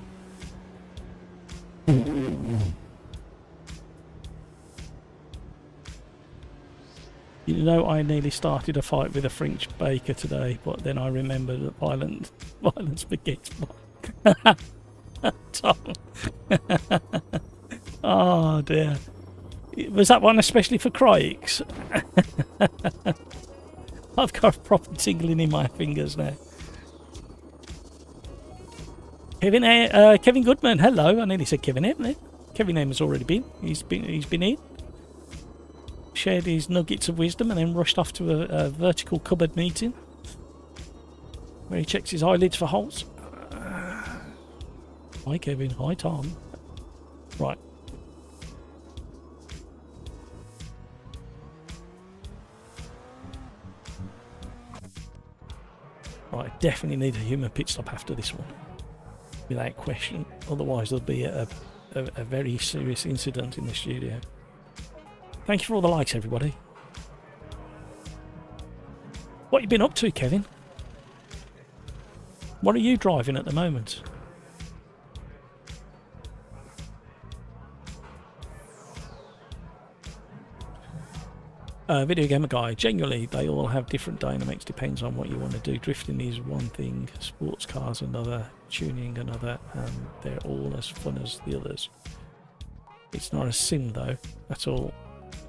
You know, I nearly started a fight with a French baker today, but then I remembered that violence begets violence. Tom. Oh dear. Was that one especially for Crikes? I've got proper tingling in my fingers now. Kevin Goodman, hello. I nearly said Kevin M then. Kevin M has already been. He's been in. Shared his nuggets of wisdom and then rushed off to a vertical cupboard meeting where he checks his eyelids for holes. Hi Kevin, hi Tom. Right. Right, definitely need a human pit stop after this one. Without question. Otherwise there'll be a very serious incident in the studio. Thank you for all the likes, everybody. What you been up to, Kevin? What are you driving at the moment? Video Gamer Guy. Genuinely, they all have different dynamics. Depends on what you want to do. Drifting is one thing, sports cars another, tuning another, and they're all as fun as the others. It's not a sim though. That's all.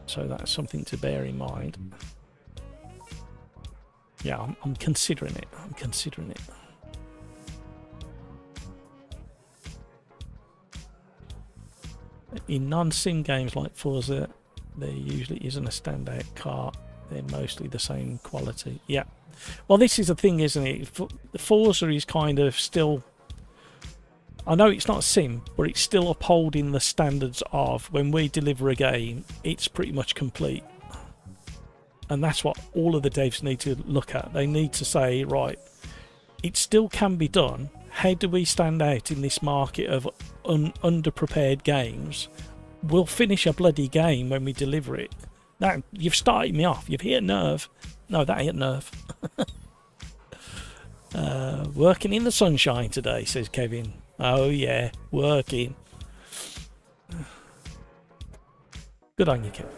So that's something to bear in mind. Yeah, I'm considering it. I'm considering it. In non-sim games like Forza, there usually isn't a standout car. They're mostly the same quality. Yeah. Well, this is the thing, isn't it? Forza is kind of still... I know it's not a sim, but it's still upholding the standards of when we deliver a game, it's pretty much complete. And that's what all of the devs need to look at. They need to say, right, it still can be done. How do we stand out in this market of underprepared games? We'll finish a bloody game when we deliver it. Now, you've started me off. You've hit a nerve. No, that ain't a nerve. Working in the sunshine today, says Kevin. Oh yeah, working. Good on you, Kevin.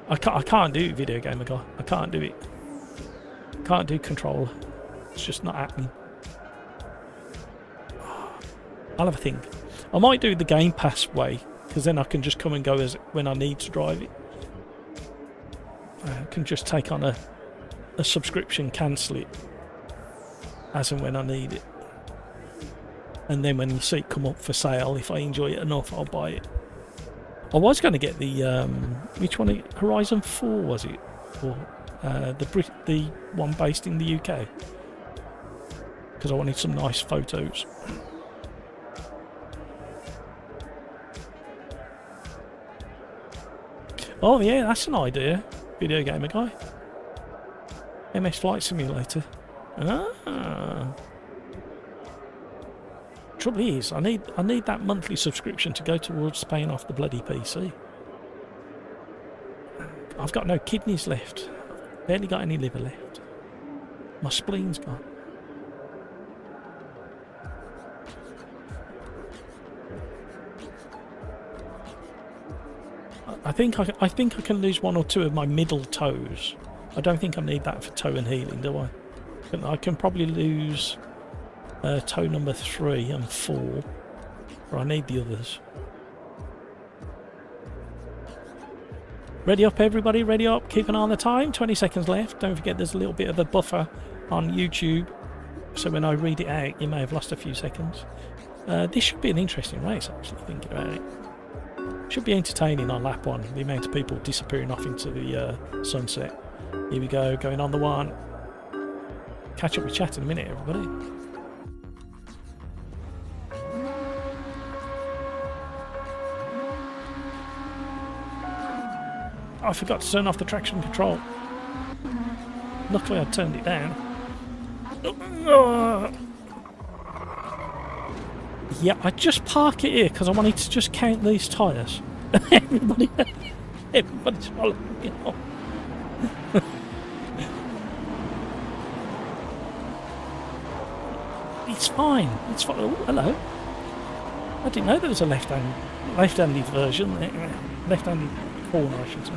I can't do Video Gamer Guy. I can't do it. Can't do controller. It's just not happening. I'll have a think. I might do the Game Pass way, because then I can just come and go as when I need to drive it. I can just take on a subscription, cancel it as and when I need it. And then when you see it come up for sale, if I enjoy it enough, I'll buy it. I was going to get the, which one? Horizon 4 was it? Or the one based in the UK? Because I wanted some nice photos. Oh yeah, that's an idea. Video Gamer Guy. MS Flight Simulator. Ah. Trouble is, I need that monthly subscription to go towards paying off the bloody PC. I've got no kidneys left. Barely got any liver left. My spleen's gone. I think I can lose one or two of my middle toes. I don't think I need that for toe and healing, do I? I can probably lose toe number 3 and 4, or I need the others. Ready up, everybody, ready up. Keep an eye on the time. 20 seconds left. Don't forget there's a little bit of a buffer on YouTube, so when I read it out, you may have lost a few seconds. This should be an interesting race, actually, thinking about it. Should be entertaining on lap 1, the amount of people disappearing off into the sunset. Here we go, going on the one. Catch up with chat in a minute, everybody. I forgot to turn off the traction control. Luckily I turned it down. Yeah, I just park it here because I wanted to just count these tyres. Everybody, Everybody's following me. Oh. It's fine. It's fine. Oh, hello. I didn't know there was a left-handed version. Left-handed corner, I should say.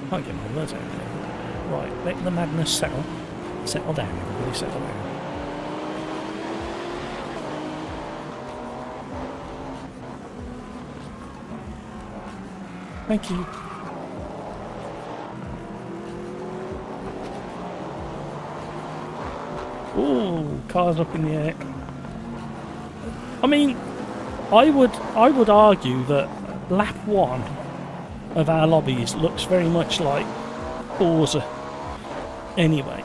Can't get my words out there. Right, let the madness settle. Settle down, everybody, settle down. Thank you. Ooh, cars up in the air. I mean, I would argue that lap 1 of our lobbies looks very much like Forza anyway.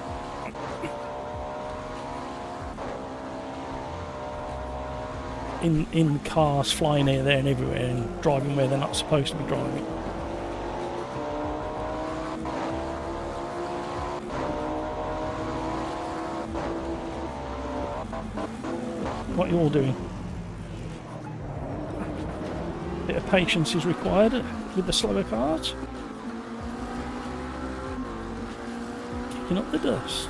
In cars flying here, there and everywhere and driving where they're not supposed to be driving. What are you all doing? Bit of patience is required with the slower cars. Kicking up the dust.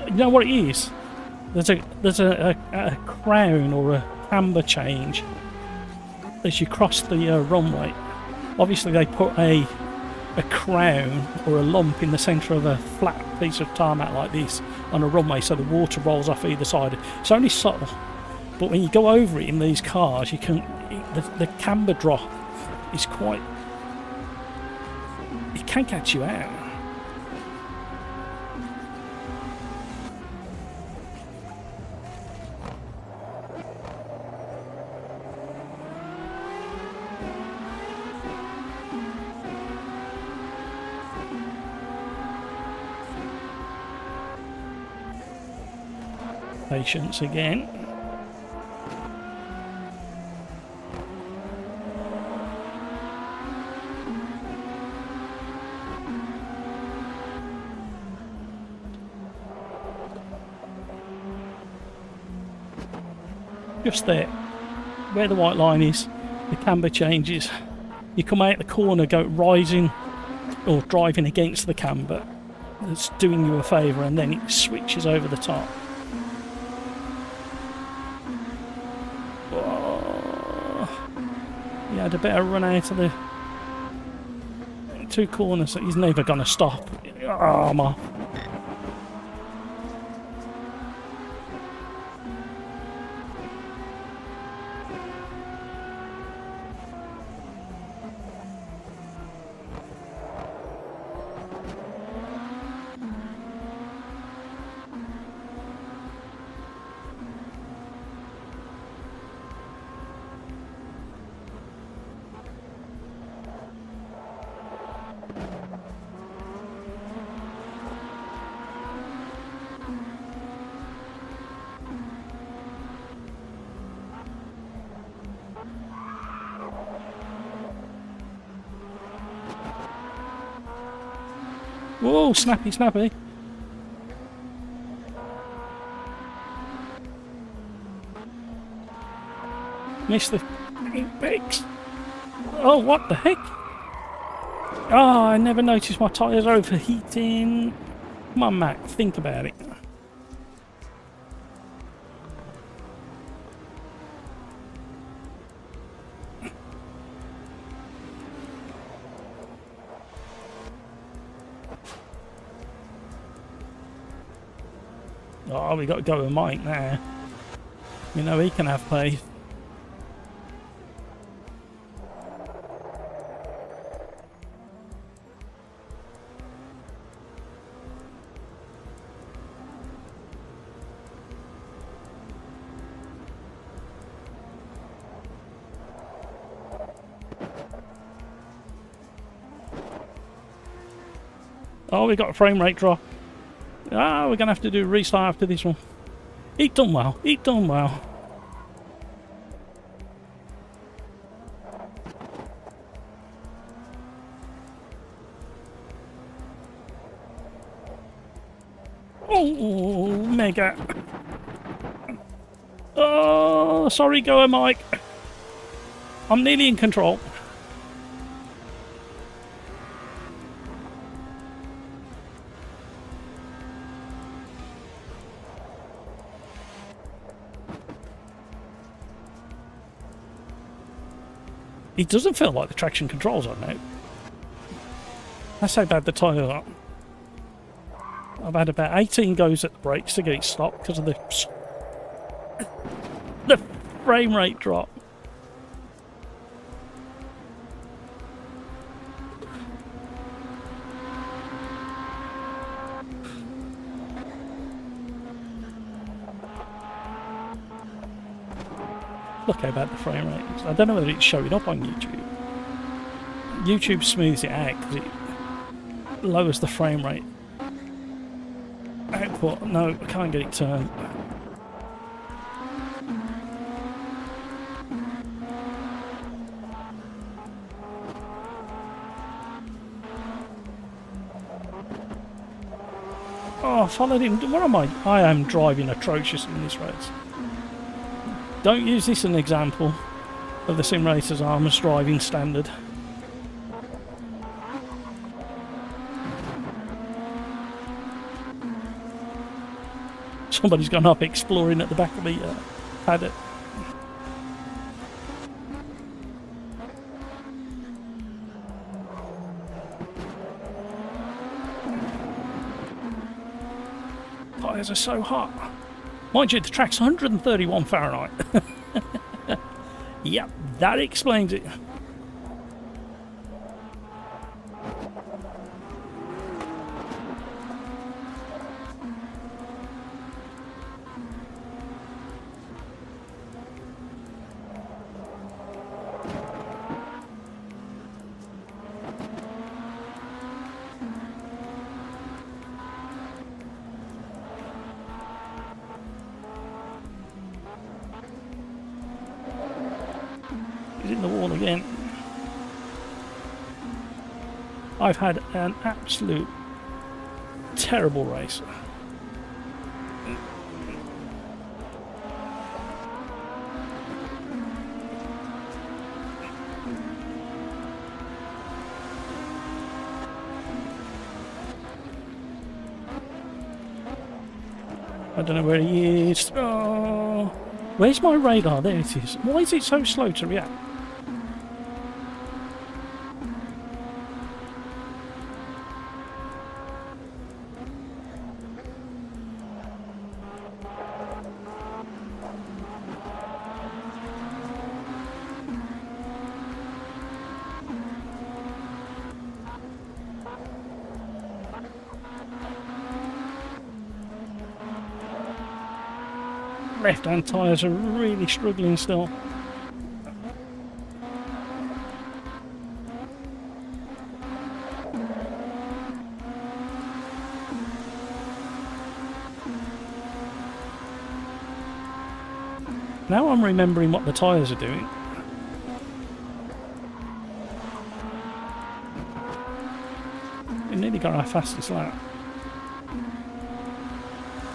You know what it is? There's a crown or a camber change as you cross the runway. Obviously, they put a crown or a lump in the centre of a flat piece of tarmac like this on a runway, so the water rolls off either side. It's only subtle, but when you go over it in these cars, you can the camber drop is quite. It can catch you out. Patience again. Just there, where the white line is, the camber changes. You come out the corner, go rising or driving against the camber. That's doing you a favour, and then it switches over the top. He had a better run out of the 2 corners. He's never going to stop. Oh, my. Whoa, snappy, snappy. Missed the peaks. Oh, what the heck? Oh, I never noticed my tyres are overheating. Come on, Mac, think about it. Oh, we got to go with Mike now. You know he can have pace. Oh, we got a frame rate drop. Ah, we're going to have to do a restart after this one. He'd done well. He'd done well. Oh, mega. Oh, sorry, go Mike. I'm nearly in control. It doesn't feel like the traction controls are now. That's how bad the tyres are. I've had about 18 goes at the brakes to get it stopped because of the frame rate drop. Look how bad the frame rate is. I don't know whether it's showing up on YouTube. YouTube smooths it out because it lowers the frame rate. Output. No, I can't get it turned. Oh, I followed him. What am I? I am driving atrocious in this race. Don't use this as an example of the sim racer's armor's driving standard. Somebody's gone up exploring at the back of the paddock. Tyres are so hot. Mind you, the track's 131 Fahrenheit. Yep, that explains it. He's in the wall again. I've had an absolute terrible race. I don't know where he is. Oh, where's my radar? There it is. Why is it so slow to react? Left-hand tyres are really struggling still. Now I'm remembering what the tyres are doing. We nearly got our fastest lap.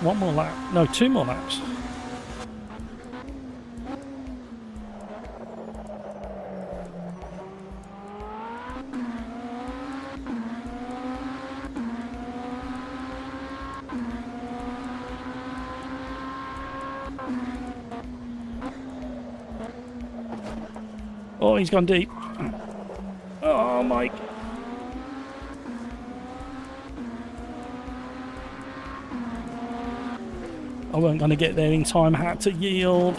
One more lap. No, two more laps. Oh, he's gone deep. Oh, Mike. I wasn't going to get there in time. I had to yield.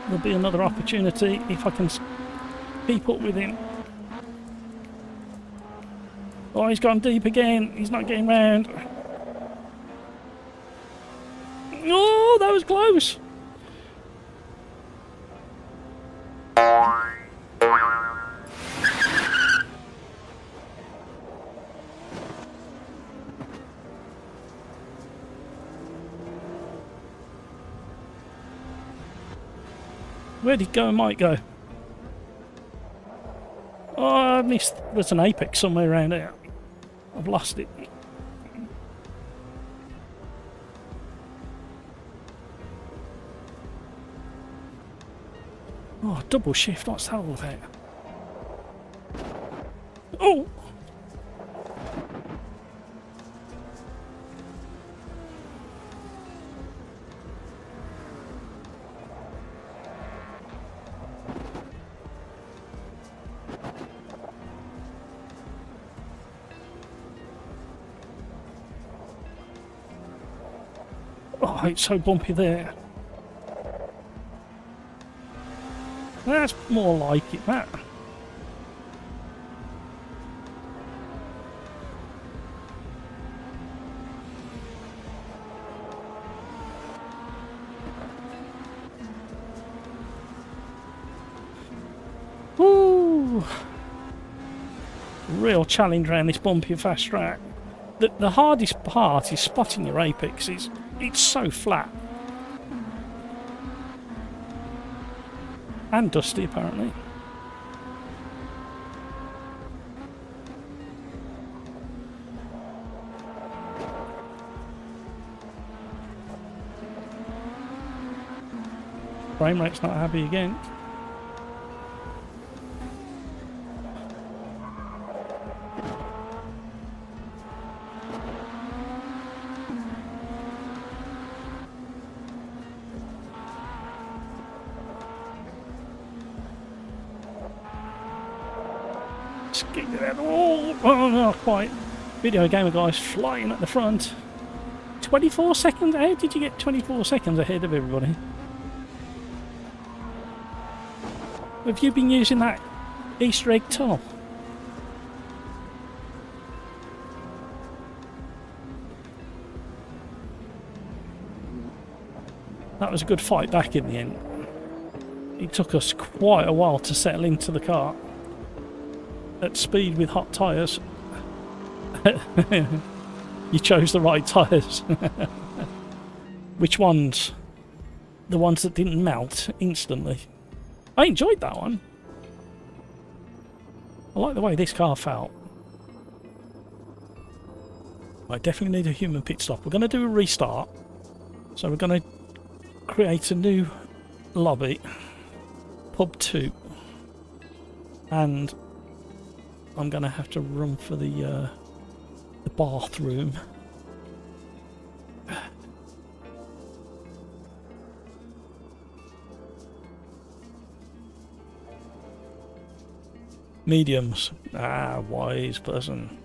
There'll be another opportunity if I can keep up with him. Oh, he's gone deep again. He's not getting round. Oh, that was close. Where did go and Mike go? Oh, I missed. There's an apex somewhere around here. I've lost it. Oh, double shift. What's that all about? Oh! Oh, it's so bumpy there. That's more like it, that. Woo! Real challenge around this bumpy fast track. The hardest part is spotting your apex. It's so flat. And dusty, apparently. Frame rate's not happy again. Oh, not quite. Video gamer guys flying at the front. 24 seconds? How did you get 24 seconds ahead of everybody? Have you been using that Easter egg tunnel? That was a good fight back in the end. It took us quite a while to settle into the car. At speed with hot tyres. You chose the right tyres. Which ones? The ones that didn't melt instantly. I enjoyed that one. I like the way this car felt. I definitely need a human pit stop. We're going to do a restart. So we're going to create a new lobby. Pub 2. And I'm going to have to run for the bathroom. Mediums. Ah, wise person.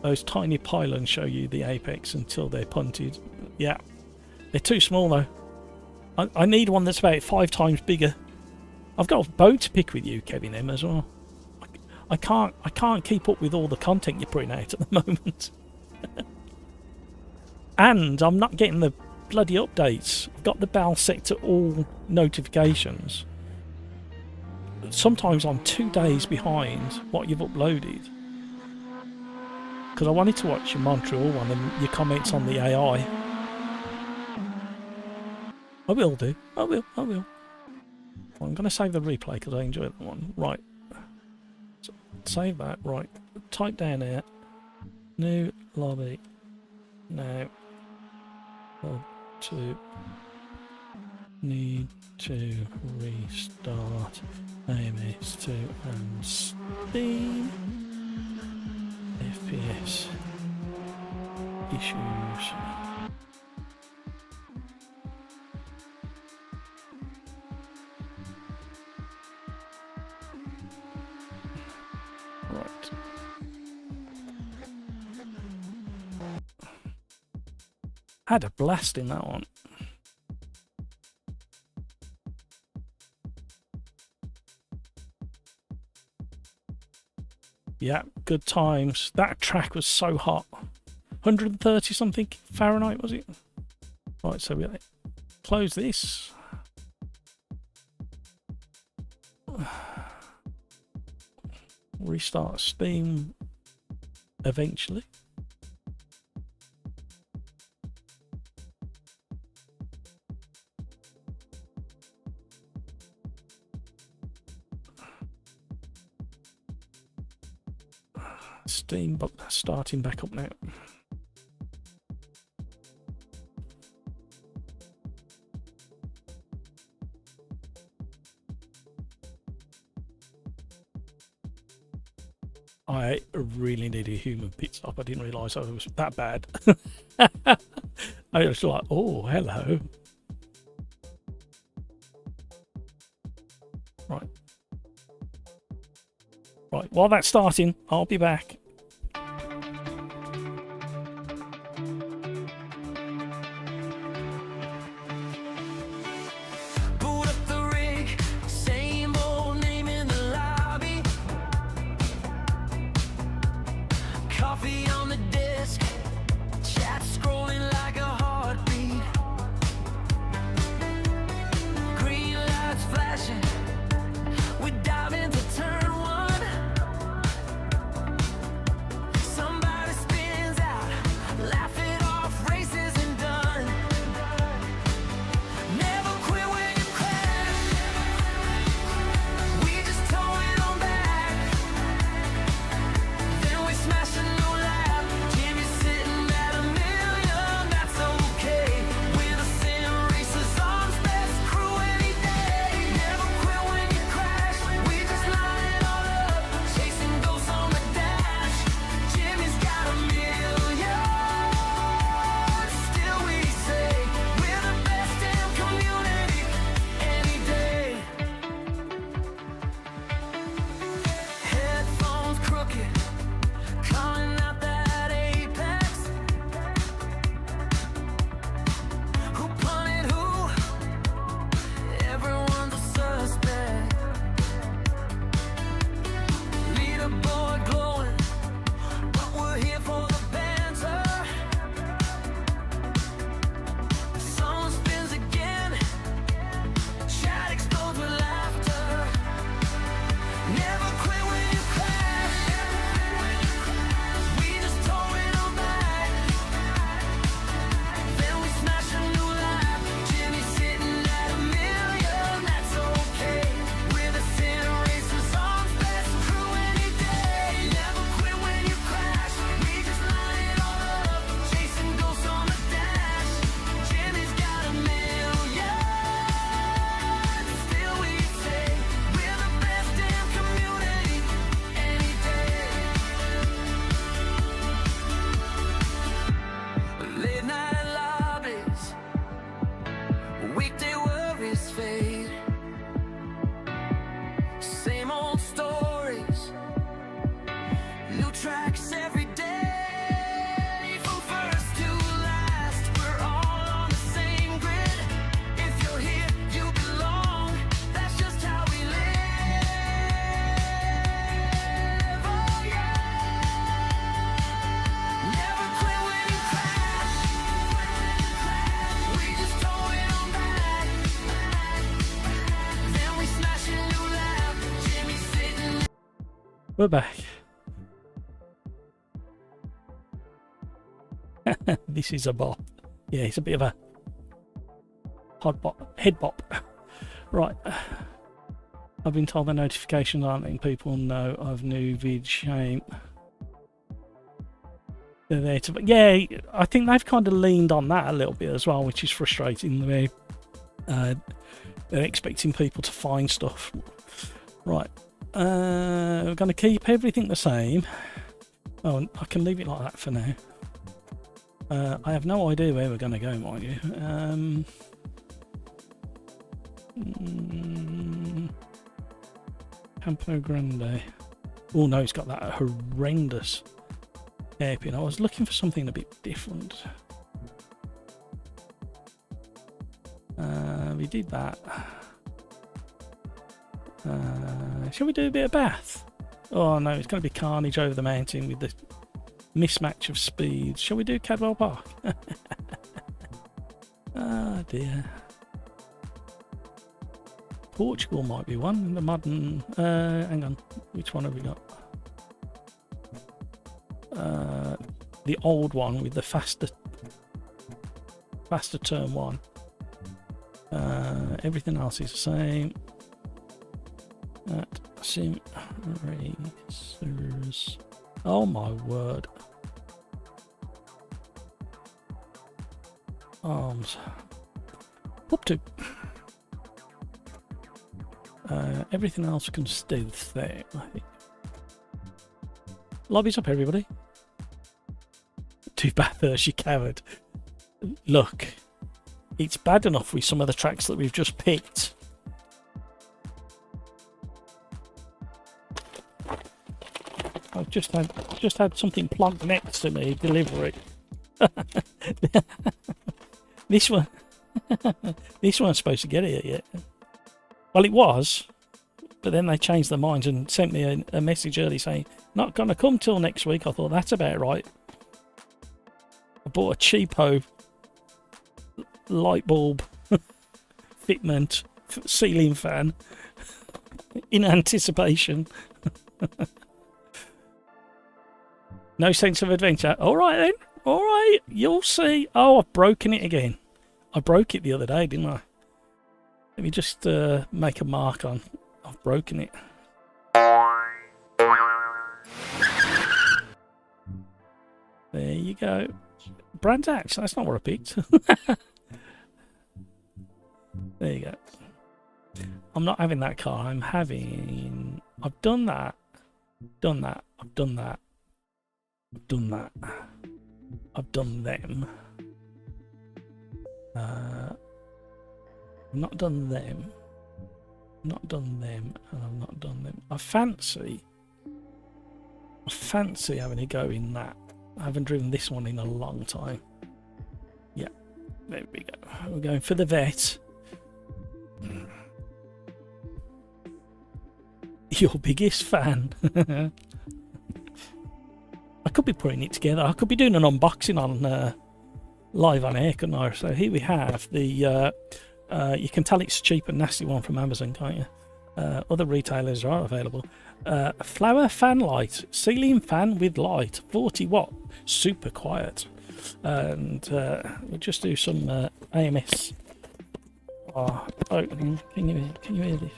Those tiny pylons show you the apex until they're punted. Yeah. They're too small though. I need one that's about 5 times bigger. I've got a bow to pick with you, Kevin M, as well. I can't keep up with all the content you're putting out at the moment. And I'm not getting the bloody updates. I've got the bell set to all notifications. Sometimes I'm 2 days behind what you've uploaded. Because I wanted to watch your Montreal one and your comments on the AI. I will do. I will. Well, I'm going to save the replay because I enjoyed that one. Right. So, save that. Right. Type down here. New lobby. Now. Pub 2. Need to restart AMS2 and Steam. FPS issues. Right. Had a blast in that one. Yeah, good times. That track was so hot. 130 something Fahrenheit, was it? Right, so we close this. Restart Steam eventually. Steam but starting back up now. I really need a human pit stop. I didn't realise I was that bad. I was like, oh, hello. Right. Right, while that's starting, I'll be back. We're back. This is a bop. Yeah, it's a bit of a hot bop, head bop. Right. I've been told the notifications aren't letting people know of new vid. Shame. They're there to, yeah, I think they've kind of leaned on that a little bit as well, which is frustrating. They're expecting people to find stuff. Right. We're going to keep everything the same. Oh, I can leave it like that for now. I have no idea where we're going to go, mind you. Campo Grande. Oh no, it's got that horrendous hairpin. I was looking for something a bit different. We did that. Shall we do a bit of Bath? Oh no, it's going to be carnage over the mountain with the mismatch of speeds. Shall we do Cadwell Park? Ah dear. Portugal might be one. The modern. Hang on, which one have we got? The old one with the faster turn one. Everything else is the same. Sim racers. Oh my word. Arms. Up to. Everything else can stay the same, I think. Lobby's up, everybody. Too bad, you coward. Look, it's bad enough with some of the tracks that we've just picked. I've just had something plugged next to me deliver it. This one, this one's supposed to get here yet. Well, it was, but then they changed their minds and sent me a message early saying not going to come till next week. I thought that's about right. I bought a cheapo light bulb fitment ceiling fan in anticipation. No sense of adventure. All right then. All right. You'll see. Oh, I've broken it again. I broke it the other day, didn't I? Let me just make a mark on. I've broken it. There you go. Brands Axe. That's not what I picked. There you go. I'm not having that car. I'm having... I've done that. Done that. I've done that. I've done that. I've done them. I've not done them. Not done them. And I've not done them. I fancy having a go in that. I haven't driven this one in a long time. Yeah. There we go. We're going for the vet. Your biggest fan. I could be putting it together. I could be doing an unboxing on live on air, couldn't I? So here we have the you can tell it's a cheap and nasty one from Amazon, can't you? Other retailers are available. Flower fan light, ceiling fan with light, 40 watt, super quiet. And we'll just do some AMS opening. Can you hear this?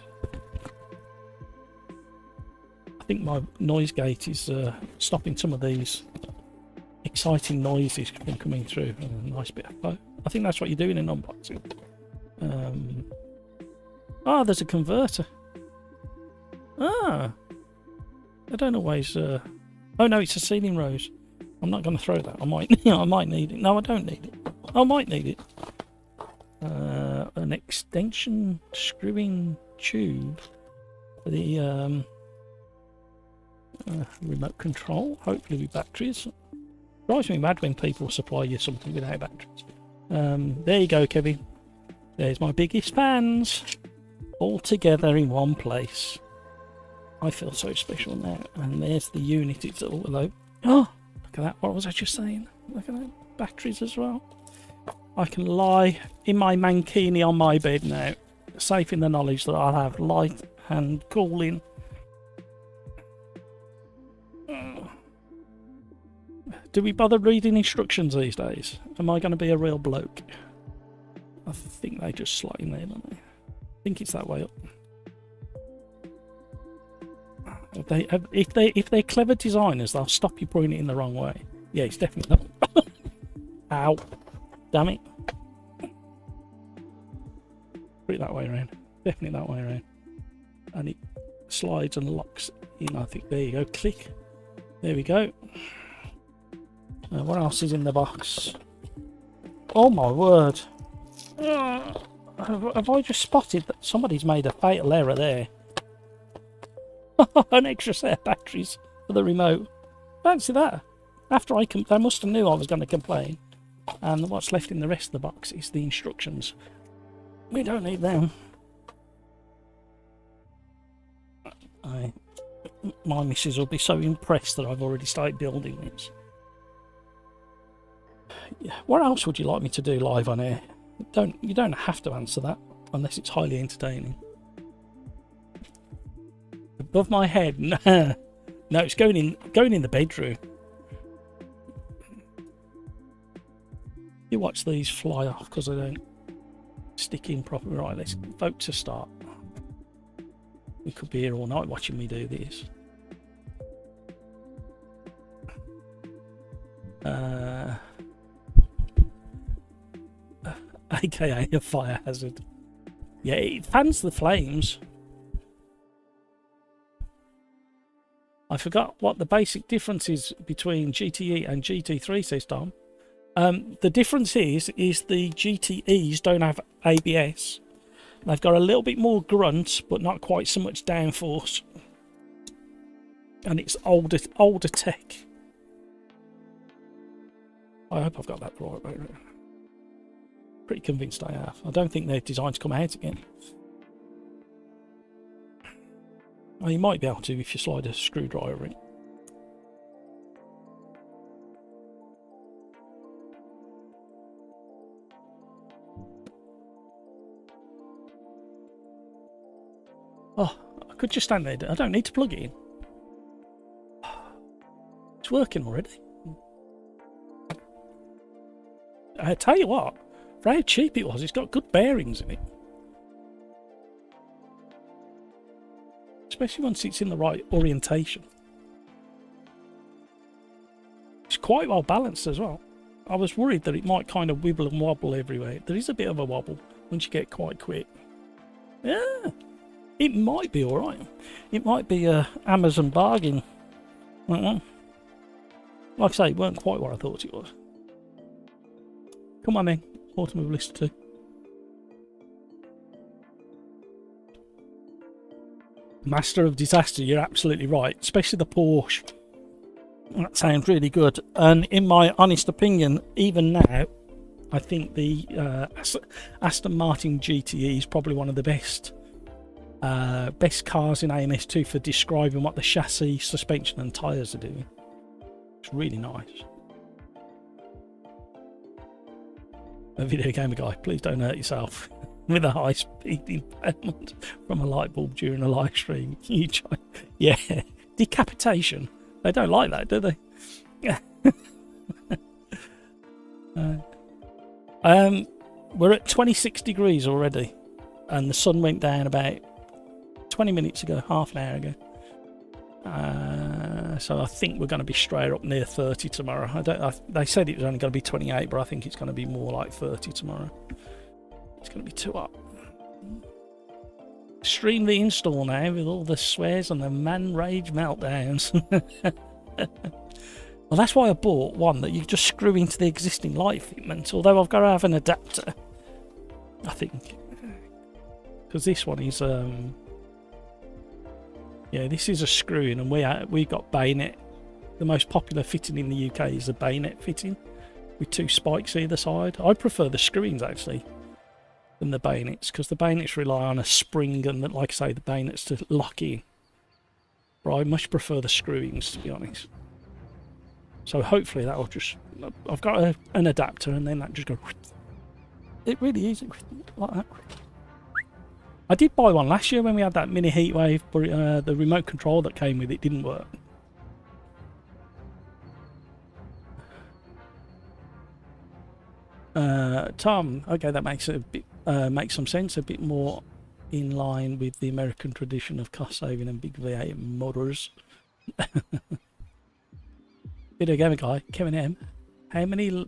I think my noise gate is stopping some of these exciting noises from coming through. A nice bit of flow. I think that's what you do in an unboxing. Oh, there's a converter. Ah, I don't always. Oh no, it's a ceiling rose. I'm not going to throw that. I might. I might need it. No, I don't need it. I might need it. An extension screwing tube for the remote control. Hopefully with batteries. Drives me mad when people supply you something without batteries. There you go, Kevin. There's my biggest fans all together in one place. I feel so special now. And there's the unit. It's all hello. Oh, look at that. What was I just saying? Look at that. Batteries as well. I can lie in my mankini on my bed now, safe in the knowledge that I'll have light and cooling. Do we bother reading instructions these days? Am I going to be a real bloke? I think they just slot in there, don't they? I think it's that way up. If they're clever designers, they'll stop you putting it in the wrong way. Yeah, it's definitely not. Ow. Damn it. Put it that way around. Definitely that way around. And it slides and locks in, I think. There you go. Click. There we go. What else is in the box? Oh my word. Have I just spotted that somebody's made a fatal error there? An extra set of batteries for the remote. Fancy that. After they must have knew I was going to complain. And what's left in the rest of the box is the instructions. We don't need them. My missus will be so impressed that I've already started building this. What else would you like me to do live on air? You don't have to answer that unless it's highly entertaining. Above my head, no, it's going in the bedroom. You watch these fly off because I don't stick in properly. Right, let's vote to start. We could be here all night watching me do this. aka a fire hazard. Yeah, it fans the flames. I forgot what the basic difference is between GTE and GT3, says Tom. The difference is the GTEs don't have ABS. They've got a little bit more grunt, but not quite so much downforce. And it's older tech. I hope I've got that right. Pretty convinced I have. I don't think they're designed to come out again. Well, you might be able to if you slide a screwdriver in. Oh, I could just stand there. I don't need to plug it in. It's working already. I tell you what, for how cheap it was, it's got good bearings in it. Especially once it's in the right orientation. It's quite well balanced as well. I was worried that it might kind of wibble and wobble everywhere. There is a bit of a wobble once you get quite quick. Yeah, it might be alright. It might be a Amazon bargain. Like I say, it weren't quite what I thought it was. Come on then, Automobilista 2. Master of Disaster, you're absolutely right. Especially the Porsche. That sounds really good. And in my honest opinion, even now, I think the Aston Martin GTE is probably one of the best cars in AMS2 for describing what the chassis, suspension and tyres are doing. It's really nice. A video gamer guy, please don't hurt yourself with a high speed impalement from a light bulb during a live stream. Yeah, decapitation. They don't like that, do they? Yeah. We're at 26 degrees already, and the sun went down about 20 minutes ago, half an hour ago. So I think we're going to be straight up near 30 tomorrow. They said it was only going to be 28, but I think it's going to be more like 30 tomorrow. It's going to be too hot. Stream the install now with all the swears and the man rage meltdowns. Well, that's why I bought one that you just screw into the existing light fitment, although I've got to have an adapter, I think. Because this one is... yeah, this is a screw-in, and we've got bayonet. The most popular fitting in the UK is the bayonet fitting, with two spikes either side. I prefer the screw-ins, actually, than the bayonets, because the bayonets rely on a spring, and like I say, the bayonets to lock in. But I much prefer the screw-ins, to be honest. So hopefully that will just... I've got an adapter, and then that just goes... It really is like that. I did buy one last year when we had that mini heatwave, but the remote control that came with it didn't work. Tom, okay, that makes a bit makes some sense. A bit more in line with the American tradition of cost saving and big V8 motors. Video gamer guy, Kevin M. How many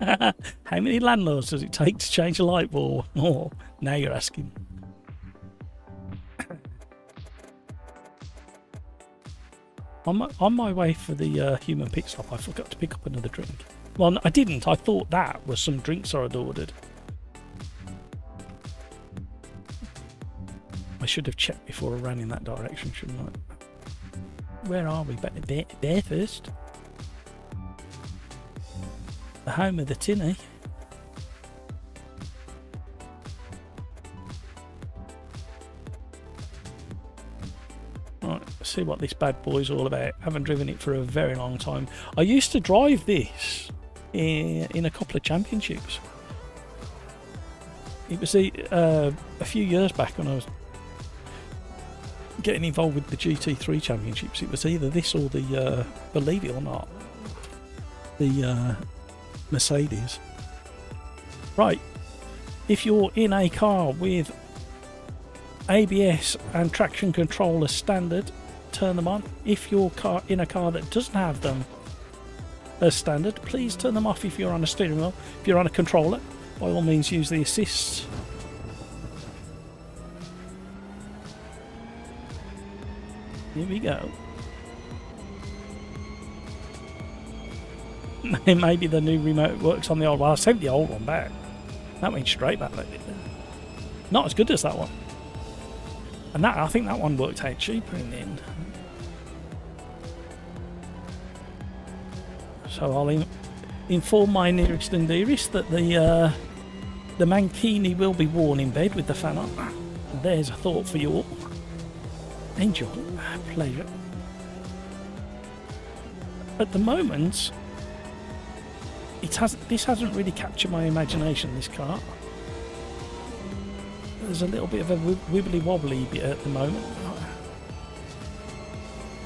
how many landlords does it take to change a light bulb? Oh, now you're asking. On my way for the Humour pit stop, I forgot to pick up another drink. Well, I didn't. I thought that was some drinks I'd ordered. I should have checked before I ran in that direction, shouldn't I? Where are we? There first. The home of the tinny. Right, let's see what this bad boy's all about. Haven't driven it for a very long time. I used to drive this in a couple of championships. It was a few years back when I was getting involved with the GT3 championships. It was either this or the, believe it or not, the Mercedes. Right, if you're in a car with ABS and traction control as standard, turn them on. If you're in a car that doesn't have them as standard, please turn them off if you're on a steering wheel. If you're on a controller, by all means use the assists. Here we go. Maybe the new remote works on the old one. I sent the old one back. That went straight back. Not as good as that one. And that, I think that one worked out cheaper in the end. So I'll inform my nearest and dearest that the mankini will be worn in bed with the fan on. There's a thought for you all. Enjoy. Pleasure. At the moment, this hasn't really captured my imagination, this car. There's a little bit of a wibbly wobbly bit at the moment.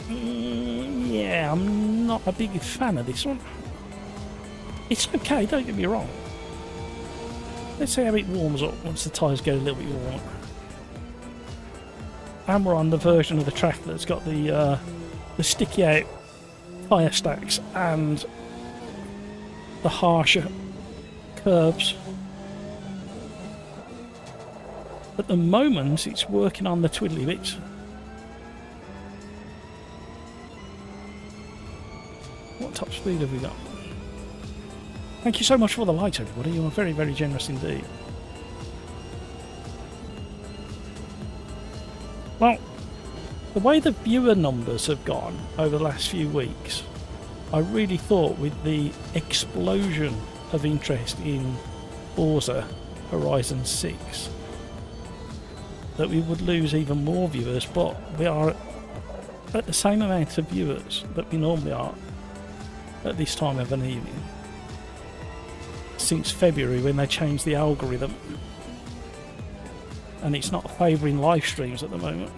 Yeah, I'm not a big fan of this one. It's okay, don't get me wrong. Let's see how it warms up once the tyres get a little bit warmer. And we're on the version of the track that's got the sticky out tyre stacks and the harsher curves. At the moment, it's working on the twiddly bits. What top speed have we got? Thank you so much for the likes, everybody. You are very, very generous indeed. Well, the way the viewer numbers have gone over the last few weeks, I really thought with the explosion of interest in Forza Horizon 6 that we would lose even more viewers, but we are at the same amount of viewers that we normally are at this time of an evening since February, when they changed the algorithm and it's not favouring live streams at the moment.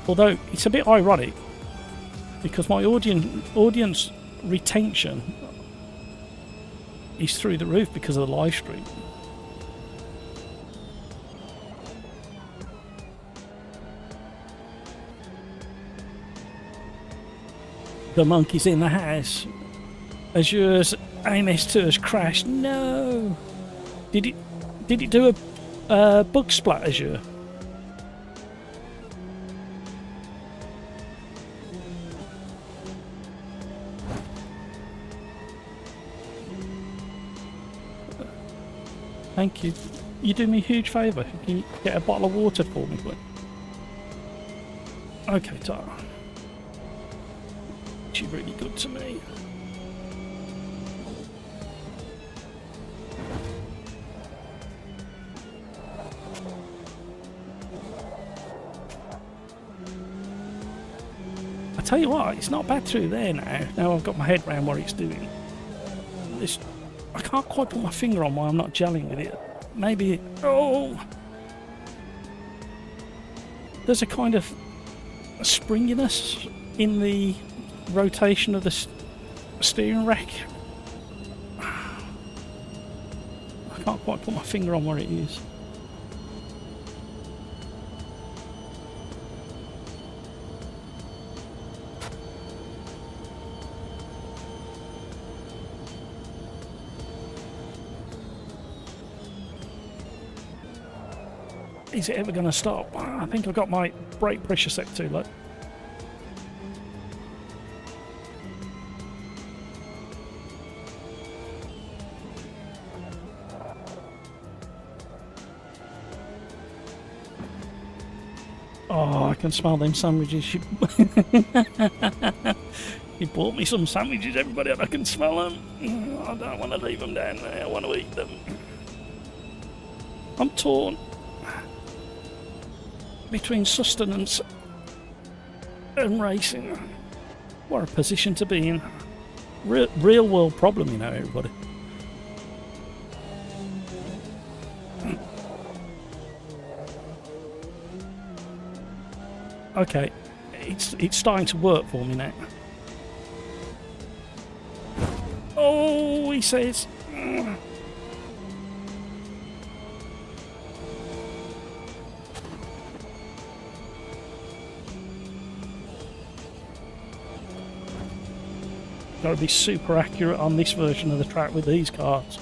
Although it's a bit ironic because my audience retention is through the roof because of the live stream. The monkey's in the house. Azure's AMS2 has crashed. No. Did it do a bug splat, Azure? Thank you. You do me a huge favour. Can you get a bottle of water for me, please? Okay, Tara. She's really good to me. I tell you what, it's not bad through there now. Now I've got my head around what it's doing. I can't quite put my finger on why I'm not gelling with it. Maybe... Oh! There's a kind of springiness in the rotation of the steering rack. I can't quite put my finger on where it is. Is it ever going to stop? I think I've got my brake pressure set too low. Oh, I can smell them sandwiches. You bought me some sandwiches, everybody, and I can smell them. I don't want to leave them down there. I want to eat them. I'm torn between sustenance and racing. What a position to be in. Real world problem, you know, everybody. Okay, it's starting to work for me now. Oh, he says. Got to be super accurate on this version of the track with these cars.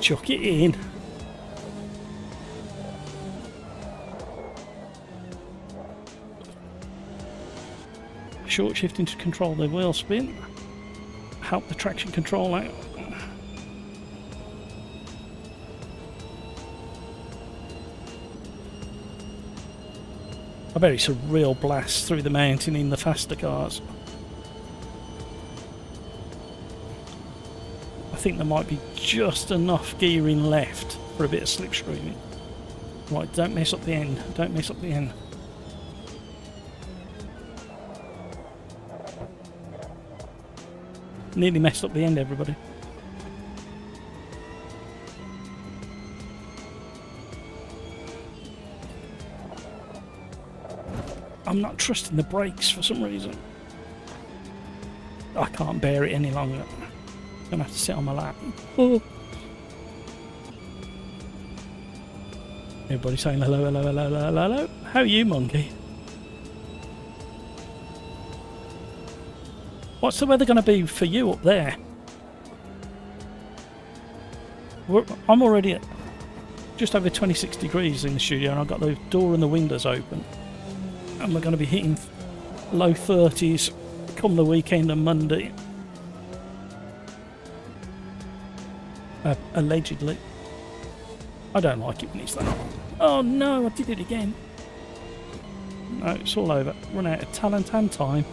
Chuck it in. Short shifting to control the wheel spin. Help the traction control out. I bet it's a real blast through the mountain in the faster cars. I think there might be just enough gearing left for a bit of slipstreaming. Right, don't mess up the end. Don't mess up the end. Nearly messed up the end, everybody. I'm not trusting the brakes for some reason. I can't bear it any longer. I'm gonna have to sit on my lap. Oh. Everybody saying hello, hello, hello, hello, hello. How are you, monkey? What's the weather going to be for you up there? I'm already at just over 26 degrees in the studio, and I've got the door and the windows open. And we're going to be hitting low 30s come the weekend and Monday. Allegedly. I don't like it when it's that. Oh no, I did it again. No, it's all over. Run out of talent and time.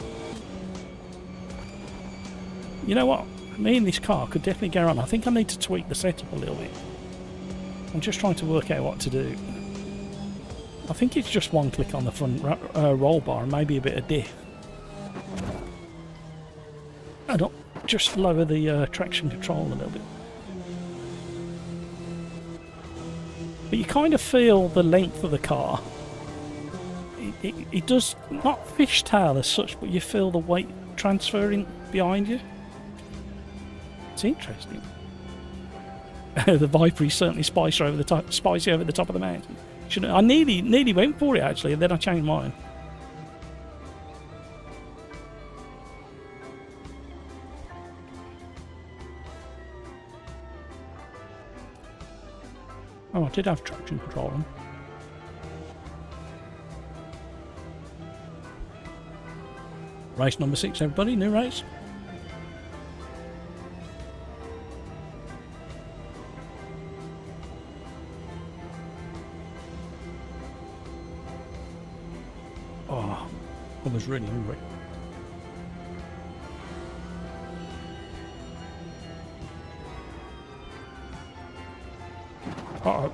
You know what? Me and this car could definitely get on. I think I need to tweak the setup a little bit. I'm just trying to work out what to do. I think it's just one click on the front roll bar and maybe a bit of diff. I don't just lower the traction control a little bit. But you kind of feel the length of the car. It does not fishtail as such, but you feel the weight transferring behind you. It's interesting. The Viper is certainly spicy over the top of the mountain. I nearly went for it actually, and then I changed mine. Oh, I did have traction control on. Race number 6, everybody. New race. Oh, I was really hungry. Uh-oh.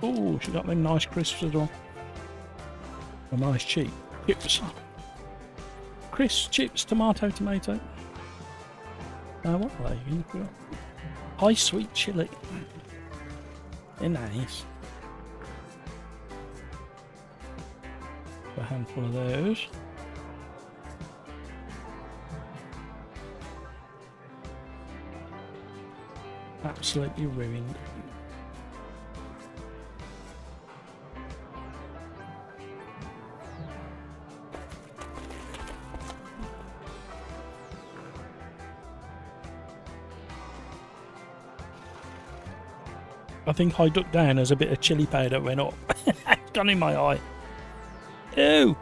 Oh, she got them nice crisps as well. A nice cheap chips. Crisps, chips, tomato. What are they? High sweet chili. They're nice. A handful of those. Absolutely ruined. I think I ducked down as a bit of chili powder went up. It's gone in my eye. Ew!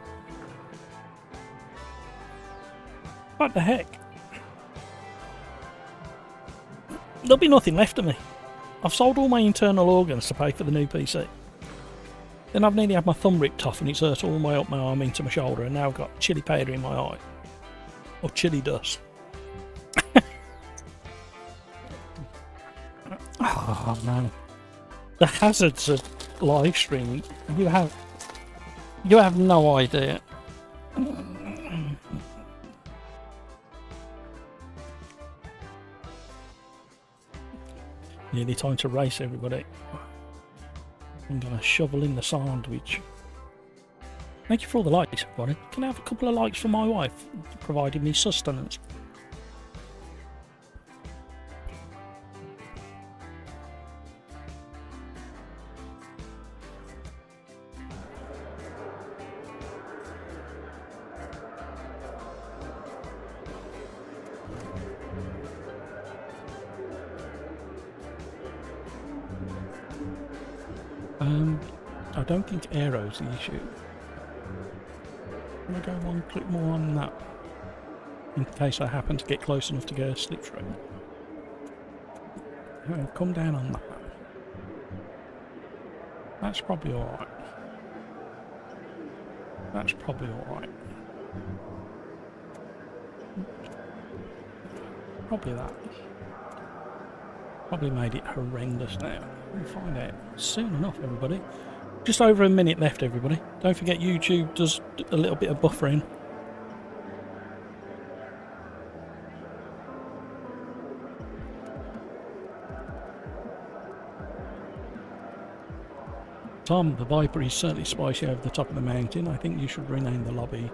What the heck? There'll be nothing left of me. I've sold all my internal organs to pay for the new PC. Then I've nearly had my thumb ripped off and it's hurt all the way up my arm into my shoulder, and now I've got chili powder in my eye. Or chili dust. Oh man. The hazards of live streaming, you have no idea. Nearly time to race, everybody. I'm going to shovel in the sandwich. Thank you for all the likes, everybody. Can I have a couple of likes from my wife, providing me sustenance? I don't think aero's the issue. I'm going to go one click more on that, in case I happen to get close enough to get a slipstream. Come down on that. That's probably alright. That's probably alright. Probably that. Probably made it horrendous now. We'll find out soon enough, everybody. Just over a minute left, everybody. Don't forget YouTube does a little bit of buffering. Tom, the Viper is certainly spicy over the top of the mountain. I think you should rename the lobby.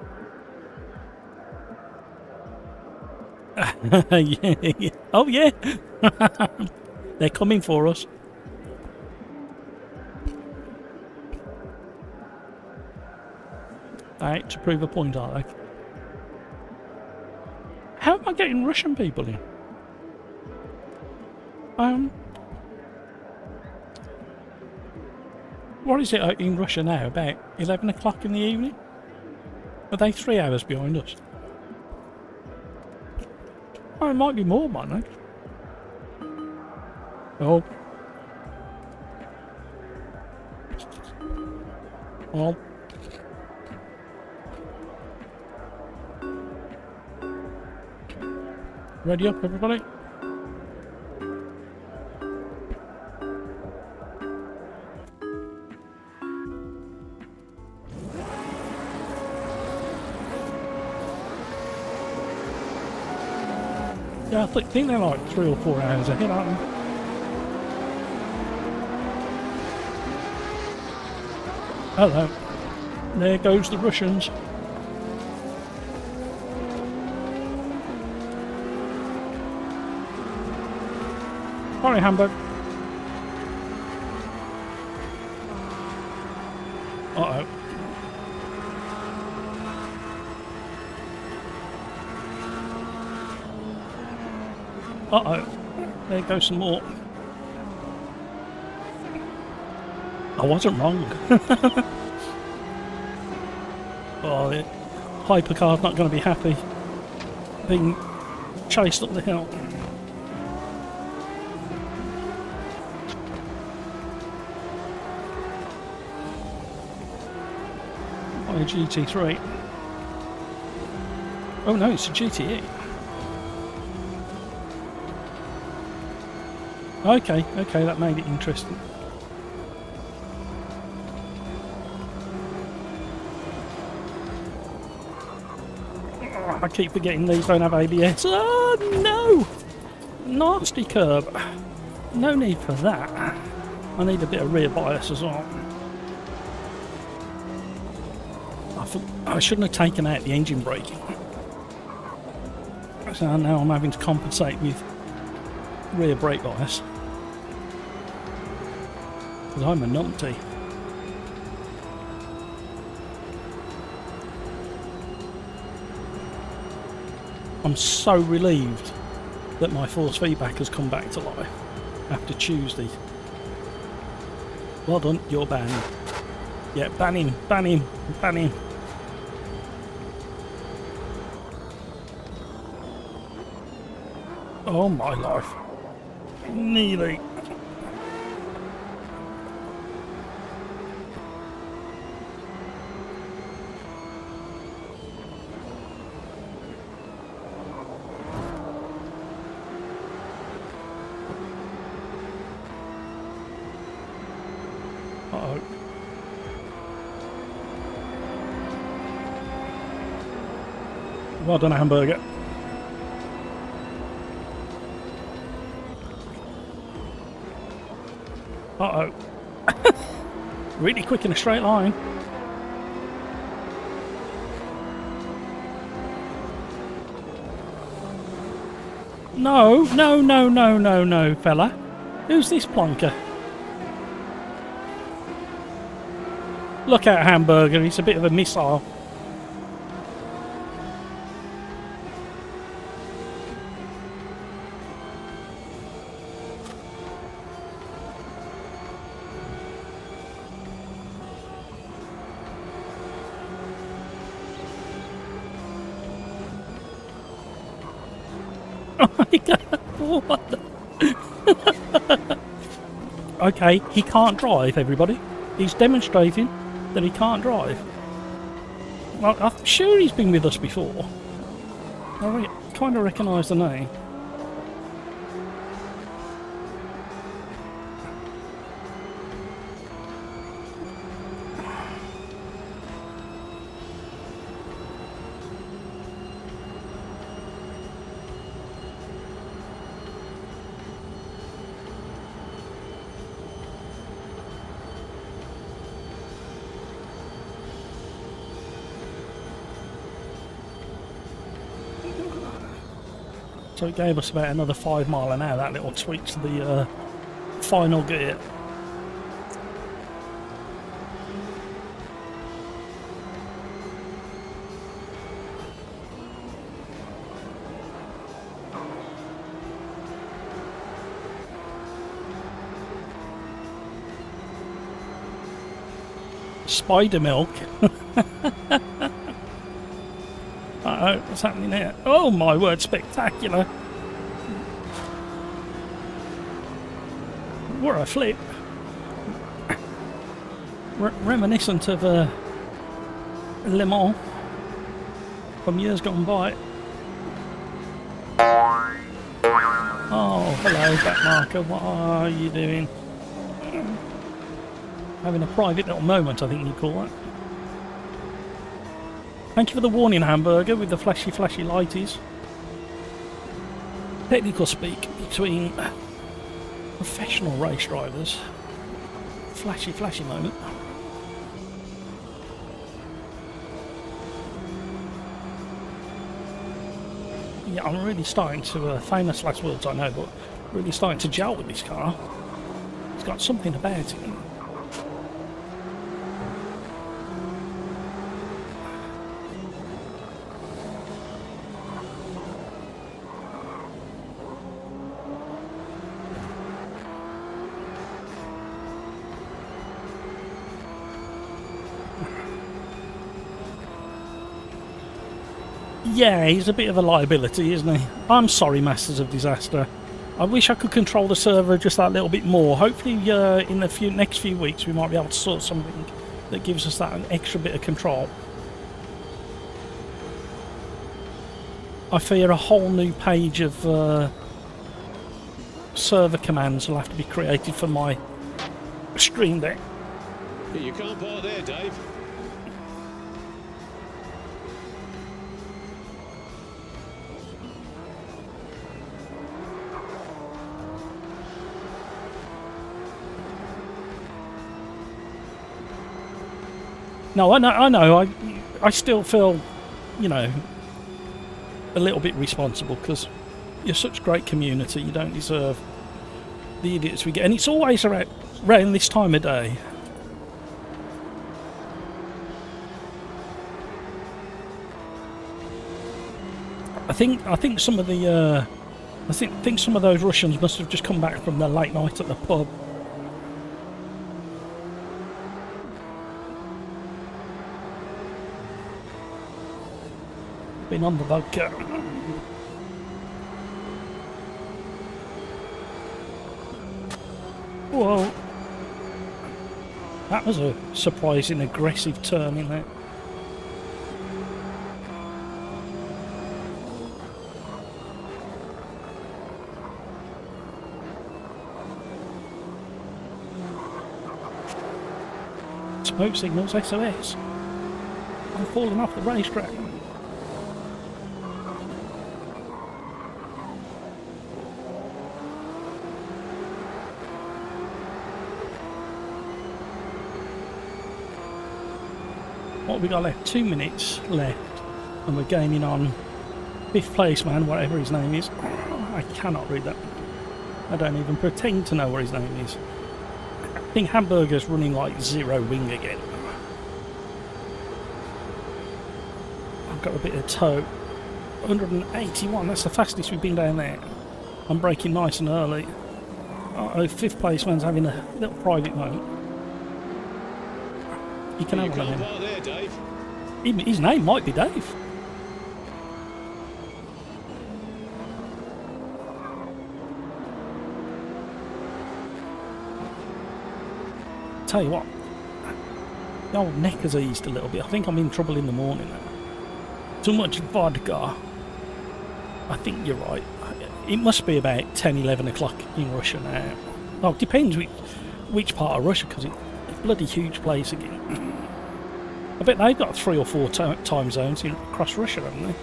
Yeah. Oh yeah! They're coming for us. Right, to prove a point, are they? How am I getting Russian people in? What is it in Russia now? About 11 o'clock in the evening? Are they 3 hours behind us? Oh, it might be more, mightn't it? Oh. Well. Ready up, everybody? Yeah, I think they're like 3 or 4 hours ahead, aren't they? Hello. There goes the Russians. Sorry, Hamburg. Uh-oh. Uh-oh. There goes some more. I wasn't wrong. Oh, the hypercar's not going to be happy being chased up the hill. A GT3. Oh no, it's a GTE. Okay, that made it interesting. Oh, I keep forgetting these don't have ABS. Oh no! Nasty curb. No need for that. I need a bit of rear bias as well. I shouldn't have taken out the engine brake. So now I'm having to compensate with rear brake bias. Because I'm a numpty. I'm so relieved that my force feedback has come back to life after Tuesday. Well done, you're banned. Yeah, ban him, ban him, ban him. Oh my life. Nearly. Uh-oh. Well done, Hamburger. Uh-oh. Really quick in a straight line. No, no, no, no, no, no, fella. Who's this plonker? Look out, Hamburger. He's a bit of a missile. What the? Okay, he can't drive, everybody. He's demonstrating that he can't drive. Well, I'm sure he's been with us before. I kind of recognise the name. So it gave us about another 5 mile an hour, that little tweak to the final gear. Spider milk. Uh-oh, what's happening here? Oh my word, spectacular. What a flip. Reminiscent of Le Mans from years gone by. Oh, hello, backmarker. What are you doing? Having a private little moment, I think you call it. Thank you for the warning, Hamburger, with the flashy, flashy lighties. Technical speak between professional race drivers. Flashy, flashy moment. Yeah, I'm really starting to, famous last words I know, but really starting to gel with this car. It's got something about it. Yeah, he's a bit of a liability, isn't he? I'm sorry, Masters of Disaster. I wish I could control the server just that little bit more. Hopefully in the next few weeks we might be able to sort something that gives us that an extra bit of control. I fear a whole new page of server commands will have to be created for my Stream Deck. You can't park there, Dave. No, I know. I still feel, you know, a little bit responsible because you're such a great community. You don't deserve the idiots we get, and it's always around this time of day. I think some of the I think some of those Russians must have just come back from their late night at the pub. Been on the vodka. Whoa. That was a surprising aggressive turn in there. Smoke signals, SOS. I'm falling off the racetrack. What have we got left? 2 minutes left. And we're gaining on 5th place man, whatever his name is. I cannot read that. I don't even pretend to know what his name is. I think Hamburger's running like 0 wing again. I've got a bit of tow. 181, that's the fastest we've been down there. I'm braking nice and early. Uh-oh, 5th place man's having a little private moment. You can have one of him. There, Dave. His name might be Dave. Tell you what, the old neck has eased a little bit. I think I'm in trouble in the morning now. Too much vodka. I think you're right. It must be about 10, 11 o'clock in Russia now. Well, it depends which part of Russia, because it's a bloody huge place again. I bet they've got 3 or 4 time zones across Russia, haven't they?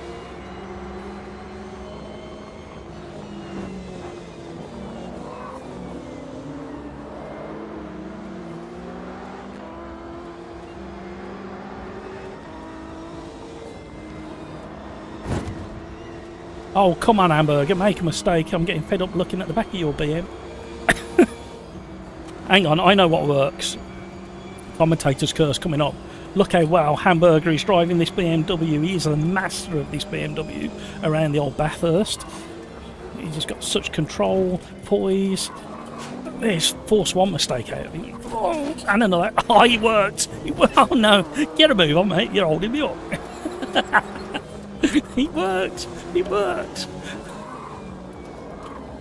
Oh, come on, Hamburger, make a mistake. I'm getting fed up looking at the back of your BM. Hang on, I know what works. Commentator's curse coming up. Look how well Hamburger is driving this BMW. He is the master of this BMW around the old Bathurst. He's just got such control, poise. There's force one mistake out of him. Oh, and another. Oh, he worked. Oh, no. Get a move on, mate. You're holding me up. He worked. He worked.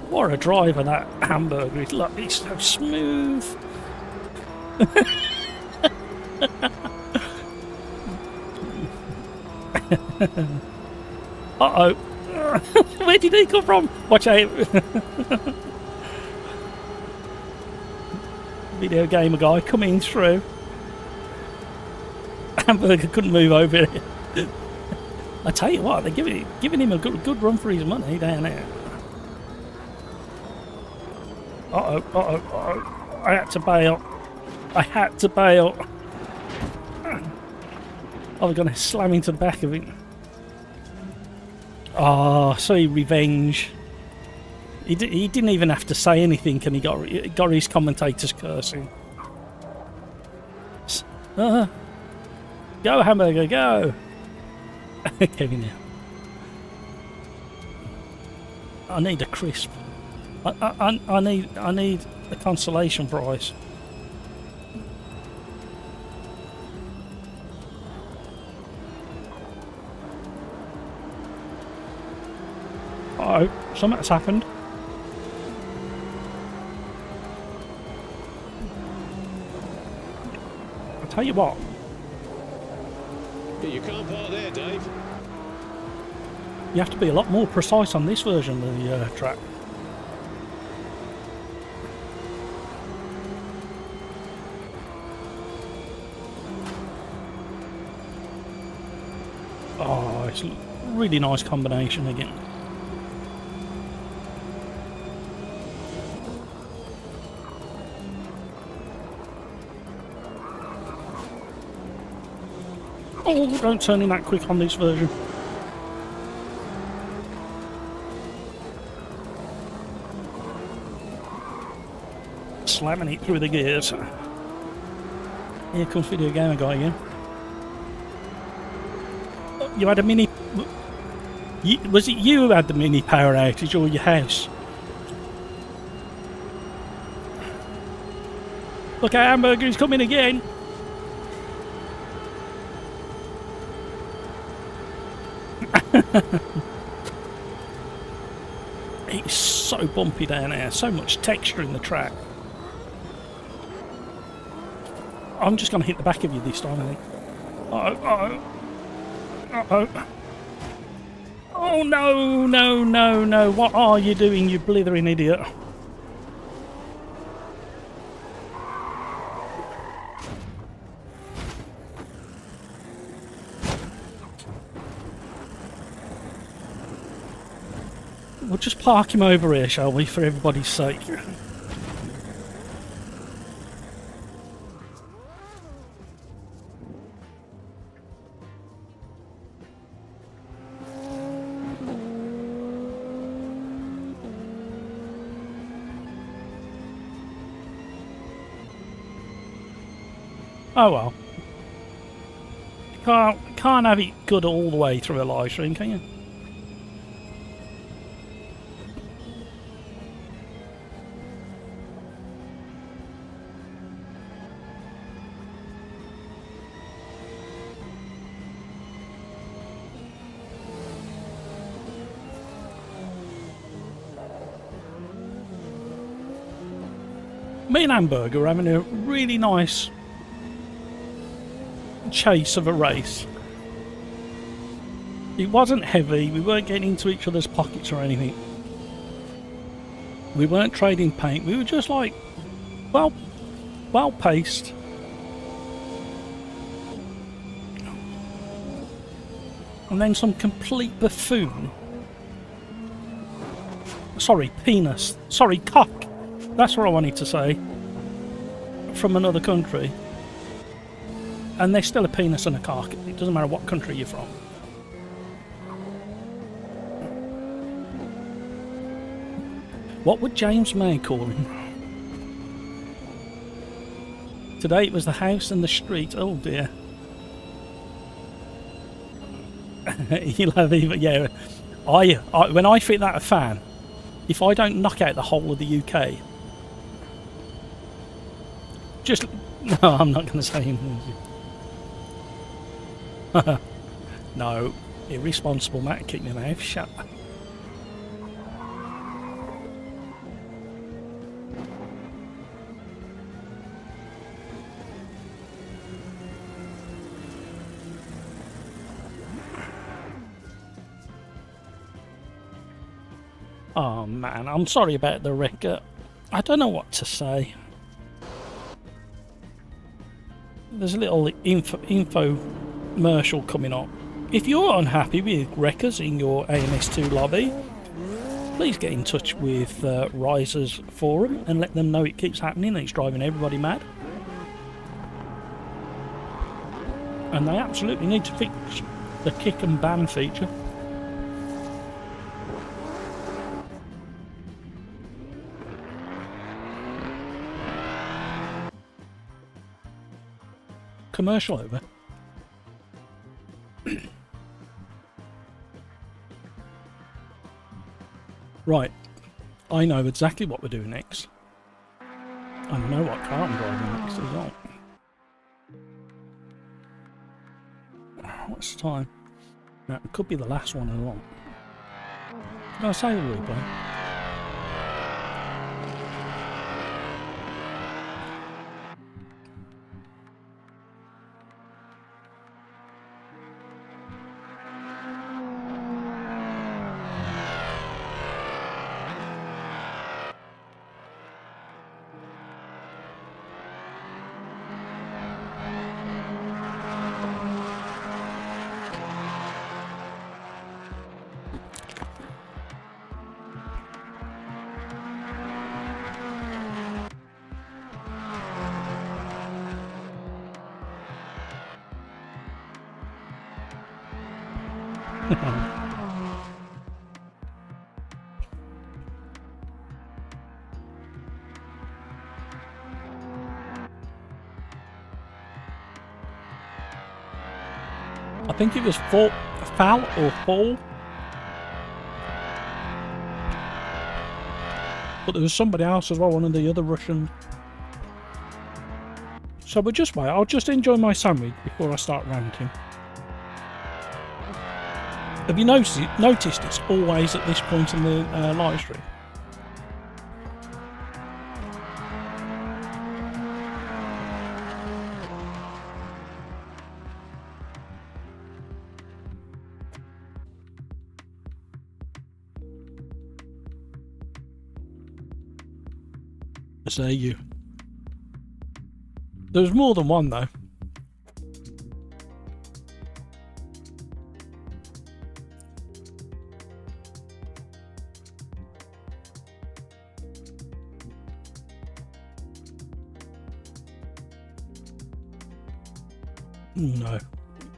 What a driver that Hamburger is. Look, he's so smooth. Uh-oh. Where did he come from? Watch out. Video gamer guy coming through. Hamburger couldn't move over it. I tell you what, they're giving him a good run for his money down there. Uh-oh, uh-oh, uh-oh. I had to bail. I had to bail. I was going to slam into the back of it. Oh, sorry, revenge. He didn't even have to say anything, and he got his commentators cursing. Go, Hamburger, go! Kevin here. I need a crisp. I need a consolation prize. Uh-oh, something's happened. I'll tell you what. You can't park there, Dave. You have to be a lot more precise on this version of the track. Oh, it's a really nice combination again. Oh, don't turn in that quick on this version. Slamming it through the gears. Here comes Video Gamer Guy again. You had a mini... Was it you who had the mini power outage, or your house? Look, our Hamburger is coming again. It's so bumpy down there, so much texture in the track. I'm just going to hit the back of you this time, I think. Uh-oh, uh-oh. Uh-oh. Oh, no, no, no, no. What are you doing, you blithering idiot? We'll just park him over here, shall we, for everybody's sake? Oh well. Can't have it good all the way through a live stream, can you? Me and Hamburger are having a really nice chase of a race. It wasn't heavy, we weren't getting into each other's pockets or anything. We weren't trading paint, we were just like, well paced. And then some complete buffoon. Sorry, penis. Sorry, cock. That's what I wanted to say. From another country. And there's still a penis and a cock. It doesn't matter what country you're from. What would James May call him? Today it was the house and the street. Oh dear. He'll have even, yeah. When I fit that a fan, if I don't knock out the whole of the UK, just no, I'm not going to say him. No, irresponsible Matt, keep my mouth shut. Oh man, I'm sorry about the wrecker. I don't know what to say. There's a little infomercial coming up. If you're unhappy with wreckers in your AMS2 lobby, please get in touch with Risers Forum and let them know it keeps happening and it's driving everybody mad. And they absolutely need to fix the kick and ban feature. Commercial over. Right, I know exactly what we're doing next. I know what car I'm driving next as well. What's the time? No, it could be the last one as well. Did I say the replay? I think it was foul or fall. But there was somebody else as well, one of the other Russian. So we'll just wait. I'll just enjoy my sandwich before I start ranting. Have you noticed it's always at this point in the live stream? Say you. There's more than one though. No,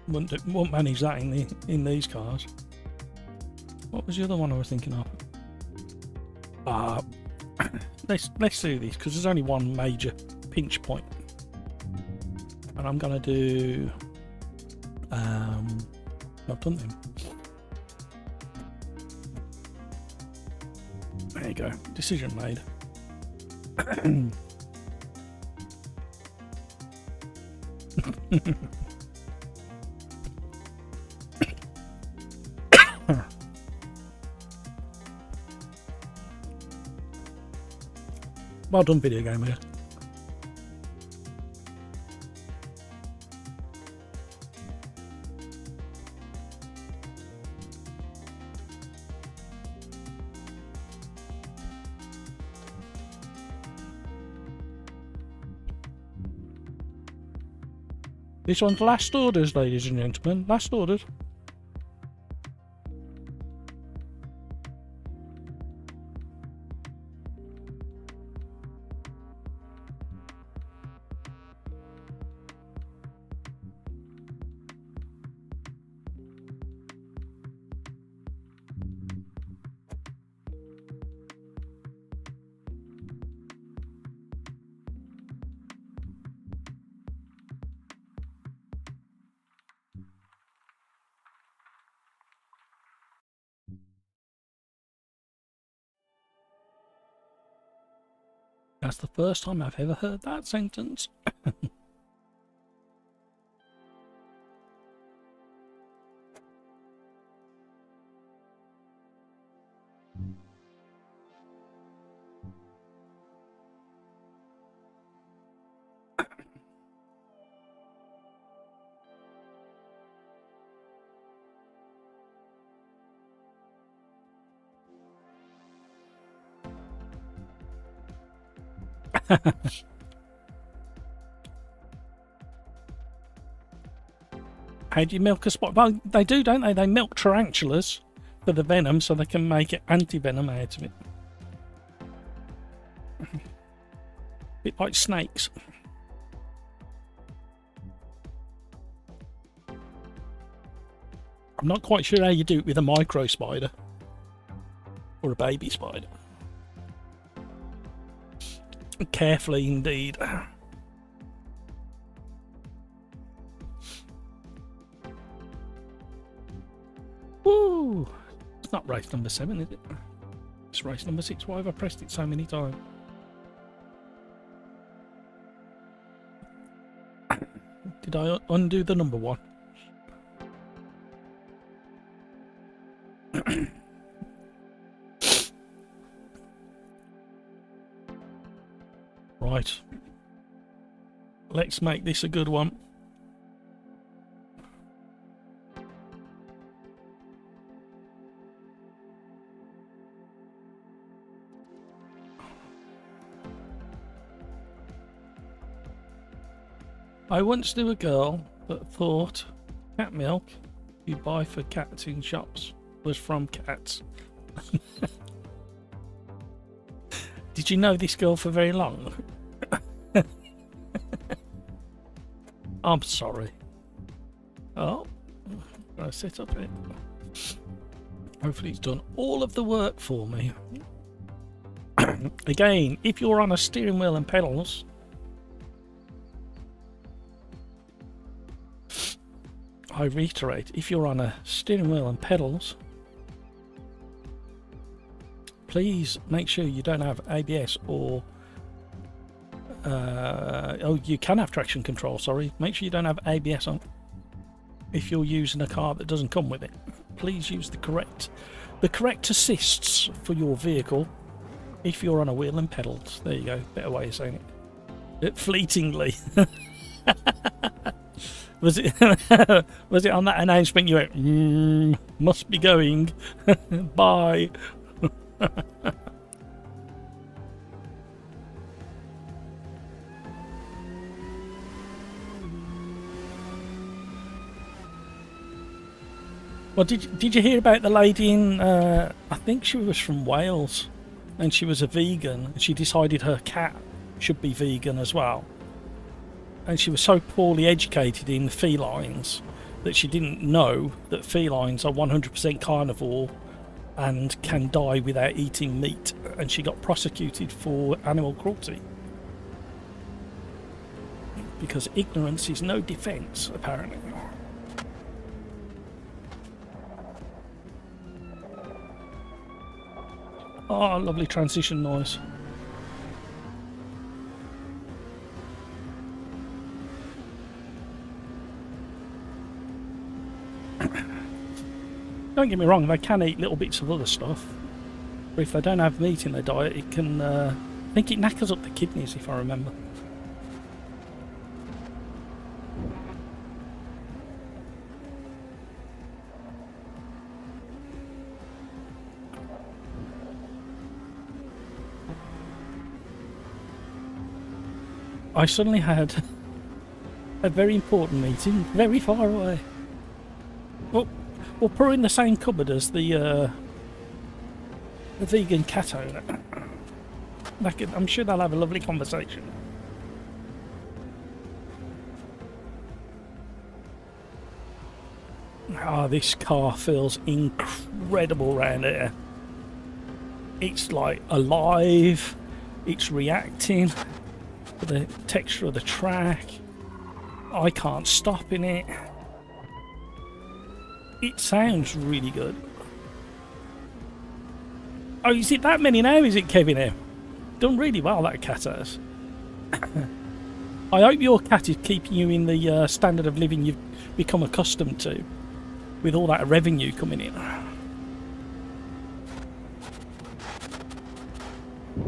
wouldn't manage that in these cars. What was the other one I was thinking of? Let's do this because there's only one major pinch point. And I'm going to do... I've done them. There you go. Decision made. Well done, video game here. This one's last orders, ladies and gentlemen. Last orders. That's the first time I've ever heard that sentence. How do you milk a spider? Well, they do, don't they? They milk tarantulas for the venom so they can make it anti-venom out of it. Bit like snakes. I'm not quite sure how you do it with a micro spider or a baby spider. Carefully indeed. Woo! It's not race number 7, is it? It's race number 6. Why have I pressed it so many times? Did I undo the number 1? Right. Let's make this a good one. I once knew a girl that thought cat milk you buy for cats in shops was from cats. Did you know this girl for very long? I'm sorry. Oh, I set up it. Hopefully it's done all of the work for me. Again, if you're on a steering wheel and pedals, I reiterate, if you're on a steering wheel and pedals, please make sure you don't have ABS or oh, you can have traction control, sorry. Make sure you don't have ABS on if you're using a car that doesn't come with it. Please use the correct assists for your vehicle if you're on a wheel and pedals. There you go, better way of saying it. Fleetingly. Was it was it on that announcement you went, must be going, bye. Well, did you hear about the lady in, I think she was from Wales, and she was a vegan, and she decided her cat should be vegan as well. And she was so poorly educated in felines that she didn't know that felines are 100% carnivore and can die without eating meat, and she got prosecuted for animal cruelty. because ignorance is no defence, apparently. Oh, lovely transition noise. Don't get me wrong, they can eat little bits of other stuff. But if they don't have meat in their diet, it can... I think it knackers up the kidneys, if I remember. I suddenly had a very important meeting very far away. Well, we'll put her in the same cupboard as the vegan cat owner. I'm sure they'll have a lovely conversation. Oh, this car feels incredible round here. It's like alive, it's reacting to the texture of the track. I can't stop in it. It sounds really good. Oh, is it that many now, is it, Kevin? Done really well, that cat has. I hope your cat is keeping you in the standard of living you've become accustomed to, with all that revenue coming in.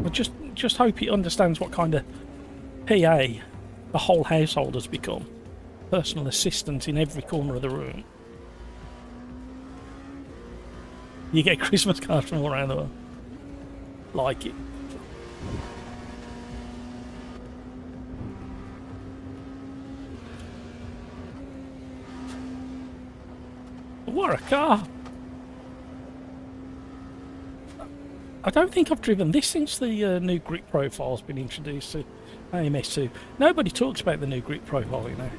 I just hope he understands what kind of PA the whole household has become. Personal assistant in every corner of the room. You get Christmas cards from all around the world. Like it. What a car! I don't think I've driven this since the new grip profile's been introduced to AMS2. Nobody talks about the new grip profile, you know.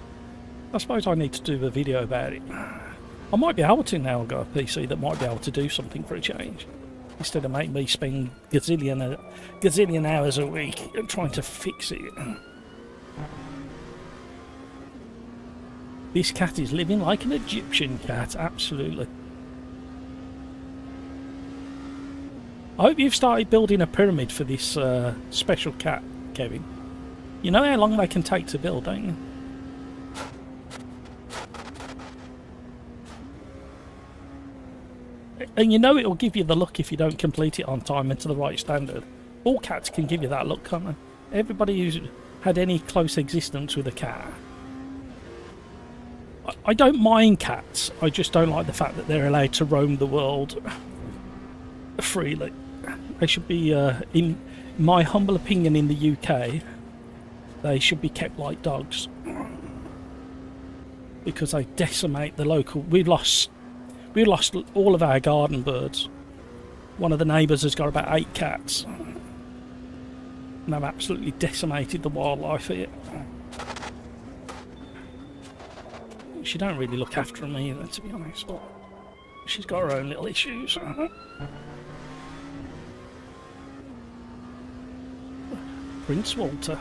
I suppose I need to do a video about it. I might be able to now. I've got a PC that might be able to do something for a change, instead of making me spend gazillion hours a week trying to fix it. This cat is living like an Egyptian cat, absolutely. I hope you've started building a pyramid for this special cat, Kevin. You know how long they can take to build, don't you? And you know it'll give you the look if you don't complete it on time and to the right standard. All cats can give you that look, can't they? Everybody who's had any close existence with a cat. I don't mind cats, I just don't like the fact that they're allowed to roam the world freely. They should be, in my humble opinion, in the UK, they should be kept like dogs. Because they decimate the local... We lost all of our garden birds. One of the neighbours has got about 8 cats. And they've absolutely decimated the wildlife here. She don't really look after them either, to be honest. But she's got her own little issues. Prince Walter.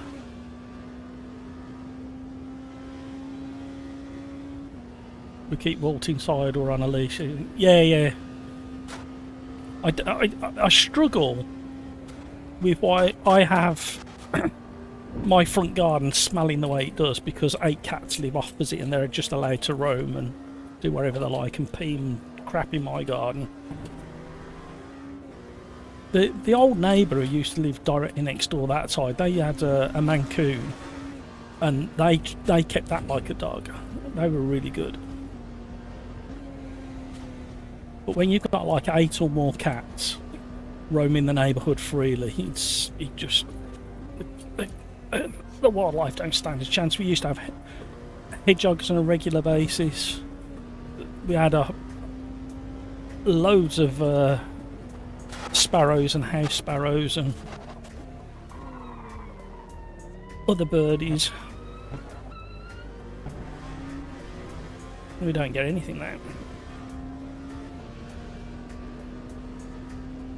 We keep Walt inside or on a leash. Yeah. I struggle with why I have my front garden smelling the way it does, because 8 cats live opposite and they're just allowed to roam and do whatever they like and pee and crap in my garden. The old neighbour who used to live directly next door that side, they had a Mancoon, and they kept that like a dog. They were really good. But when you've got like 8 or more cats roaming the neighbourhood freely, the wildlife don't stand a chance. We used to have hedgehogs on a regular basis. We had loads of sparrows and house sparrows and other birdies. We don't get anything now.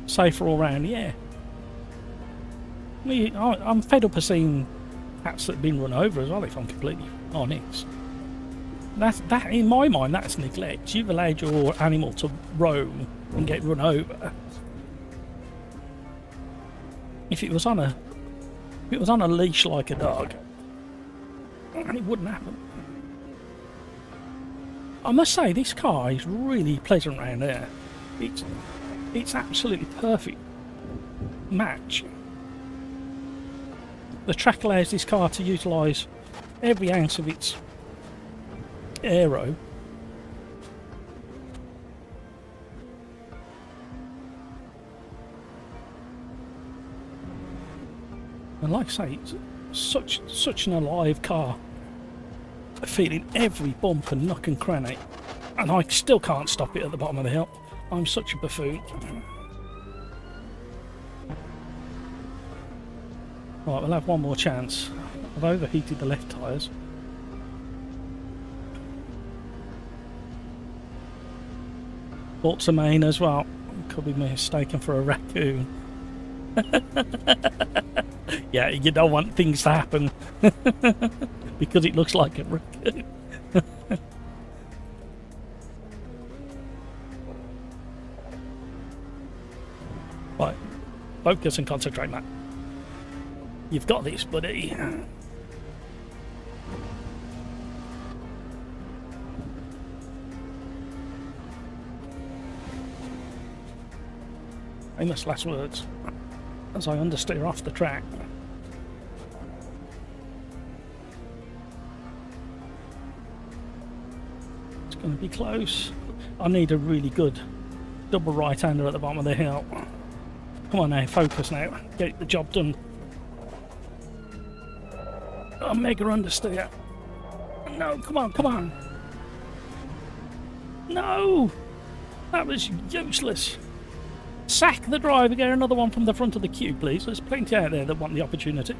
Safer all round, yeah. I'm fed up of seeing cats that have been run over as well, if I'm completely honest. That in my mind, that's neglect. You've allowed your animal to roam and get run over. If it was on a leash like a dog, it wouldn't happen. I must say, this car is really pleasant around here. It's absolutely perfect match. The track allows this car to utilise every ounce of its aero. And like I say, it's such an alive car. Feeling every bump and nook and cranny. And I still can't stop it at the bottom of the hill. I'm such a buffoon. Right, we'll have one more chance. I've overheated the left tyres. Bought some main as well. Could be mistaken for a raccoon. Yeah, you don't want things to happen because it looks like a raccoon. Right, focus and concentrate, Matt. You've got this, buddy. Famous last words as I understeer off the track. It's going to be close. I need a really good double right-hander at the bottom of the hill. Come on now, focus now. Get the job done. Oh, mega understeer. No, come on, come on. No! That was useless. Sack the driver, get another one from the front of the queue, please. There's plenty out there that want the opportunity.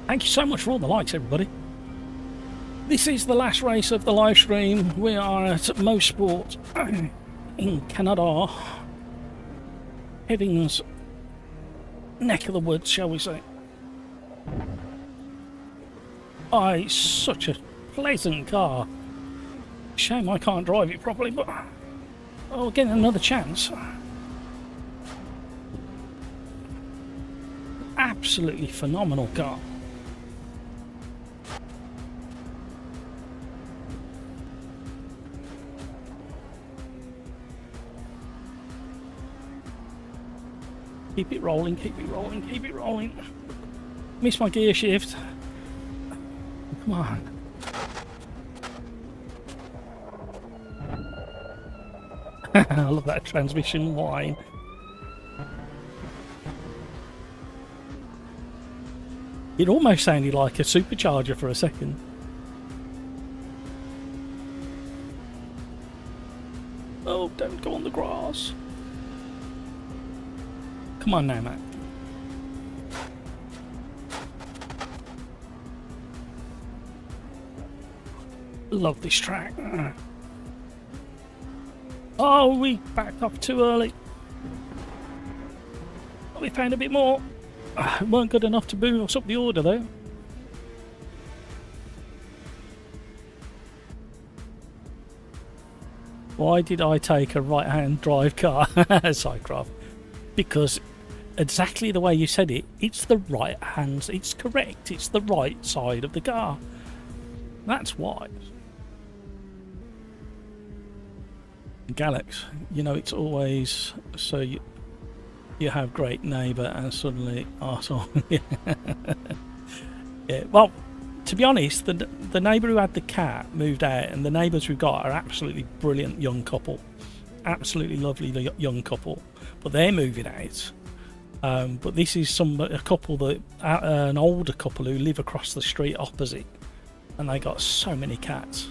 Thank you so much for all the likes, everybody. This is the last race of the live stream. We are at Mosport in Canada. Heading's neck of the woods, shall we say. Oh, it's such a pleasant car. Shame I can't drive it properly, but oh, getting another chance. Absolutely phenomenal car. Keep it rolling, keep it rolling, keep it rolling. Missed my gear shift. Come on. I love that transmission whine. It almost sounded like a supercharger for a second. Oh, don't go on the grass. Come on now, Matt. Love this track. Oh, we backed off too early. We found a bit more. It weren't good enough to move us up the order, though. Why did I take a right-hand drive car, Cycroft? Because exactly the way you said it, it's the right hand. It's correct. It's the right side of the car. That's why. Galax, you know, it's always so you have great neighbour and suddenly arsehole. Yeah. Well, to be honest, the neighbour who had the cat moved out, and the neighbours we've got are absolutely brilliant young couple, absolutely lovely young couple, but they're moving out. But this is a couple that an older couple who live across the street opposite, and they got so many cats.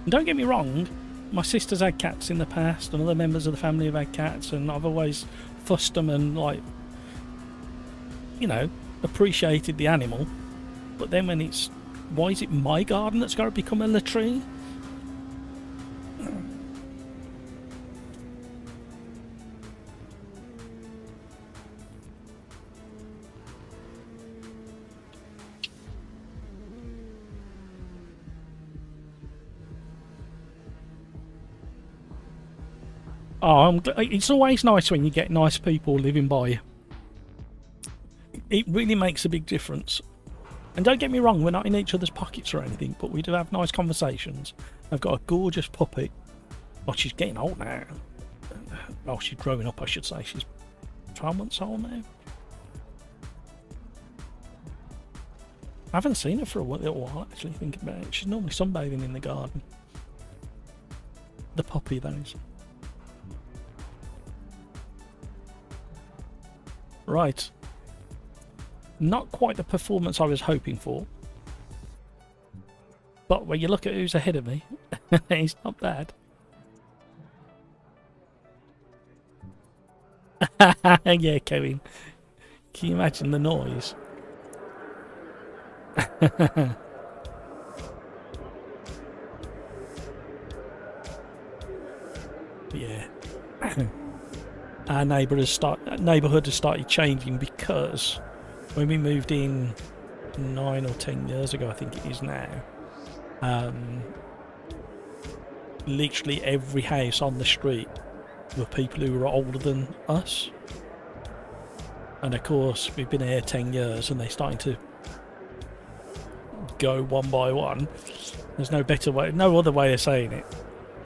And don't get me wrong, my sister's had cats in the past, and other members of the family have had cats, and I've always fussed them and, like, you know, appreciated the animal. But then when it's, why is it my garden that's got to become a latrine? Oh, it's always nice when you get nice people living by you. It really makes a big difference. And don't get me wrong, we're not in each other's pockets or anything, but we do have nice conversations. I've got a gorgeous puppy. Well, she's getting old now. Oh, she's growing up, I should say. She's 12 months old now. I haven't seen her for a little while, actually, thinking about it. She's normally sunbathing in the garden. The puppy, that is. Right. Not quite the performance I was hoping for. But when you look at who's ahead of me, he's not bad. Yeah, Kevin. Can you imagine the noise? Yeah. Our neighbourhood has started changing because when we moved in 9 or 10 years ago, I think it is now, literally every house on the street were people who were older than us. And of course, we've been here 10 years and they're starting to go one by one. There's no other way of saying it.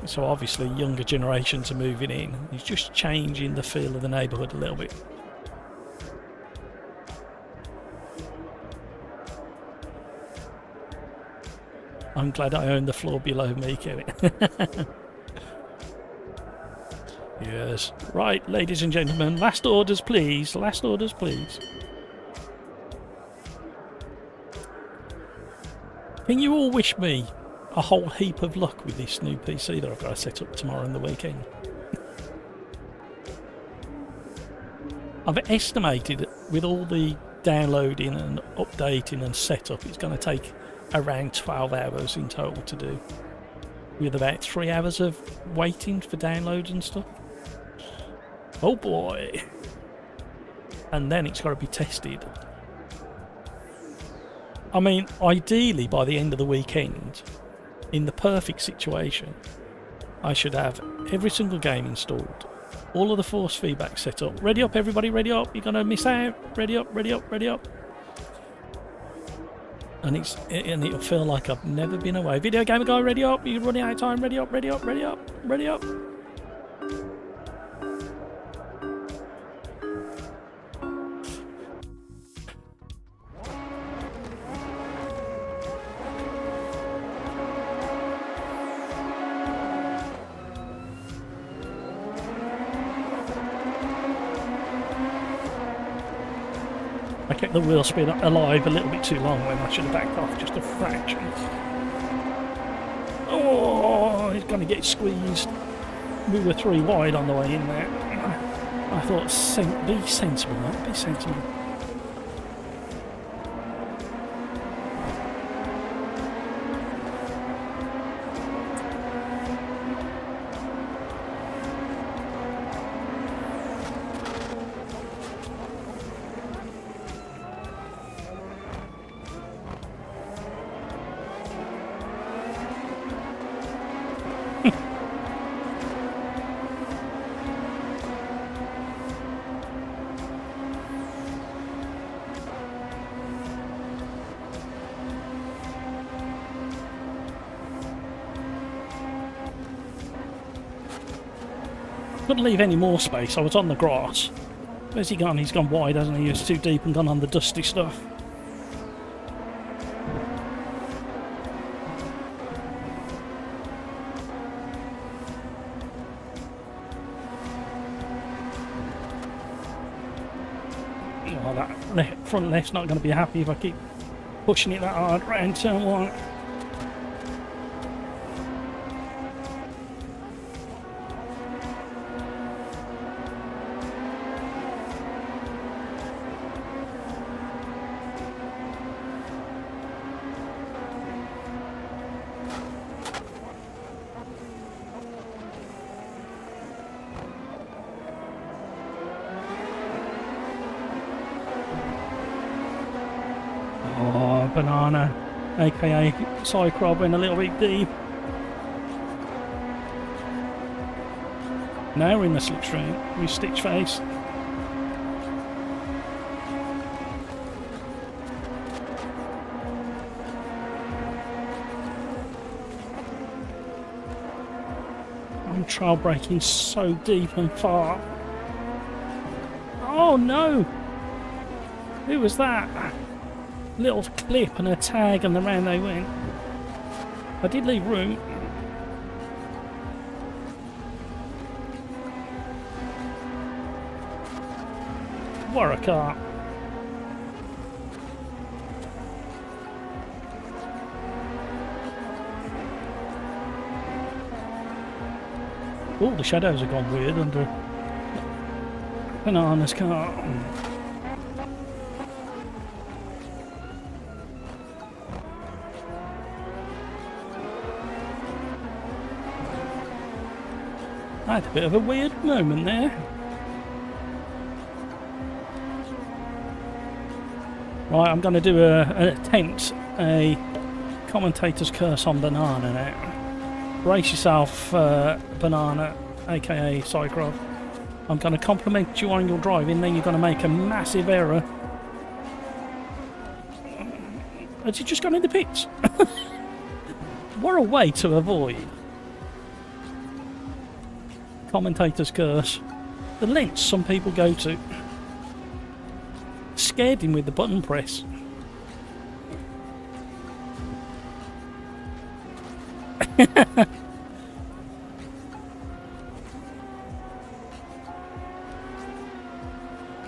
So obviously younger generations are moving in. It's just changing the feel of the neighbourhood a little bit. I'm glad I own the floor below me, Kevin. Yes. Right, ladies and gentlemen, last orders please. Last orders please. Can you all wish me a whole heap of luck with this new PC that I've got to set up tomorrow and the weekend? I've estimated with all the downloading and updating and setup, it's going to take around 12 hours in total to do, with about 3 hours of waiting for downloads and stuff. Oh boy. And then it's got to be tested. I mean, ideally by the end of the weekend, in the perfect situation, I should have every single game installed, all of the force feedback set up. Ready up, everybody, ready up. You're going to miss out. Ready up, ready up, ready up. And it'll feel like I've never been away. Video gamer guy, ready up. You're running out of time. Ready up, ready up, ready up, ready up. I kept the wheel spin alive a little bit too long when I should have backed off just a fraction. Oh, he's going to get squeezed. We were 3 wide on the way in there. I thought, be sensible, mate, be sensible. Couldn't leave any more space. I was on the grass. Where's he gone? He's gone wide, hasn't he? He was too deep and gone on the dusty stuff. Oh, that front left's not going to be happy if I keep pushing it that hard round turn 1. Banana, aka Cycrob, went a little bit deep. Now we're in the slipstream with Stitch Face. I'm trail braking so deep and far. Oh no! Who was that? Little clip and a tag and around they went. I did leave room. What a car. Oh, the shadows have gone weird under Banana's car. I had a bit of a weird moment there. Right, I'm going to do an attempt a commentator's curse on Banana now. Brace yourself, Banana, aka Cycrov. I'm going to compliment you on your driving, then you're going to make a massive error. Has he just gone in the pits? What a way to avoid commentator's curse. The lengths some people go to. Scared him with the button press.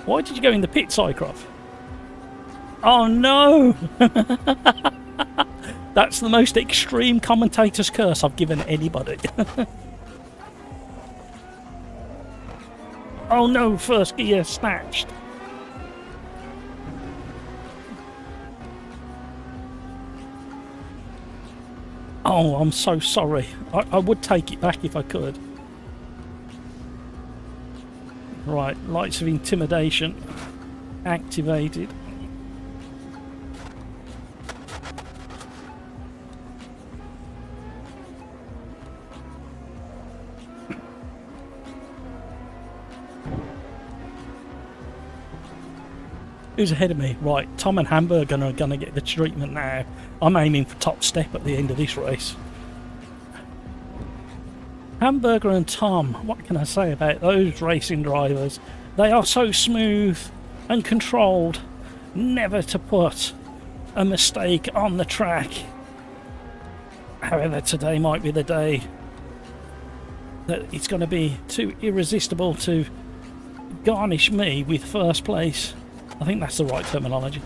Why did you go in the pit, Cycroft? Oh no! That's the most extreme commentator's curse I've given anybody. Oh no, first gear snatched. Oh, I'm so sorry. I would take it back if I could. Right, lights of intimidation activated. Who's ahead of me? Right, Tom and Hamburger are going to get the treatment now. I'm aiming for top step at the end of this race. Hamburger and Tom, what can I say about those racing drivers? They are so smooth and controlled, never to put a mistake on the track. However, today might be the day that it's going to be too irresistible to garnish me with first place. I think that's the right terminology.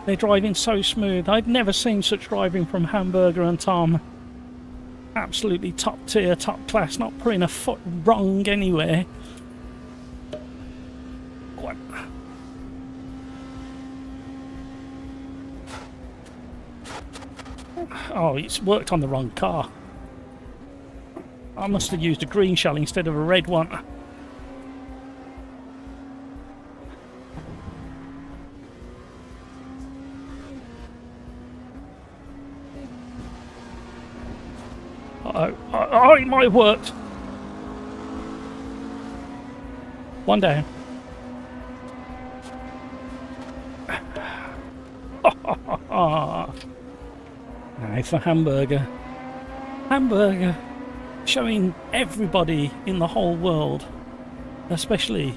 They're driving so smooth. I've never seen such driving from Hamburger and Tom. Absolutely top tier, top class, not putting a foot wrong anywhere. What? Oh, it's worked on the wrong car. I must have used a green shell instead of a red one. Oh, it might have worked. One down. Now for Hamburger. Hamburger showing everybody in the whole world, especially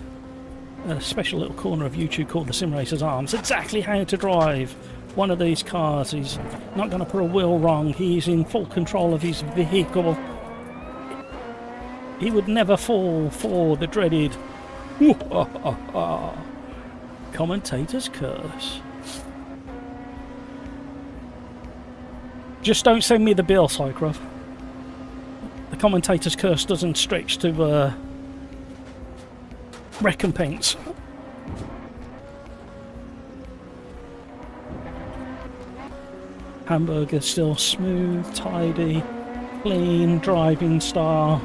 a special little corner of YouTube called the Sim Racers Arms, exactly how to drive one of these cars. He's not going to put a wheel wrong. He's in full control of his vehicle. He would never fall for the dreaded commentator's curse. Just don't send me the bill, Cycrov. The commentator's curse doesn't stretch to recompense. Hamburger still smooth, tidy, clean driving style,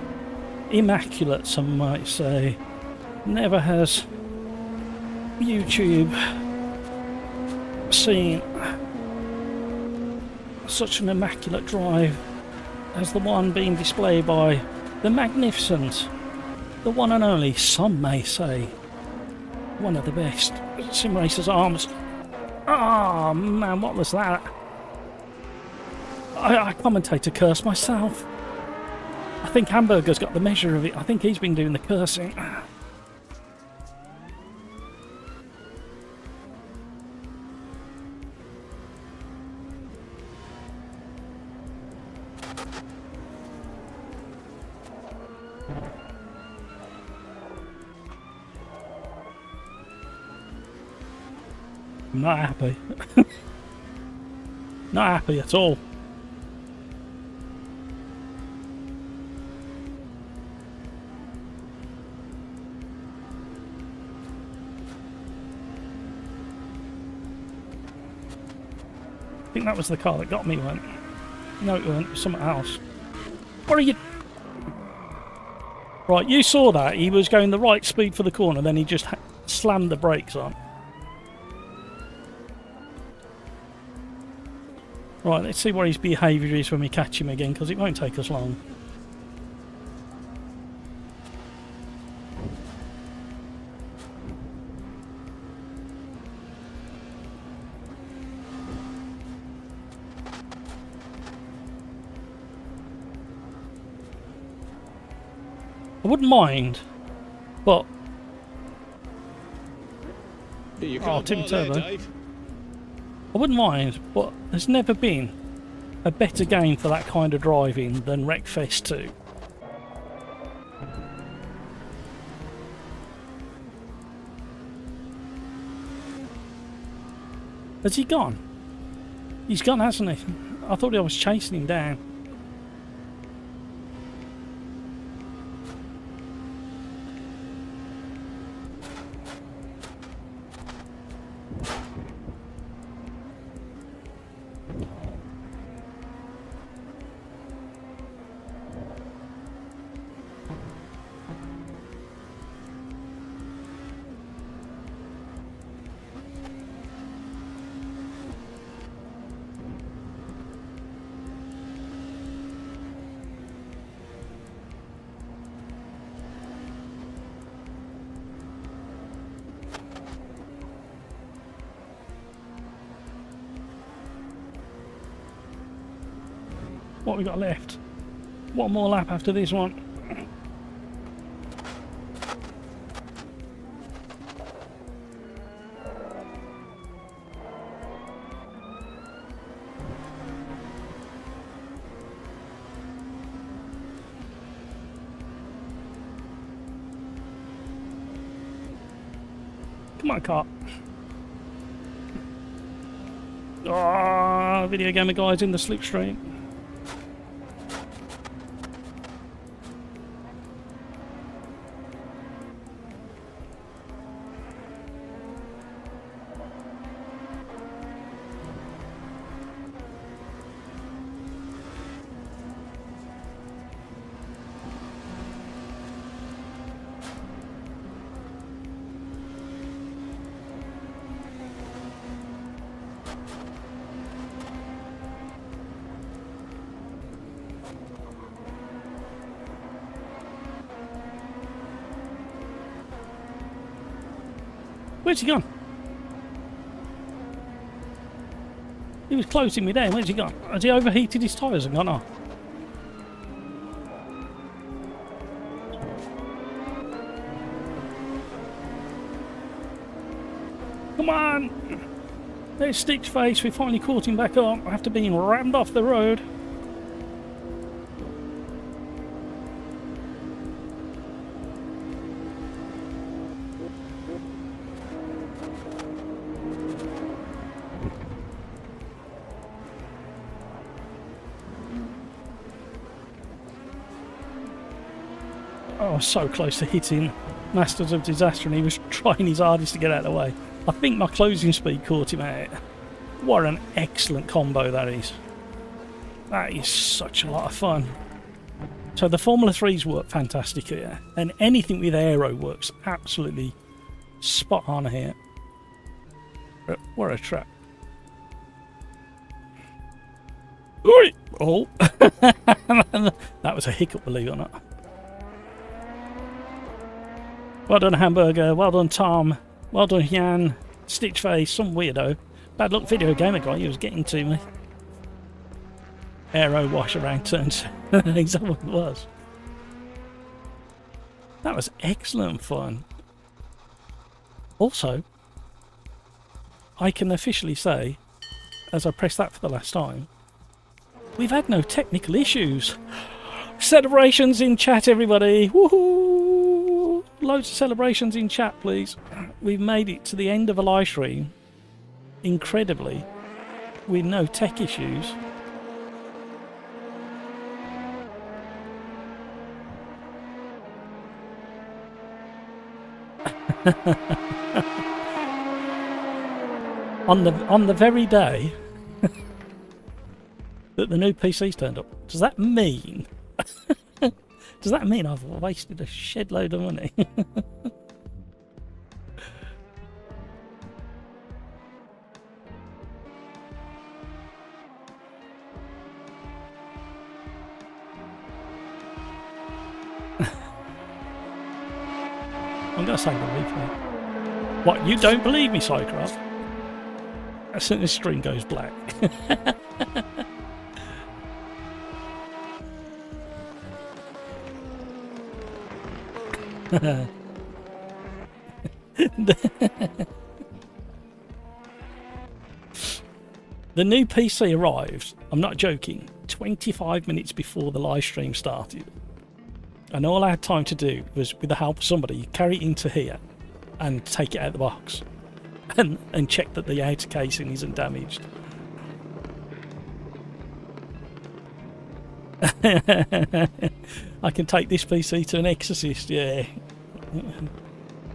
immaculate some might say. Never has YouTube seen such an immaculate drive as the one being displayed by the magnificent, the one and only, some may say, one of the best sim racers arms. Oh man, what was that? I commentate to curse myself. I think Hamburger's got the measure of it. I think he's been doing the cursing. I'm not happy. Not happy at all. I think that was the car that got me, wasn't it? No, it wasn't. It was something else. What are you... Right, you saw that. He was going the right speed for the corner, then he just slammed the brakes on. Right, let's see what his behaviour is when we catch him again, because it won't take us long. I wouldn't mind, but... You Oh, can't Tim park there, Turbo. Dave. I wouldn't mind, but there's never been a better game for that kind of driving than Wreckfest 2. Has he gone? He's gone, hasn't he? I thought I was chasing him down. What have we got left? One more lap after this one. Come on, car. Ah, video gamer guys in the slipstream. Where's he gone? He was closing me down. Where's he gone? Has he overheated his tyres and gone off? Come on! There's Stitch Face. We finally caught him back up after being rammed off the road. Oh, so close to hitting Masters of Disaster, and he was trying his hardest to get out of the way. I think my closing speed caught him out. What an excellent combo that is. That is such a lot of fun. So the Formula 3s work fantastic here, and anything with aero works absolutely spot on here. What a track. Oi! Oh, that was a hiccup, believe it or not. Well done, Hamburger. Well done, Tom. Well done, Jan. Stitchface, some weirdo. Bad luck video gamer guy, he was getting to me. Aero wash around turns. Exactly what it was. That was excellent fun. Also, I can officially say, as I press that for the last time, we've had no technical issues. Celebrations in chat, everybody. Woohoo! Loads of celebrations in chat, please. We've made it to the end of a live stream, incredibly, with no tech issues. on the very day that the new PC's turned up. Does that mean I've wasted a shed load of money? I'm going to say the replay. What, you don't believe me, Cycroft? As soon as the screen goes black. The new PC arrived, I'm not joking, 25 minutes before the live stream started. And all I had time to do was, with the help of somebody, carry it into here and take it out of the box and check that the outer casing isn't damaged. I can take this PC to an exorcist, yeah.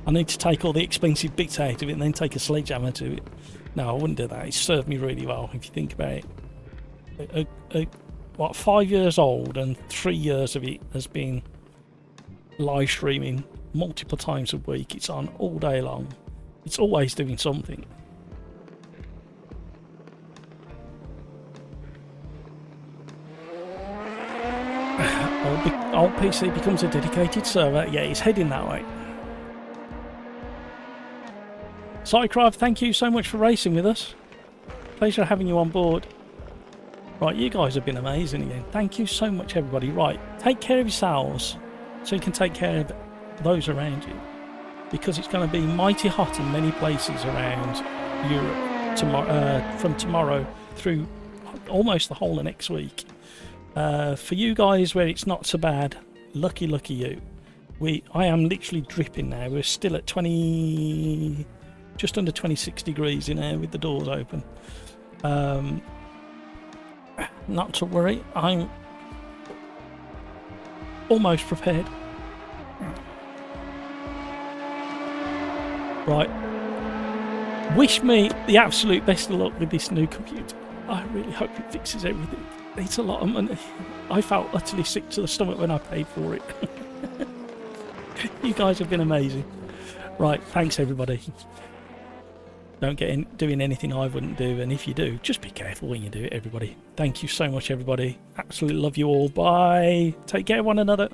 I need to take all the expensive bits out of it and then take a sledgehammer to it. No, I wouldn't do that. It served me really well, if you think about it. What, 5 years old, and 3 years of it has been live streaming multiple times a week. It's on all day long. It's always doing something. Old PC becomes a dedicated server. Yeah, it's heading that way. Cycraft, thank you so much for racing with us. Pleasure having you on board. Right, you guys have been amazing again. Thank you so much, everybody. Right, take care of yourselves so you can take care of those around you, because it's going to be mighty hot in many places around Europe from tomorrow through almost the whole of next week. For you guys where it's not so bad, lucky you. I am literally dripping now. We're still at just under 26 degrees in here with the doors open. Not to worry, I'm almost prepared. Right. Wish me the absolute best of luck with this new computer. I really hope it fixes everything. It's a lot of money. I felt utterly sick to the stomach when I paid for it. You guys have been amazing. Right, thanks everybody. Don't get in doing anything I wouldn't do, and if you do, just be careful when you do it, everybody. Thank you so much, everybody. Absolutely love you all. Bye. Take care of one another.